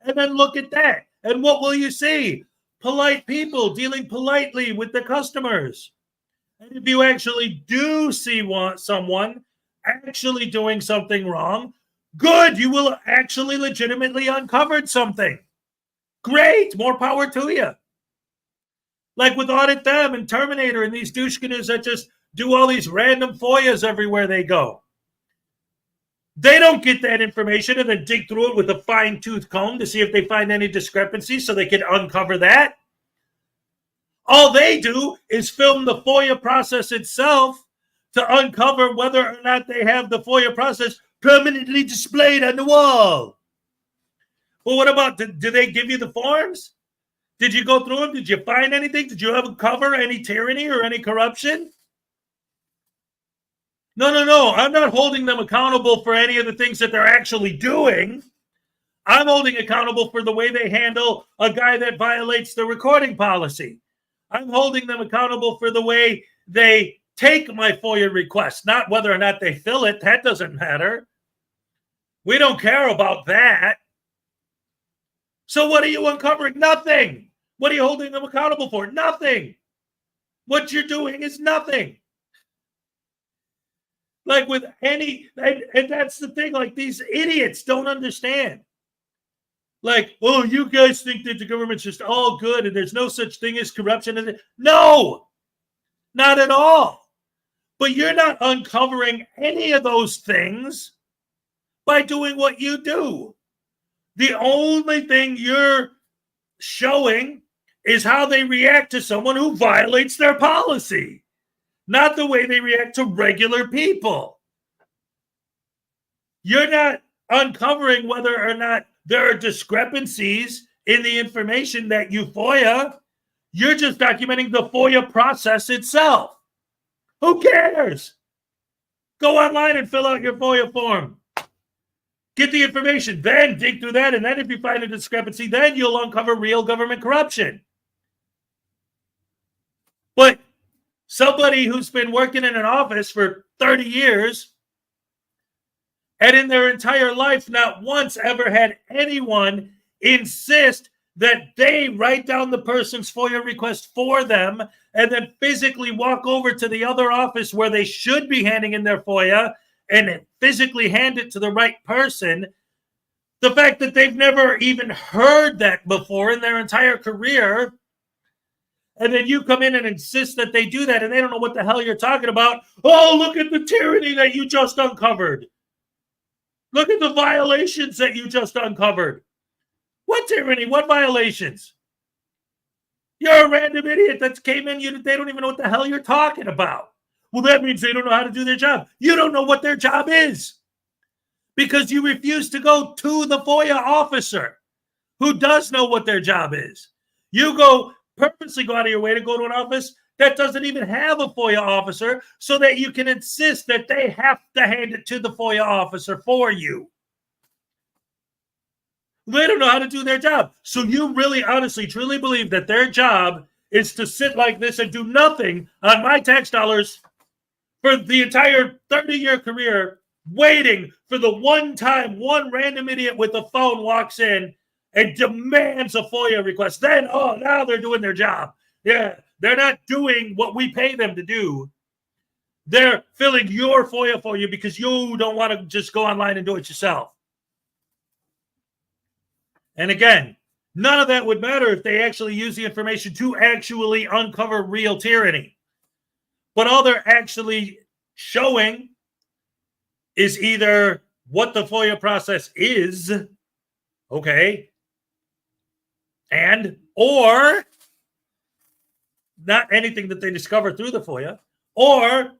And then look at that. And what will you see? Polite people dealing politely with the customers. And if you actually do see someone actually doing something wrong, good, you will actually legitimately uncovered something. Great, more power to you. Like with Audit Them and Terminator and these douche-canoes that just do all these random FOIAs everywhere they go. They don't get that information and then dig through it with a fine-tooth comb to see if they find any discrepancies so they can uncover that. All they do is film the FOIA process itself to uncover whether or not they have the FOIA process permanently displayed on the wall. Well, what about, do they give you the forms? Did you go through them? Did you find anything? Did you uncover any tyranny or any corruption? No. I'm not holding them accountable for any of the things that they're actually doing. I'm holding accountable for the way they handle a guy that violates the recording policy. I'm holding them accountable for the way they take my FOIA request, not whether or not they fill it. That doesn't matter. We don't care about that. So what are you uncovering? Nothing. What are you holding them accountable for? Nothing. What you're doing is nothing. Like with any, and that's the thing, like these idiots don't understand. Like, oh, you guys think that the government's just all good and there's no such thing as corruption. No, not at all. But you're not uncovering any of those things by doing what you do. The only thing you're showing is how they react to someone who violates their policy, not the way they react to regular people. You're not uncovering whether or not there are discrepancies in the information that you FOIA. You're just documenting the FOIA process itself. Who cares? Go online and fill out your FOIA form. Get the information, then dig through that, and then if you find a discrepancy, then you'll uncover real government corruption. But somebody who's been working in an office for 30 years and in their entire life not once ever had anyone insist that they write down the person's FOIA request for them and then physically walk over to the other office where they should be handing in their FOIA and physically hand it to the right person. The fact that they've never even heard that before in their entire career, and then you come in and insist that they do that and they don't know what the hell you're talking about. Oh, look at the tyranny that you just uncovered. Look at the violations that you just uncovered. What tyranny? What violations? You're a random idiot that came in. They don't even know what the hell you're talking about. Well, that means they don't know how to do their job. You don't know what their job is because you refuse to go to the FOIA officer who does know what their job is. You purposely go out of your way to go to an office that doesn't even have a FOIA officer so that you can insist that they have to hand it to the FOIA officer for you. They don't know how to do their job. So you really, honestly, truly believe that their job is to sit like this and do nothing on my tax dollars for the entire 30-year career, waiting for the one time one random idiot with a phone walks in and demands a FOIA request. Then, now they're doing their job. Yeah, they're not doing what we pay them to do. They're filling your FOIA for you because you don't want to just go online and do it yourself. And again, none of that would matter if they actually use the information to actually uncover real tyranny. But all they're actually showing is either what the FOIA process is, okay, or not anything that they discover through the FOIA, or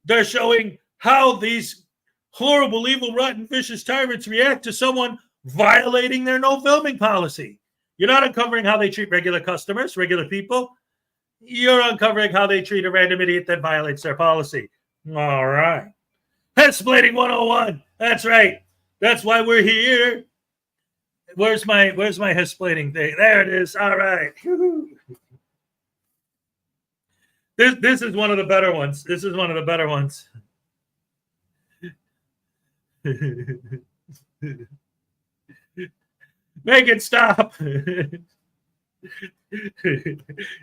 they're showing how these horrible, evil, rotten, vicious tyrants react to someone violating their no filming policy. You're not uncovering how they treat regular customers, regular people. You're uncovering how they treat a random idiot that violates their policy. All right. Headsplaining 101. That's right. That's why we're here. Where's my headsplaining thing? There it is. All right. This is one of the better ones. This is one of the better ones. Make it stop.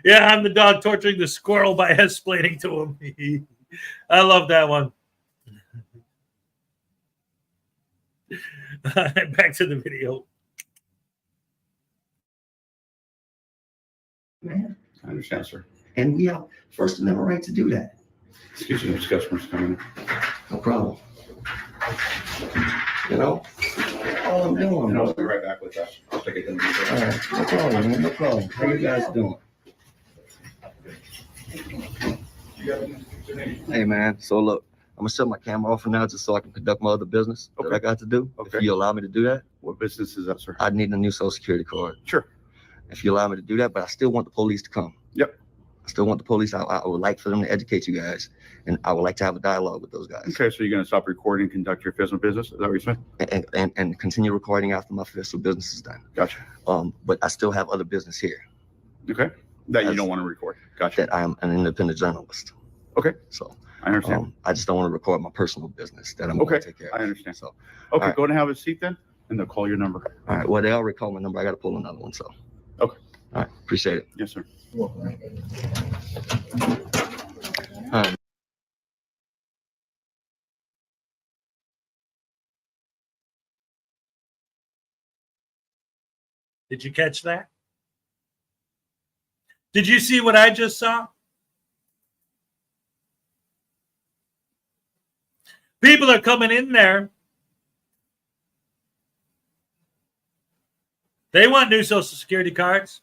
Yeah, I'm the dog torturing the squirrel by headsplaining to him. I love that one. Back to the video. Man, I understand, sir. And we have First Amendment right to do that. Excuse me, there's customers coming in. No problem. You know, all I'm doing. And I'll be right back with that. I'll take it. All right, no problem, man. No problem. How you guys doing? Hey, man. So look, I'm gonna shut my camera off for now just so I can conduct my other business that I got to do. Okay. If you allow me to do that. What business is that, sir? I need a new Social Security card. Sure. If you allow me to do that, but I still want the police to come. Yep. I still want the police. I would like for them to educate you guys, and I would like to have a dialogue with those guys. Okay, so you're going to stop recording, conduct your official business? Is that what you're saying? And continue recording after my official business is done. Gotcha. But I still have other business here. Okay. That you don't want to record. Gotcha. That I am an independent journalist. Okay. So I understand. I just don't want to record my personal business that I'm going to take care of. I understand. So, okay, right. go ahead and have a seat then, and they'll call your number. All right. Well, they already called my number. I got to pull another one. So. Okay. All right. Appreciate it. Yes, sir. Did you catch that? Did you see what I just saw? People are coming in there. They want new Social Security cards.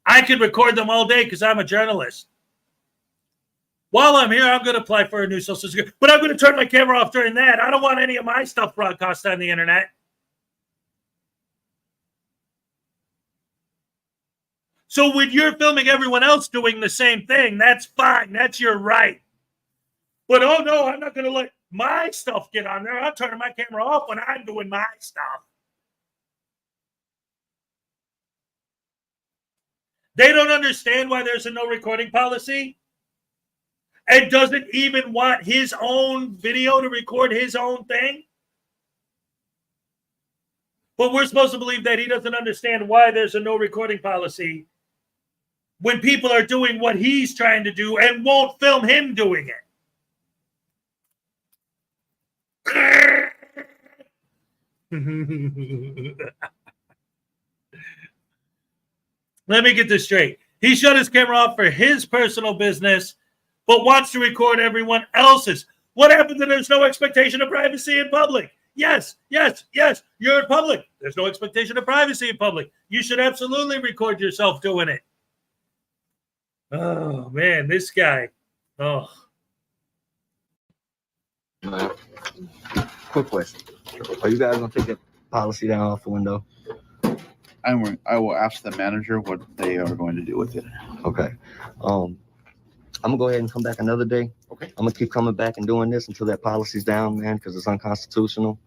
I could record them all day because I'm a journalist. While I'm here, I'm going to apply for a new Social Security, but I'm going to turn my camera off during that. I don't want any of my stuff broadcast on the internet. So when you're filming everyone else doing the same thing, that's fine. That's your right. But, oh, no, I'm not going to let my stuff get on there. I'm turning my camera off when I'm doing my stuff. They don't understand why there's a no recording policy. and doesn't even want his own video to record his own thing? But we're supposed to believe that he doesn't understand why there's a no recording policy when people are doing what he's trying to do and won't film him doing it. Let me get this straight. He shut his camera off for his personal business, but wants to record everyone else's. What happened to there's no expectation of privacy in public? Yes, yes, yes. You're in public. There's no expectation of privacy in public. You should absolutely record yourself doing it. Oh, man, this guy. Oh. Quick question. Are you guys going to take that policy down off the window? I will ask the manager what they are going to do with it. Okay. I'm gonna go ahead and come back another day. Okay. I'm gonna keep coming back and doing this until that policy's down, man, because it's unconstitutional.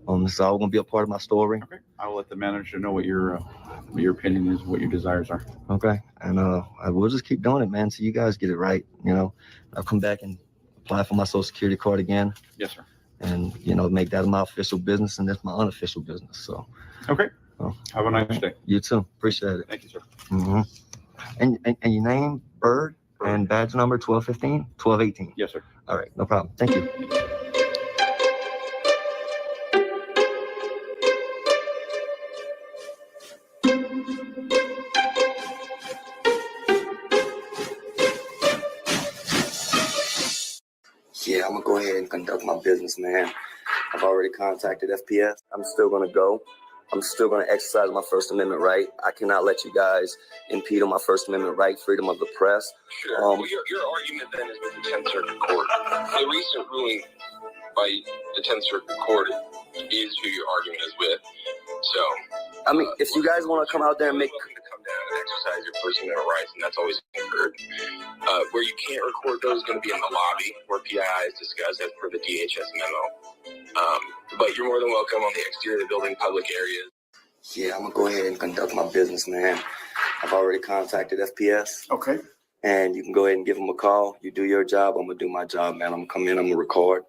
It's all gonna be a part of my story. Okay. I will let the manager know what your opinion is, what your desires are. Okay. And I will just keep doing it, man, so you guys get it right. You know, I'll come back and apply for my Social Security card again. Yes, sir. And make that my official business, and that's my unofficial business. So. Okay. Have a nice day. You too. Appreciate it. Thank you, sir. Mm-hmm. And your name, Bird, and badge number 1215, 1218. Yes, sir. All right, no problem. Thank you. Yeah, I'm gonna go ahead and conduct my business, man. I've already contacted FPS. I'm still gonna go. I'm still going to exercise my First Amendment right. I cannot let you guys impede on my First Amendment right, freedom of the press. Sure. Well, your argument then is with the 10th Circuit Court. The recent ruling by the 10th Circuit Court is who your argument is with. So, I mean, if you guys want to come out there and make... welcome to come down and exercise your First Amendment rights, and that's always occurred. Where you can't record those is going to be in the lobby where PII is discussed as per the DHS memo. But you're more than welcome on the exterior of the building, public areas. Yeah, I'm going to go ahead and conduct my business, man. I've already contacted FPS. Okay. And you can go ahead and give them a call. You do your job, I'm going to do my job, man. I'm going to come in, I'm going to record.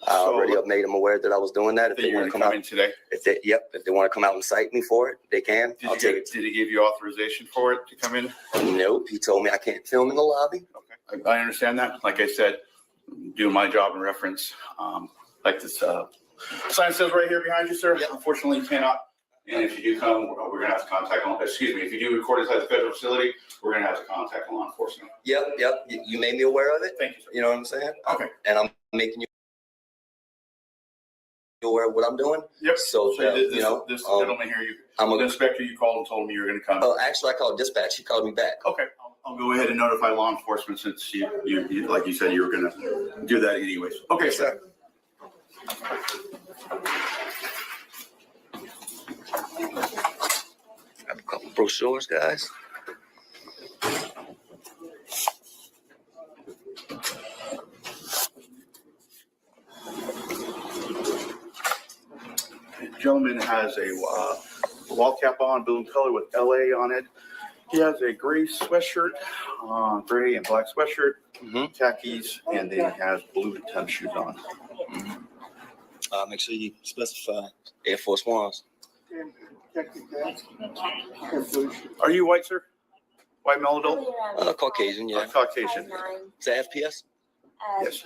I already made them aware that I was doing that. If they want to come out in today? If they want to come out and cite me for it, they can. I'll take it. Did he give you authorization for it to come in? Nope. He told me I can't film in the lobby. Okay. I understand that. Like I said, doing my job in reference. Like this sign says right here behind you, sir. Yep. Unfortunately, you cannot. And if you do come, we're going to have to contact, if you do record inside the federal facility, we're going to have to contact law enforcement. Yep. You made me aware of it. Thank you, sir. You know what I'm saying? Okay. And I'm making you aware of what I'm doing. Yep. So this gentleman here, the inspector you called and told me you were going to come. Oh, actually, I called dispatch. He called me back. Okay. I'll go ahead and notify law enforcement since you like you said, you were going to do that anyways. Okay, sir. Have a couple brochures, guys. The gentleman has a wall cap on, blue color with LA on it. He has a gray sweatshirt, gray and black sweatshirt, khakis, and then he has blue tennis shoes on. Make sure you specify Air Force Ones. Are you white, sir? White male adult? Caucasian, yeah. Caucasian. Is that FPS? Yes.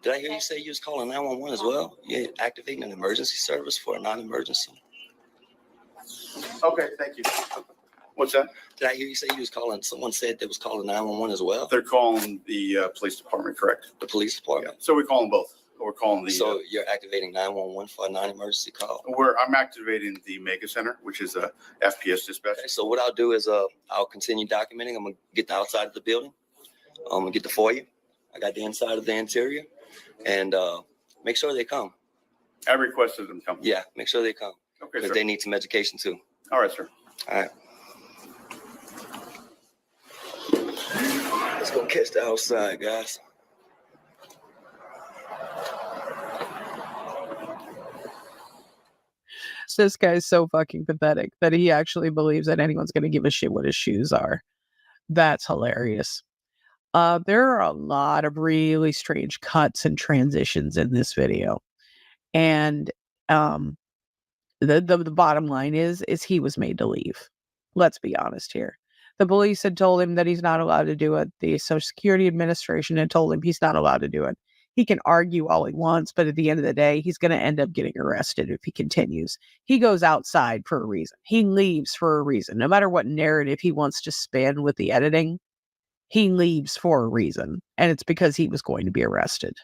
Did I hear you say you was calling 911 as well? You're activating an emergency service for a non-emergency? Okay, thank you. What's that? Did I hear you say you was calling, someone said they was calling 911 as well? They're calling the police department, correct? The police department? Yeah. So we call them both. We're calling the. So you're activating 911 for a non-emergency call? I'm activating the Mega Center, which is a FPS dispatch. Okay, so what I'll do is I'll continue documenting. I'm gonna get the outside of the building. I'm gonna get the foyer. I got the inside of the interior, and make sure they come. I requested them come. Yeah, make sure they come. Okay, because sir. they need some education too. All right, sir. All right. Let's go catch the outside, guys. This guy's so fucking pathetic that he actually believes that anyone's going to give a shit what his shoes are. That's hilarious. There are a lot of really strange cuts and transitions in this video. And the bottom line is he was made to leave. Let's be honest here. The police had told him that he's not allowed to do it. The Social Security Administration had told him he's not allowed to do it. He can argue all he wants, but at the end of the day, he's going to end up getting arrested if he continues. He goes outside for a reason. He leaves for a reason. No matter what narrative he wants to spin with the editing, he leaves for a reason. And it's because he was going to be arrested.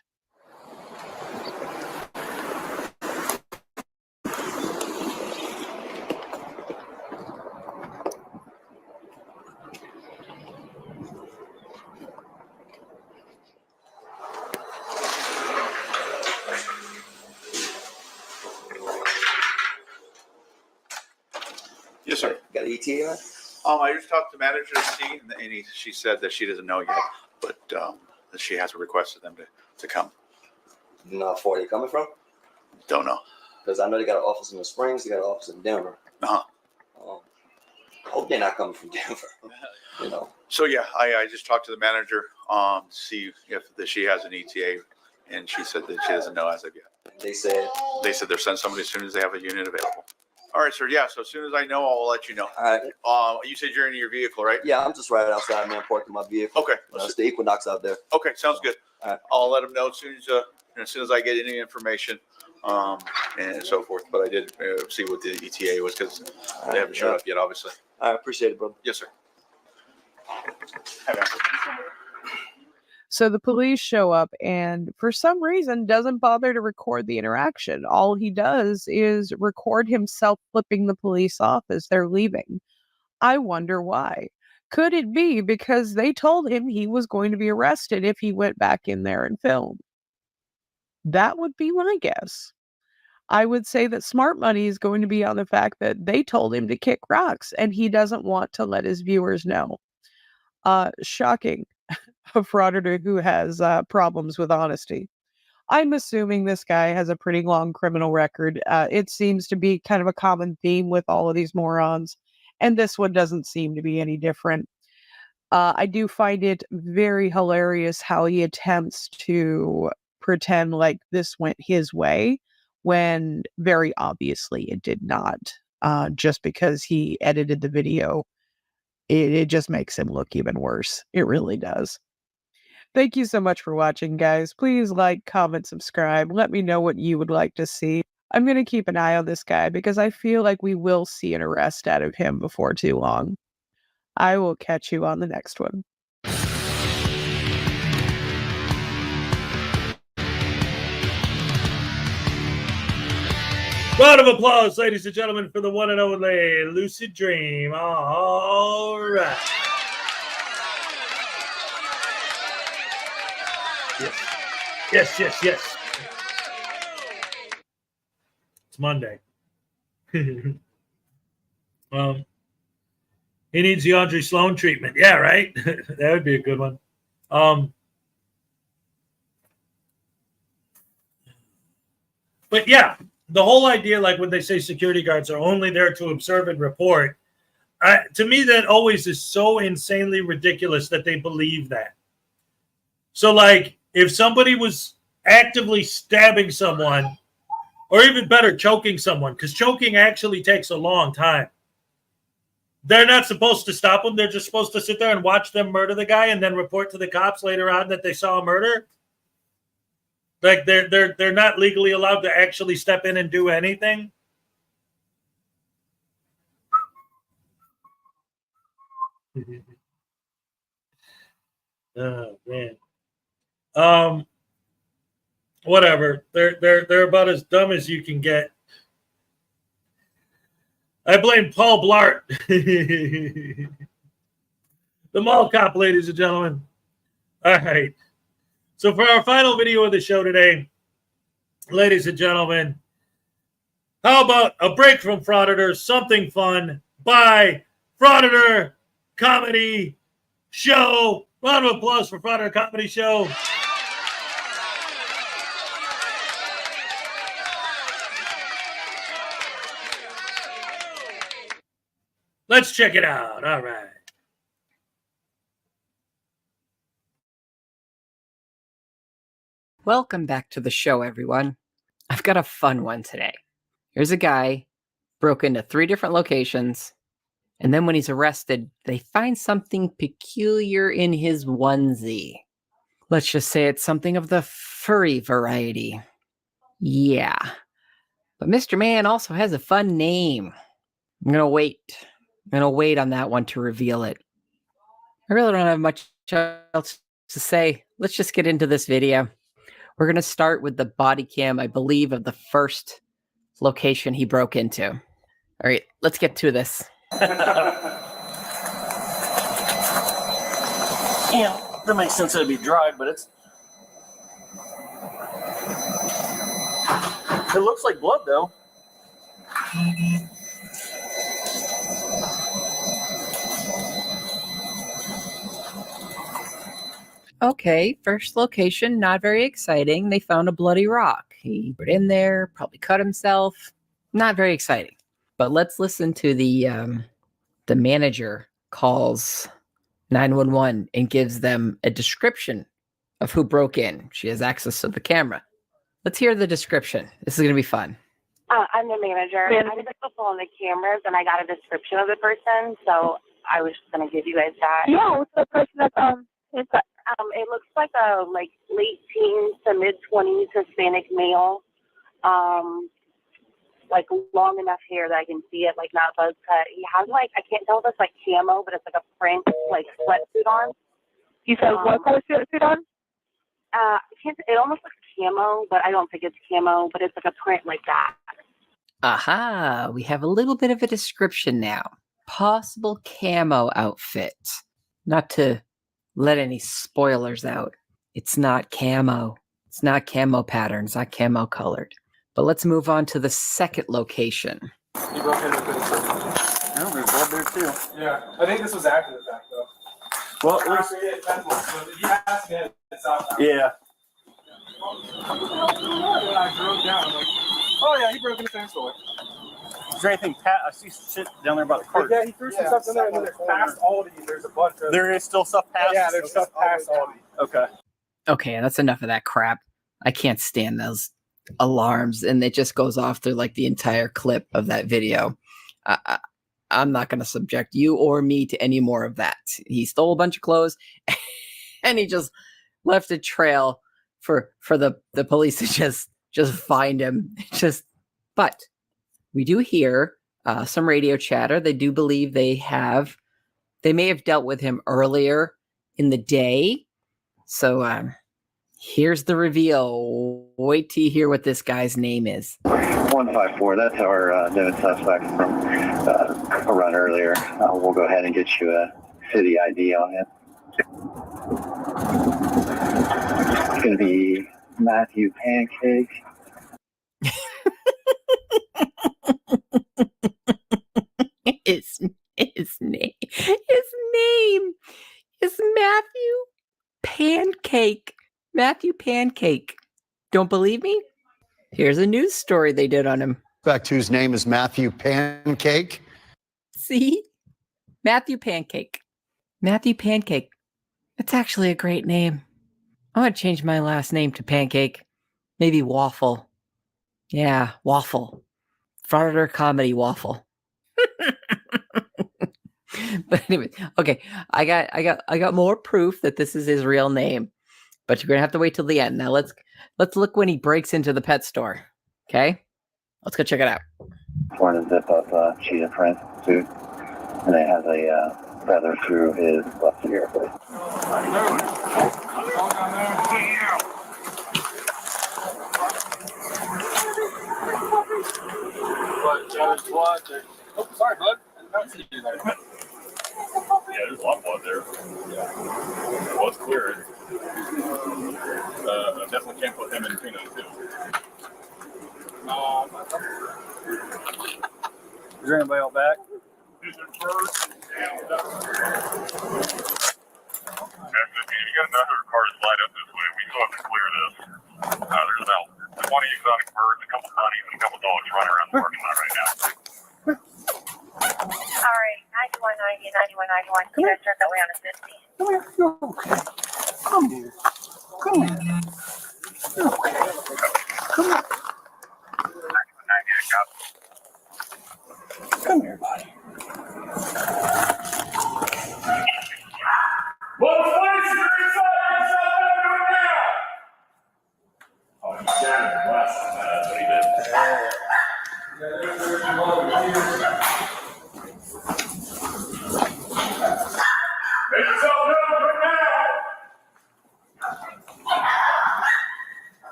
Yes, sir. Got an ETA on? I just talked to manager C, and she said that she doesn't know yet, but that she has requested them to come. You know how far they're coming from? Don't know. Because I know they got an office in the Springs, they got an office in Denver. Uh-huh. I hope they're not coming from Denver. You know. So yeah, I just talked to the manager to see if she has an ETA, and she said that she doesn't know as of yet. They said they'll send somebody as soon as they have a unit available. All right, sir. Yeah. So as soon as I know, I'll let you know. All right. You said you're in your vehicle, right? Yeah, I'm just right outside, man, parking my vehicle. Okay. It's the Equinox out there. Okay, sounds good. All right. I'll let them know as soon as I get any information, and so forth. But I did see what the ETA was because they haven't showed up yet, obviously. I appreciate it, brother. Yes, sir. So the police show up and for some reason doesn't bother to record the interaction. All he does is record himself flipping the police off as they're leaving. I wonder why. Could it be because they told him he was going to be arrested if he went back in there and filmed? That would be my guess. I would say that smart money is going to be on the fact that they told him to kick rocks and he doesn't want to let his viewers know. Shocking. A frauditor who has problems with honesty. I'm assuming this guy has a pretty long criminal record. It seems to be kind of a common theme with all of these morons, and this one doesn't seem to be any different. I do find it very hilarious how he attempts to pretend like this went his way when very obviously it did not. Just because he edited the video, it just makes him look even worse. It really does. Thank you so much for watching, guys. Please like, comment, subscribe. Let me know what you would like to see. I'm going to keep an eye on this guy because I feel like we will see an arrest out of him before too long. I will catch you on the next one. Round of applause, ladies and gentlemen, for the one and only Lucid Dream. All right. Yes. It's Monday. He needs the Audrey Sloan treatment. Yeah, right? That would be a good one. But yeah, the whole idea, like when they say security guards are only there to observe and report, to me, that always is so insanely ridiculous that they believe that. So, like, if somebody was actively stabbing someone, or even better, choking someone, because choking actually takes a long time, they're not supposed to stop them. They're just supposed to sit there and watch them murder the guy and then report to the cops later on that they saw a murder. Like, they're not legally allowed to actually step in and do anything. Oh, man. Whatever. They're about as dumb as you can get. I blame Paul Blart. The mall cop, ladies and gentlemen. All right. So for our final video of the show today, ladies and gentlemen, how about a break from Frauditors, something fun by Frauditor Comedy Show. Round of applause for Frauditor Comedy Show. Let's check it out. All right. Welcome back to the show, everyone. I've got a fun one today. Here's a guy broke into 3 different locations, and then when he's arrested, they find something peculiar in his onesie. Let's just say it's something of the furry variety. Yeah. But Mr. Man also has a fun name. I'm gonna wait on that one to reveal it. I really don't have much else to say. Let's just get into this video. We're gonna start with the body cam, I believe, of the first location he broke into. All right, let's get to this. Yeah, that makes sense. It'd be dry, but it looks like blood, though. Okay, first location, not very exciting. They found a bloody rock. He put in there, probably cut himself. Not very exciting. But let's listen to the manager calls 911 and gives them a description of who broke in. She has access to the camera. Let's hear the description. This is going to be fun. I'm the manager. I just looked on the cameras and I got a description of the person, so I was just going to give you guys that. Yeah, what's the person that's it looks like a late teens to mid 20s Hispanic male, like long enough hair that I can see it, like not buzz cut. He has I can't tell if it's camo, but it's like a print sweatsuit on. You said what color suit on? I can't. It almost looks camo, but I don't think it's camo. But it's like a print like that. Aha, we have a little bit of a description now. Possible camo outfit. Not to let any spoilers out. It's not camo. It's not camo pattern. It's not camo colored. But let's move on to the second location. You broke into No, there's blood there too. Yeah, I think this was after the fact, though. Well, at least... Yeah. I drove down. I'm like, oh yeah, he broke into the store. Is there anything I see shit down there by the cart. Yeah, he threw some stuff in there, and then past Aldi, there's a bunch of... There is still stuff past? Yeah, there's stuff past Aldi. Okay. Okay, that's enough of that crap. I can't stand those alarms, and it just goes off through the entire clip of that video. I'm not going to subject you or me to any more of that. He stole a bunch of clothes, and he just left a trail for the police to just find him. But we do hear some radio chatter. They do believe they may have dealt with him earlier in the day. So here's the reveal. Wait till you hear what this guy's name is. 154, that's our known suspect from a run earlier. We'll go ahead and get you a city ID on him. It's going to be Matthew Pancake. His name is Matthew Pancake. Matthew Pancake. Don't believe me? Here's a news story they did on him. Suspect whose name is Matthew Pancake. See? Matthew Pancake. Matthew Pancake. That's actually a great name. I want to change my last name to Pancake. Maybe Waffle. Yeah, Waffle. Frauditor comedy Waffle. But anyway, okay. I got more proof that this is his real name. But you're gonna have to wait till the end. Now let's look when he breaks into the pet store. Okay? Let's go check it out. Want to zip up cheetah print suit, and it has a feather through his left ear. Oh, sorry, bud. I did not see you there. Yeah, there's a lot of blood there. Yeah. It was cleared. I definitely can't put him in between those two. Is there anybody else back? Who's in first? You got another car to slide up this way. We still have to clear this. There's about 20 exotic birds, a couple bunnies, and a couple dogs running around the parking lot right now. All right, 9190, 9191. You guys turned that way on a 50. Come here. Come here. Come on. Come here, buddy.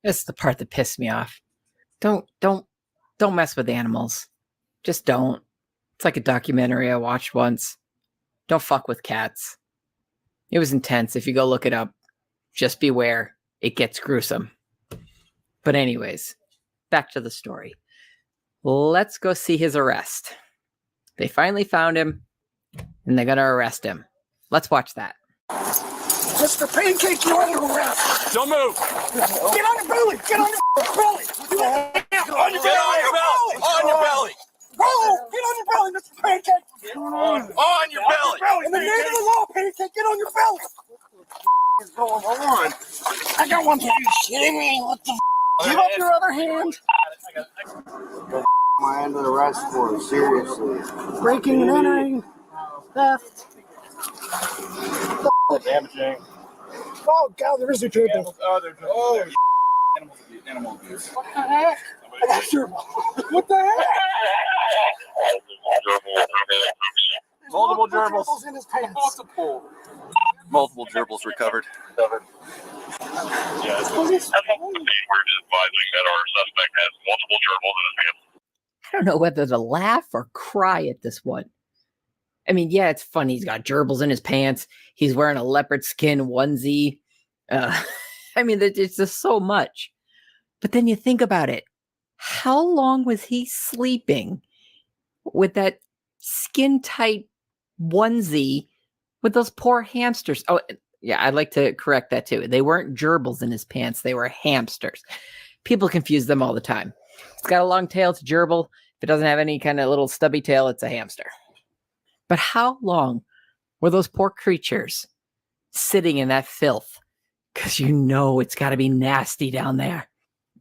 This is the part that pissed me off. Don't mess with animals. Just don't. It's like a documentary I watched once. Don't fuck with cats. It was intense. If you go look it up, just beware. It gets gruesome. But anyways, back to the story. Let's go see his arrest. They finally found him, and they're going to arrest him. Let's watch that. Mr. Pancake, you're under arrest. Don't move. Get on your belly. Get on your belly. On your belly. On your belly. Roll. Get on your belly, Mr. Pancake. On your belly. In the name of the law, Pancake, get on your belly. What is going on? I got one. Are you shitting me? What the? Give up your other hand. Am I under arrest for? Seriously. Breaking and entering. Theft. Damaging. Oh, God, there is a turtle. Animal abuse. What the heck? I got your... What the heck? Multiple gerbils in his pants. Multiple gerbils recovered. Yeah, we're just advising that our suspect has multiple gerbils in his hands. I don't know whether to laugh or cry at this one. I mean, yeah, it's funny. He's got gerbils in his pants. He's wearing a leopard skin onesie. I mean, it's just so much. But then you think about it. How long was he sleeping with that skin-tight onesie with those poor hamsters? Oh, yeah, I'd like to correct that too. They weren't gerbils in his pants. They were hamsters. People confuse them all the time. It's got a long tail. It's a gerbil. If it doesn't have any kind of little stubby tail, it's a hamster. But how long were those poor creatures sitting in that filth? Because you know it's got to be nasty down there.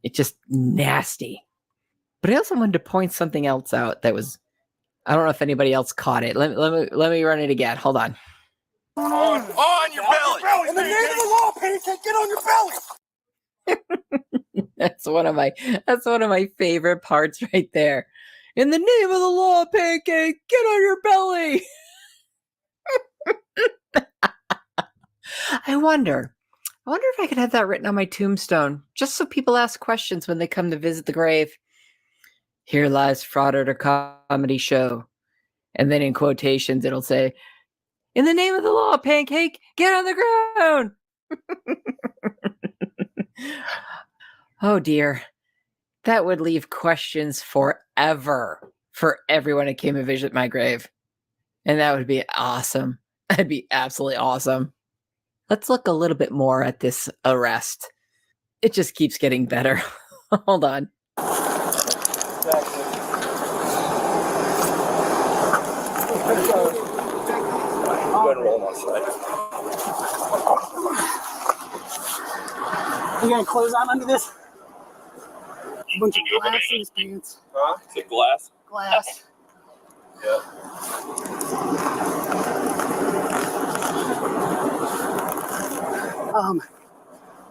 It's just nasty. But I also wanted to point something else out that was, I don't know if anybody else caught it. Let me run it again. Hold on. On your belly. In the name of the law, Pancake, get on your belly. That's one of my favorite parts right there. In the name of the law, Pancake, get on your belly. I wonder if I could have that written on my tombstone, just so people ask questions when they come to visit the grave. Here lies Frauditor comedy show. And then in quotations, it'll say, in the name of the law, Pancake, get on the ground. Oh dear. That would leave questions forever for everyone who came to visit my grave. And that would be awesome. That'd be absolutely awesome. Let's look a little bit more at this arrest. It just keeps getting better. Hold on. Go ahead and roll him on side. You got clothes on under this? A bunch of glass in his pants. Huh? Is it glass? Glass. Yeah.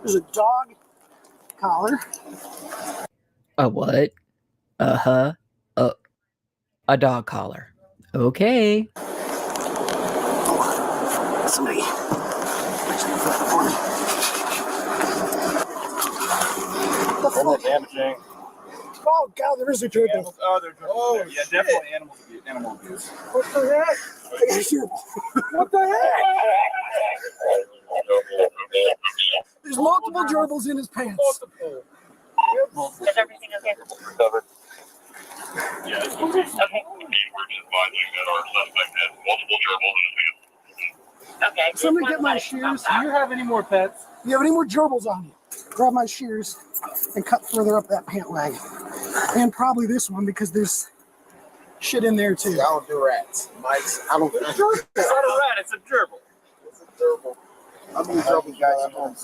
There's a dog collar. A what? Uh-huh. A dog collar. Okay. Somebody. Damaging. Oh, God, there is a turtle. Yeah, definitely animal abuse. What the heck? What the heck? There's multiple gerbils in his pants. Is everything okay? Recovered. Yeah, okay. We're just advising that our suspect has multiple gerbils in his hands. Okay. Somebody get my shears. Do you have any more pets? Do you have any more gerbils on you? Grab my shears and cut further up that pant leg. And probably this one because there's shit in there too. I don't do rats. Mice, I don't. It's not a rat, it's a gerbil. It's a gerbil. I'm in trouble, guys. I'm on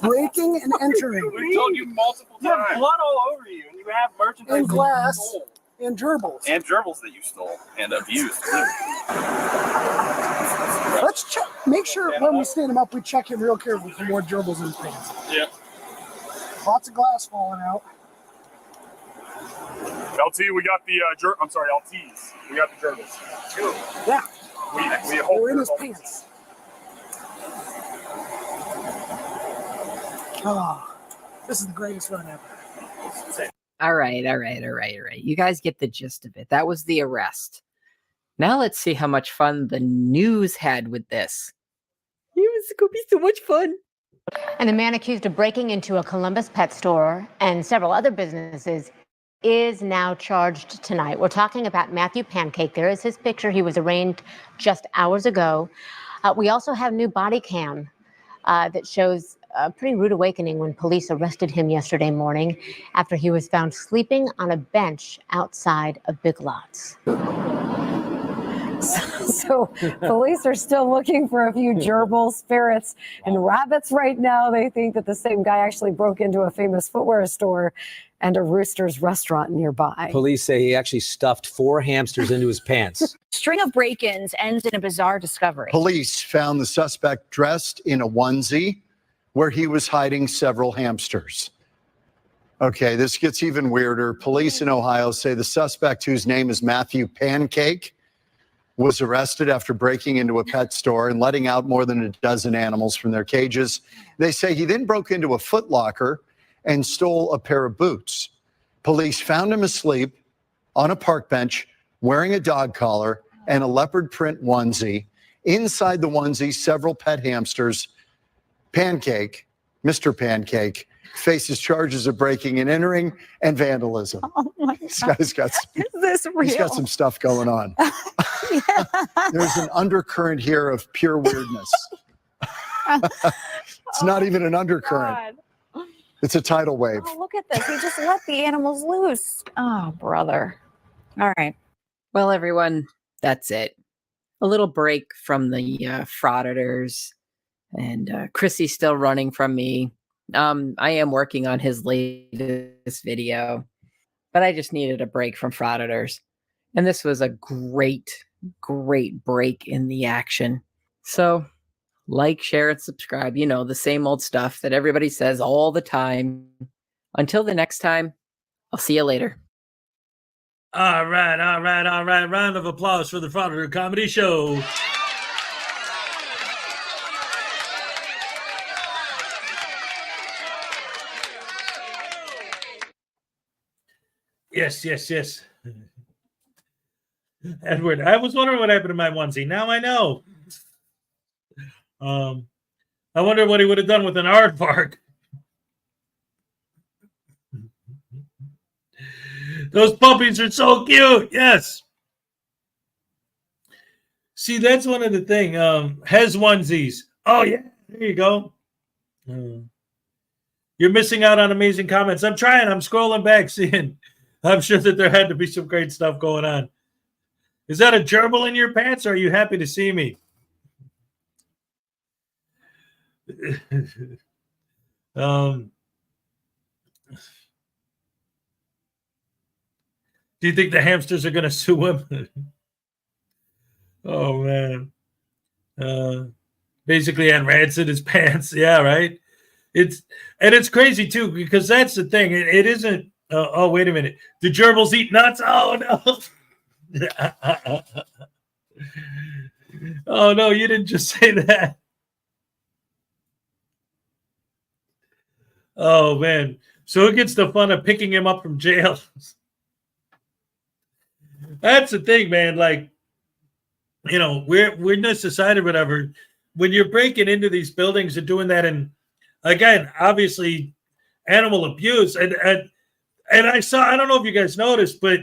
Breaking and entering. We told you multiple times. You have blood all over you, and you have merchandise And glass. that you stole. And gerbils. And gerbils that you stole and abused, too. Let's check. Make sure when we stand him up, we check him real carefully for more gerbils in his pants. Yeah. Lots of glass falling out. LT, we got the I'm sorry, LTs. We got the gerbils. Yeah. We They were in his pants. Oh, this is the greatest run ever. All right. You guys get the gist of it. That was the arrest. Now let's see how much fun the news had with this. It was going to be so much fun. And the man accused of breaking into a Columbus pet store and several other businesses is now charged tonight. We're talking about Matthew Pancake. There is his picture. He was arraigned just hours ago. We also have new body cam that shows a pretty rude awakening when police arrested him yesterday morning after he was found sleeping on a bench outside of Big Lots. So police are still looking for a few gerbils, ferrets, and rabbits right now. They think that the same guy actually broke into a famous footwear store and a Rooster's restaurant nearby. Police say he actually stuffed 4 hamsters into his pants. String of break-ins ends in a bizarre discovery. Police found the suspect dressed in a onesie where he was hiding several hamsters. Okay, this gets even weirder. Police in Ohio say the suspect, whose name is Matthew Pancake, was arrested after breaking into a pet store and letting out more than a dozen animals from their cages. They say he then broke into a Foot Locker and stole a pair of boots. Police found him asleep on a park bench wearing a dog collar and a leopard print onesie. Inside the onesie, several pet hamsters. Pancake, Mr. Pancake, faces charges of breaking and entering and vandalism. Oh my This God. guy's got Is this real? He's got some stuff going on. There's an undercurrent here of pure weirdness. It's not even an undercurrent. God. It's a tidal wave. Oh, look at this. He just let the animals loose. Oh, brother. All right. Well, everyone, that's it. A little break from the Frauditors. And Chrissy's still running from me. I am working on his latest video, but I just needed a break from Frauditors. And this was a great break in the action. So like, share, and subscribe. You know, the same old stuff that everybody says all the time. Until the next time, I'll see you later. All right. Round of applause for the Frauditor Comedy Show. Yes. Edward, I was wondering what happened to my onesie. Now I know. I wonder what he would have done with an aardvark. Those puppies are so cute. Yes. See, that's one of the things. Hez onesies. Oh, yeah. There you go. You're missing out on amazing comments. I'm trying. I'm scrolling back, seeing. I'm sure that there had to be some great stuff going on. Is that a gerbil in your pants, or are you happy to see me? Do you think the hamsters are going to sue him? Oh, man. Basically had rats in his pants. Yeah, right? It's crazy, too, because that's the thing. It isn't. Oh, wait a minute. Do gerbils eat nuts? Oh, no. Oh, no, you didn't just say that. Oh, man. So who gets the fun of picking him up from jail? That's the thing, man. Like, you know, we're in this society or whatever. When you're breaking into these buildings and doing that, and again, obviously, animal abuse. And I saw, I don't know if you guys noticed, but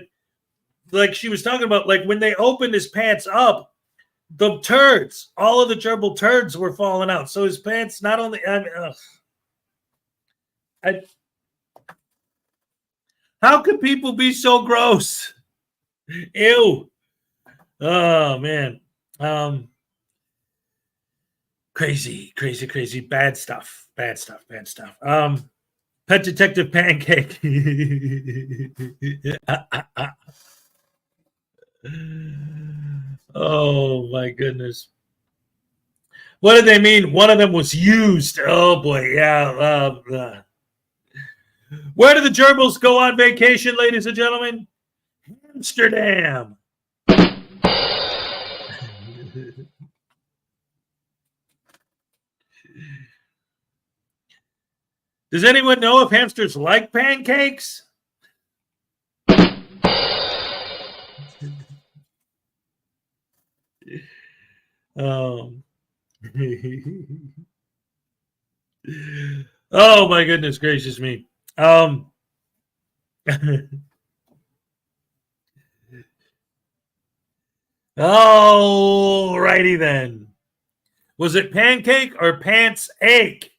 like she was talking about, like when they opened his pants up, the turds, all of the gerbil turds were falling out. So his pants, not only, how could people be so gross? Ew. Oh, man. Crazy, crazy, crazy. Bad stuff. Bad stuff. Bad stuff. Pet Detective Pancake. Oh my goodness. What did they mean? One of them was used. Oh boy, yeah. Where do the gerbils go on vacation, ladies and gentlemen? Amsterdam. Does anyone know if hamsters like pancakes? Oh my goodness gracious me. All righty then. Was it pancake or pants ache?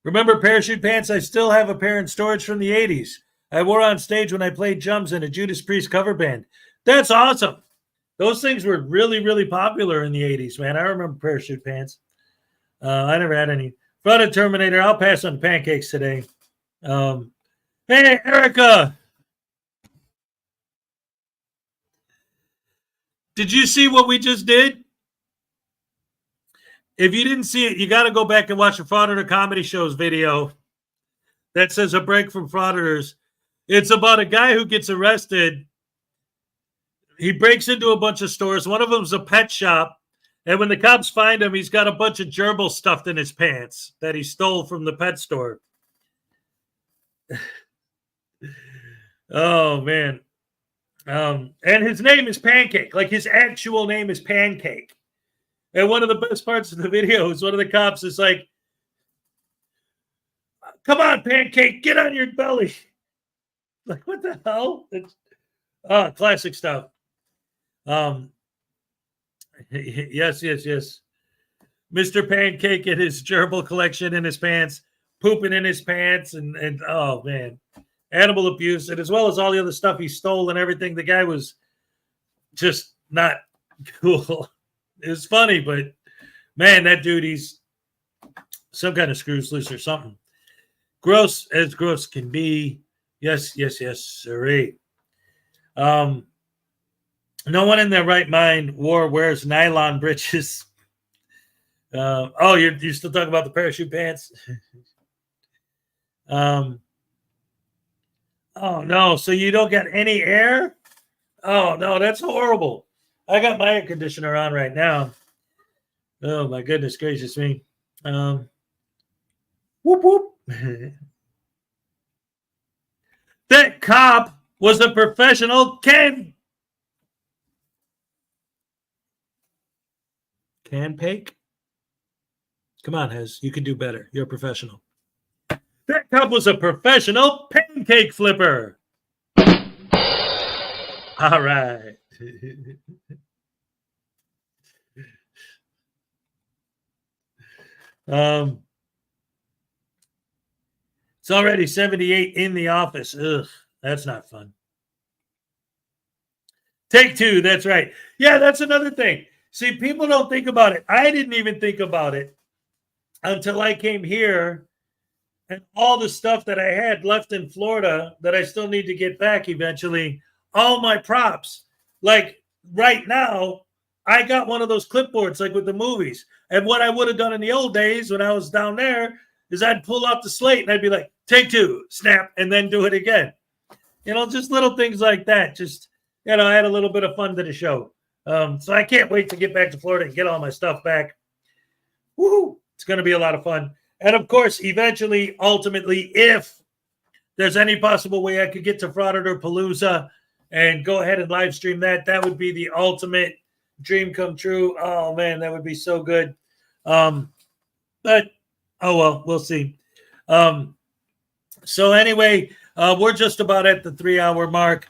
Remember parachute pants? I still have a pair in storage from the 80s. I wore on stage when I played drums in a Judas Priest cover band. That's awesome. Those things were really, really popular in the 80s, man. I remember parachute pants. I never had any. Fraudit Terminator, I'll pass on pancakes today. Hey, Erica. Did you see what we just did? If you didn't see it, you got to go back and watch the Frauditor Comedy Show's video that says a break from Frauditors. It's about a guy who gets arrested. He breaks into a bunch of stores. One of them's a pet shop. And when the cops find him, he's got a bunch of gerbil stuffed in his pants that he stole from the pet store. Oh, man. And his name is Pancake. Like, his actual name is Pancake. And one of the best parts of the video is one of the cops is like, come on, Pancake, get on your belly. Like, what the hell? It's, classic stuff. Yes. Mr. Pancake and his gerbil collection in his pants, pooping in his pants, and oh, man. Animal abuse, and as well as all the other stuff he stole and everything. The guy was just not cool. It was funny, but man, that dude, he's some kind of screws loose or something. Gross as gross can be. Yes, sirree. No one in their right mind wears nylon breeches. You're still talking about the parachute pants? Oh, no. So you don't get any air? Oh, no, that's horrible. I got my air conditioner on right now. Oh, my goodness gracious me. Whoop, whoop. That cop was a professional can pake? Come on, Hez. You can do better. You're a professional. That cop was a professional pancake flipper. All right. It's already 78 in the office. Ugh, that's not fun. Take two. That's right. Yeah, that's another thing. See, people don't think about it. I didn't even think about it until I came here. And all the stuff that I had left in Florida that I still need to get back eventually, all my props. Like right now, I got one of those clipboards like with the movies. And what I would have done in the old days when I was down there is I'd pull out the slate and I'd be like, take two, snap, and then do it again. You know, just little things like that. Just, you know, I had a little bit of fun to the show. So I can't wait to get back to Florida and get all my stuff back. Woohoo! It's going to be a lot of fun. And of course, eventually, ultimately, if there's any possible way I could get to Frauditor Palooza and go ahead and live stream that, that would be the ultimate dream come true. Oh, man, that would be so good. But, oh, well, we'll see. So anyway, we're just about at the 3-hour mark.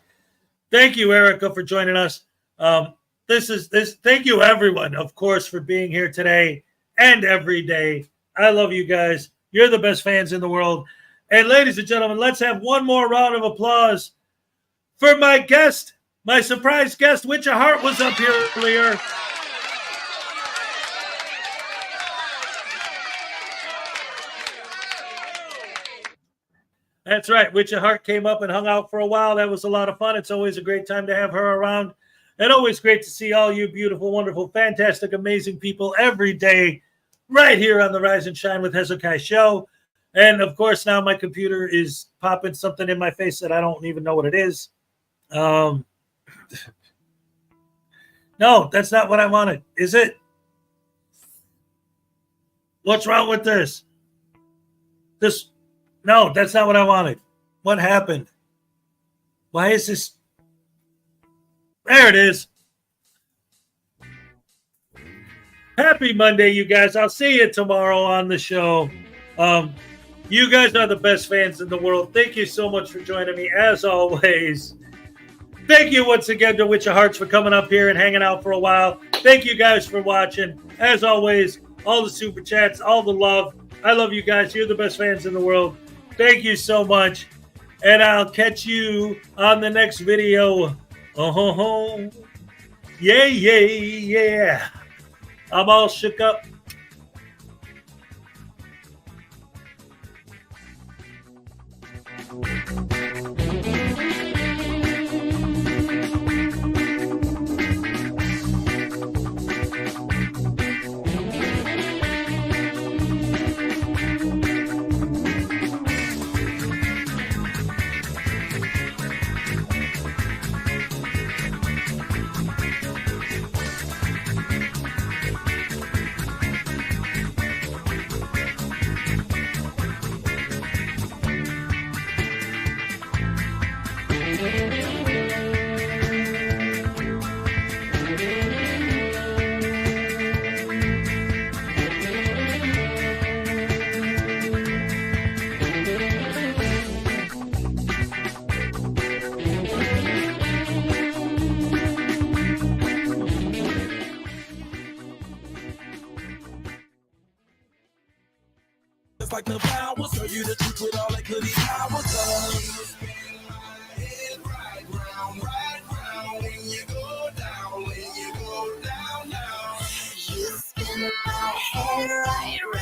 Thank you, Erica, for joining us. Thank you, everyone, of course, for being here today and every day. I love you guys. You're the best fans in the world. And ladies and gentlemen, let's have one more round of applause for my guest, my surprise guest. Witcher Hart was up here earlier. That's right. Witcher Hart came up and hung out for a while. That was a lot of fun. It's always a great time to have her around. And always great to see all you beautiful, wonderful, fantastic, amazing people every day right here on the Rise and Shine with Hezokuai show. And, of course, now my computer is popping something in my face that I don't even know what it is. No, that's not what I wanted. Is it? What's wrong with this? No, that's not what I wanted. What happened? Why is this? There it is. Happy Monday, you guys. I'll see you tomorrow on the show. You guys are the best fans in the world. Thank you so much for joining me, as always. Thank you once again to Witcher Hearts for coming up here and hanging out for a while. Thank you guys for watching. As always, all the super chats, all the love. I love you guys. You're the best fans in the world. Thank you so much. And I'll catch you on the next video. Oh, yeah, yeah, yeah. I'm all shook up. Like the power, so you the truth with all that goody power. When you go down, you spin my head right.